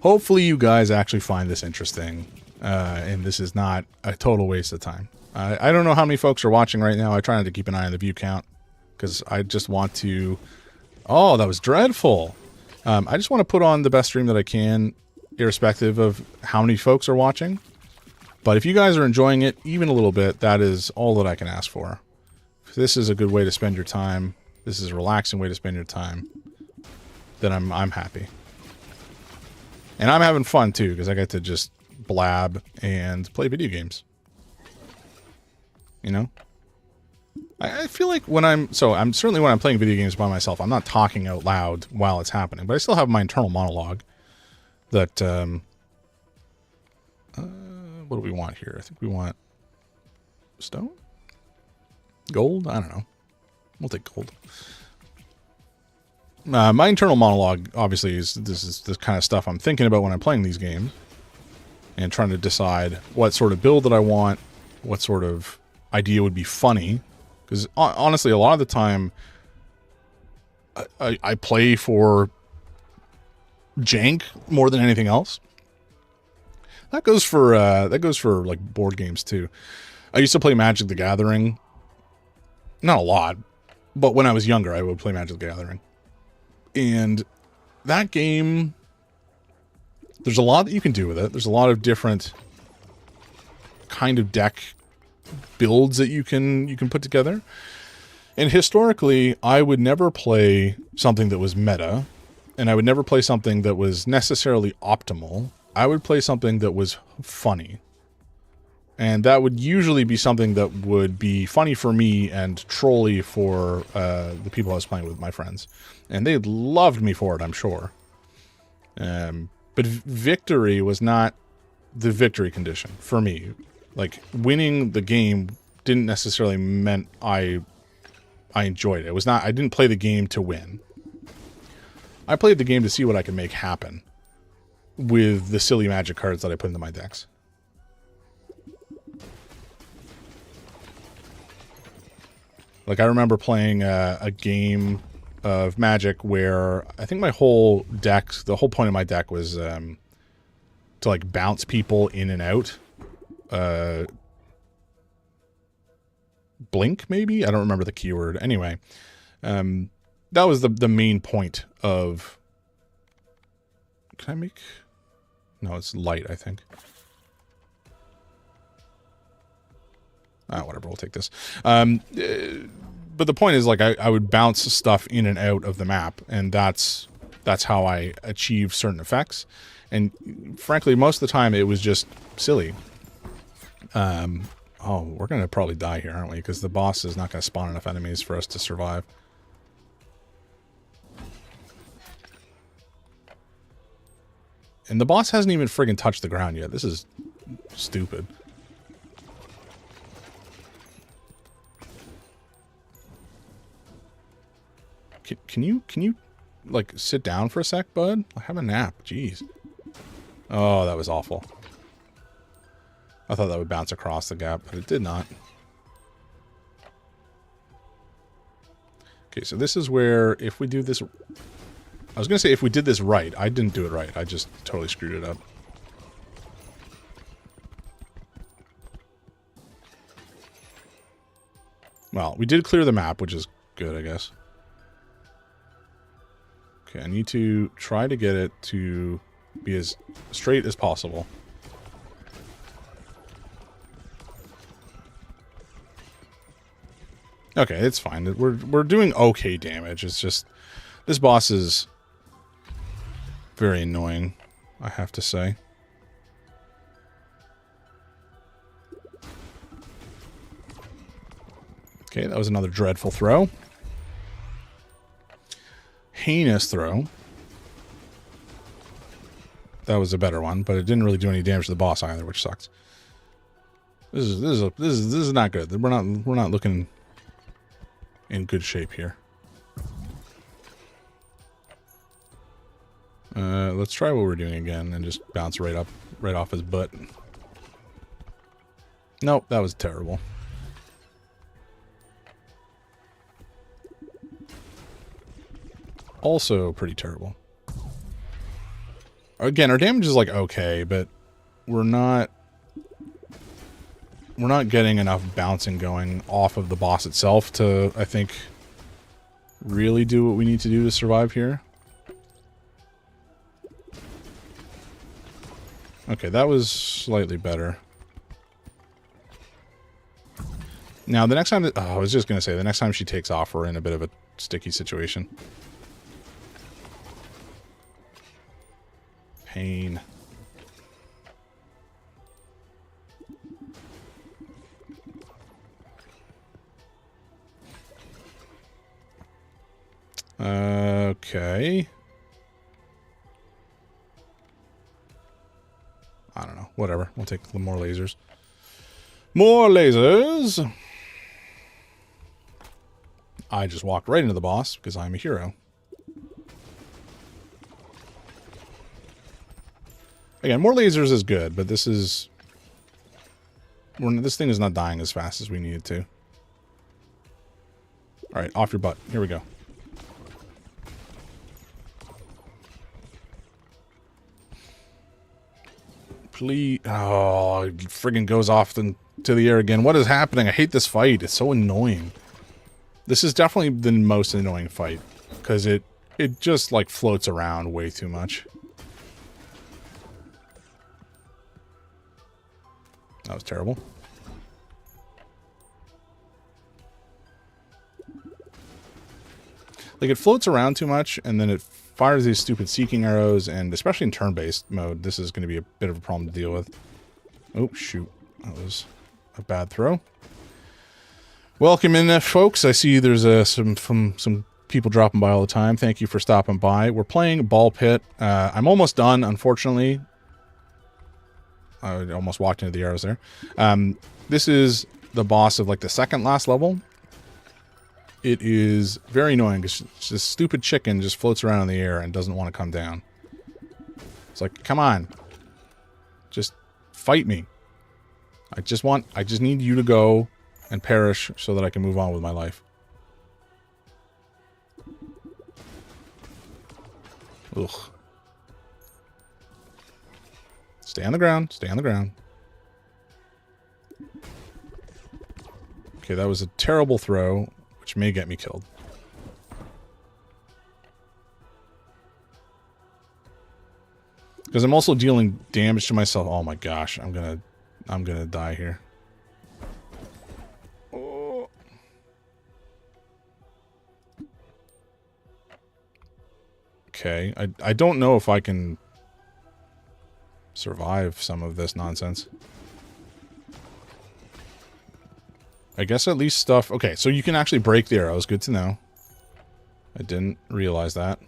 Hopefully you guys actually find this interesting, and this is not a total waste of time. I don't know how many folks are watching right now. I try not to keep an eye on the view count because I just want to... Oh, that was dreadful. I just want to put on the best stream that I can, irrespective of how many folks are watching. But if you guys are enjoying it even a little bit, that is all that I can ask for. If this is a good way to spend your time, this is a relaxing way to spend your time, then I'm happy. And I'm having fun too, because I get to just blab and play video games. You know? I feel like when I'm certainly when I'm playing video games by myself, I'm not talking out loud while it's happening, but I still have my internal monologue that, what do we want here? I think we want stone? Gold? I don't know. We'll take gold. My internal monologue, obviously, is this kind of stuff I'm thinking about when I'm playing these games and trying to decide what sort of build that I want, what sort of idea would be funny. Because honestly, a lot of the time, I play for jank more than anything else. That goes for like board games too. I used to play Magic the Gathering. Not a lot, but when I was younger, I would play Magic the Gathering. And that game, there's a lot that you can do with it. There's a lot of different kind of deck builds that you can put together. And historically, I would never play something that was meta, and I would never play something that was necessarily optimal. I would play something that was funny. And that would usually be something that would be funny for me and trolly for the people I was playing with, my friends. And they loved me for it, I'm sure. But victory was not the victory condition for me. Like, winning the game didn't necessarily mean I enjoyed it. It was not, I didn't play the game to win. I played the game to see what I could make happen with the silly Magic cards that I put into my decks. Like, I remember playing a game of Magic where I think my whole deck, the whole point of my deck was to, like, bounce people in and out. Blink, maybe? I don't remember the keyword. Anyway, that was the main point of... Can I make... No, it's light, I think. Whatever, we'll take this. But the point is, like, I would bounce stuff in and out of the map, and that's how I achieve certain effects. And frankly, most of the time, it was just silly. Oh, we're going to probably die here, aren't we? Because the boss is not going to spawn enough enemies for us to survive. And the boss hasn't even friggin' touched the ground yet. This is stupid. Can you, like, sit down for a sec, bud? Have a nap. Jeez. Oh, that was awful. I thought that would bounce across the gap, but it did not. Okay, so this is where, if we do this... I was going to say if we did this right. I didn't do it right. I just totally screwed it up. Well, we did clear the map, which is good, I guess. Okay, I need to try to get it to be as straight as possible. Okay, it's fine. We're doing okay damage. It's just this boss is very annoying, I have to say. Okay, that was another dreadful throw. Heinous throw. That was a better one, but it didn't really do any damage to the boss either, which sucks. This is not good. We're not looking in good shape here. Let's try what we're doing again and just bounce right off his butt. Nope, that was terrible. Also pretty terrible. Again, our damage is like okay, but we're not getting enough bouncing going off of the boss itself to, I think, really do what we need to do to survive here. Okay, that was slightly better. Now, the next time that... Oh, I was just going to say, the next time she takes off, we're in a bit of a sticky situation. Pain. Okay. I don't know. Whatever. We'll take more lasers. More lasers! I just walked right into the boss because I'm a hero. Again, more lasers is good, but this is... this thing is not dying as fast as we need it to. Alright, off your butt. Here we go. Please... Oh, it friggin' goes off into the air again. What is happening? I hate this fight. It's so annoying. This is definitely the most annoying fight. Because it just, like, floats around way too much. That was terrible. Like, it floats around too much, and then it fires these stupid seeking arrows, and especially in turn-based mode, this is going to be a bit of a problem to deal with. Oh, shoot. That was a bad throw. Welcome in, folks. I see there's some people dropping by all the time. Thank you for stopping by. We're playing Ball Pit. I'm almost done, unfortunately. I almost walked into the arrows there. This is the boss of, like, the second last level. It is very annoying because this stupid chicken just floats around in the air and doesn't want to come down. It's like, come on. Just fight me. I just need you to go and perish so that I can move on with my life. Ugh. Stay on the ground. Stay on the ground. Okay, that was a terrible throw, which may get me killed. Because I'm also dealing damage to myself. Oh my gosh, I'm gonna die here. Oh. Okay, I don't know if I can survive some of this nonsense. I guess at least stuff... Okay, so you can actually break the arrows. Good to know. I didn't realize that.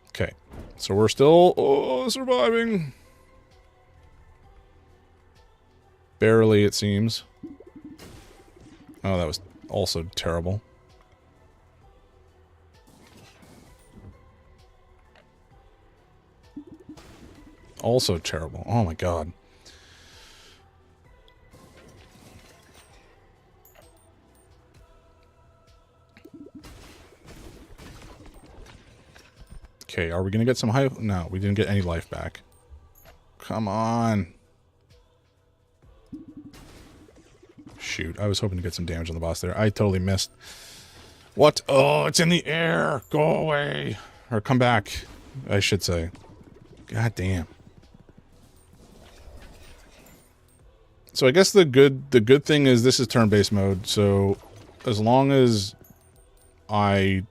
Okay, so we're still surviving. Barely, it seems. Oh, that was also terrible. Also terrible. Oh my god. Okay, are we gonna get some high... No, we didn't get any life back. Come on. Shoot, I was hoping to get some damage on the boss there. I totally missed. What? Oh, it's in the air! Go away! Or come back, I should say. God damn. So I guess the good thing is this is turn-based mode, so as long as I'm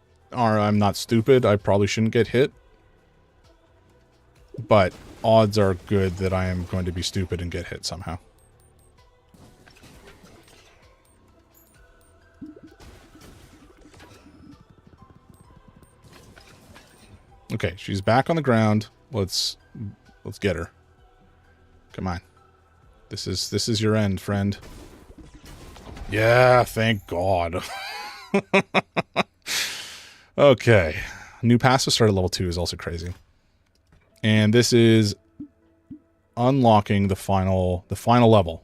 not stupid, I probably shouldn't get hit. But odds are good that I am going to be stupid and get hit somehow. Okay, she's back on the ground. Let's get her. Come on. This is your end, friend. Yeah, thank God. Okay. New passive start at level 2 is also crazy. And this is unlocking the final level.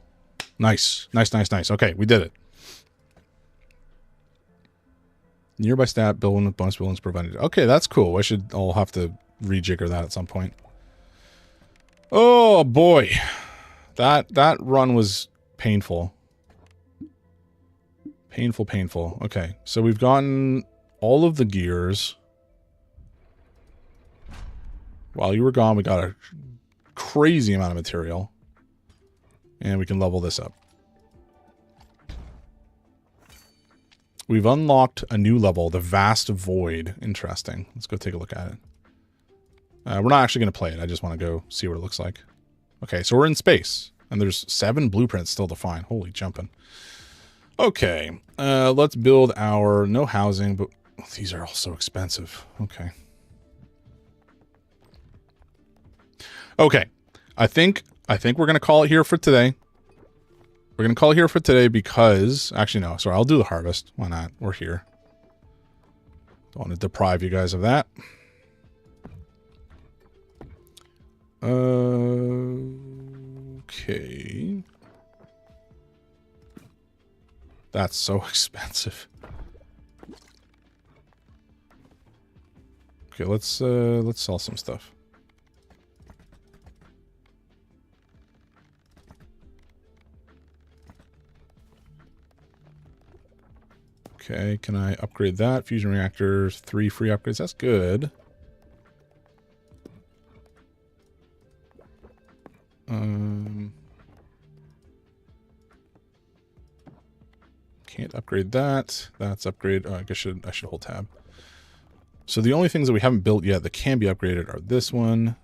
Nice. Okay, we did it. Nearby stat building with bonus buildings provided. Okay, that's cool. I'll have to rejigger that at some point. Oh boy. That run was painful. Painful. Okay, so we've gotten all of the gears. While you were gone, we got a crazy amount of material. And we can level this up. We've unlocked a new level, the Vast Void. Interesting. Let's go take a look at it. We're not actually going to play it. I just want to go see what it looks like. Okay, so we're in space. And there's 7 blueprints still to find. Holy jumping. Okay, let's build our... No housing, but these are all so expensive. Okay. Okay, I think we're going to call it here for today. We're going to call it here for today because... Actually, no. Sorry, I'll do the harvest. Why not? We're here. Don't want to deprive you guys of that. Okay. That's so expensive. Okay, let's sell some stuff. Okay, can I upgrade that? Fusion reactors, 3 free upgrades. That's good. Can't upgrade that. That's upgrade. Oh, I guess I should hold tab. So the only things that we haven't built yet that can be upgraded are this one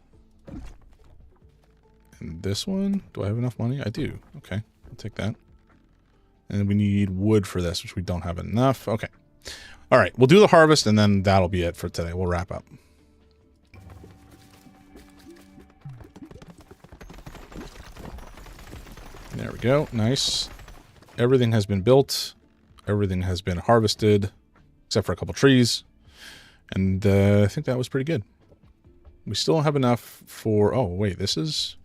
and this one. Do I have enough money? I do. Okay, I'll take that. And we need wood for this, which we don't have enough. Okay. All right, we'll do the harvest, and then that'll be it for today. We'll wrap up. There we go. Nice. Everything has been built. Everything has been harvested, except for a couple trees. And I think that was pretty good. We still don't have enough for... Oh, wait, this is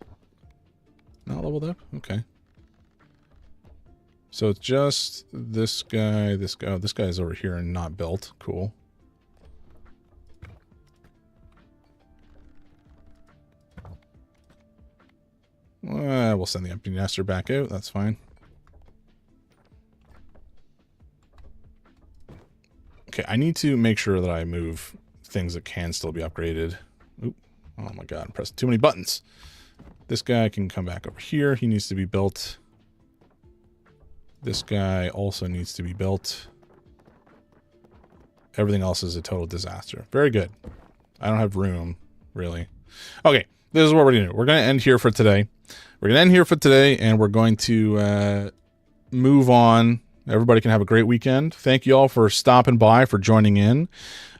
not leveled up? Okay. So it's just this guy, this guy. Oh, this guy is over here and not built. Cool. We'll send the empty nester back out. That's fine. Okay, I need to make sure that I move things that can still be upgraded. Oop. Oh my god, I'm pressing too many buttons. This guy can come back over here. He needs to be built. This guy also needs to be built. Everything else is a total disaster. Very good. I don't have room, really. Okay, this is what we're going to do. We're going to end here for today. We're going to end here for today, and we're going to move on. Everybody can have a great weekend. Thank you all for stopping by, for joining in.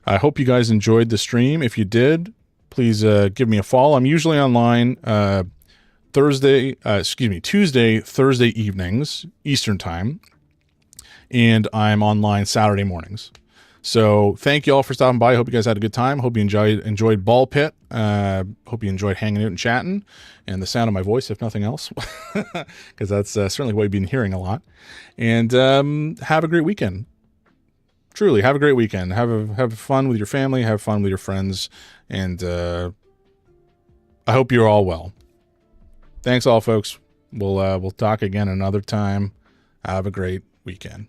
I hope you guys enjoyed the stream. If you did, please give me a follow. I'm usually online Tuesday, Thursday evenings, Eastern time. And I'm online Saturday mornings. So thank you all for stopping by. I hope you guys had a good time. Hope you enjoyed Ball Pit. Hope you enjoyed hanging out and chatting and the sound of my voice, if nothing else, because that's certainly what you've been hearing a lot. And have a great weekend. Truly, have a great weekend. Have fun with your family. Have fun with your friends. And I hope you're all well. Thanks all, folks. We'll talk again another time. Have a great weekend.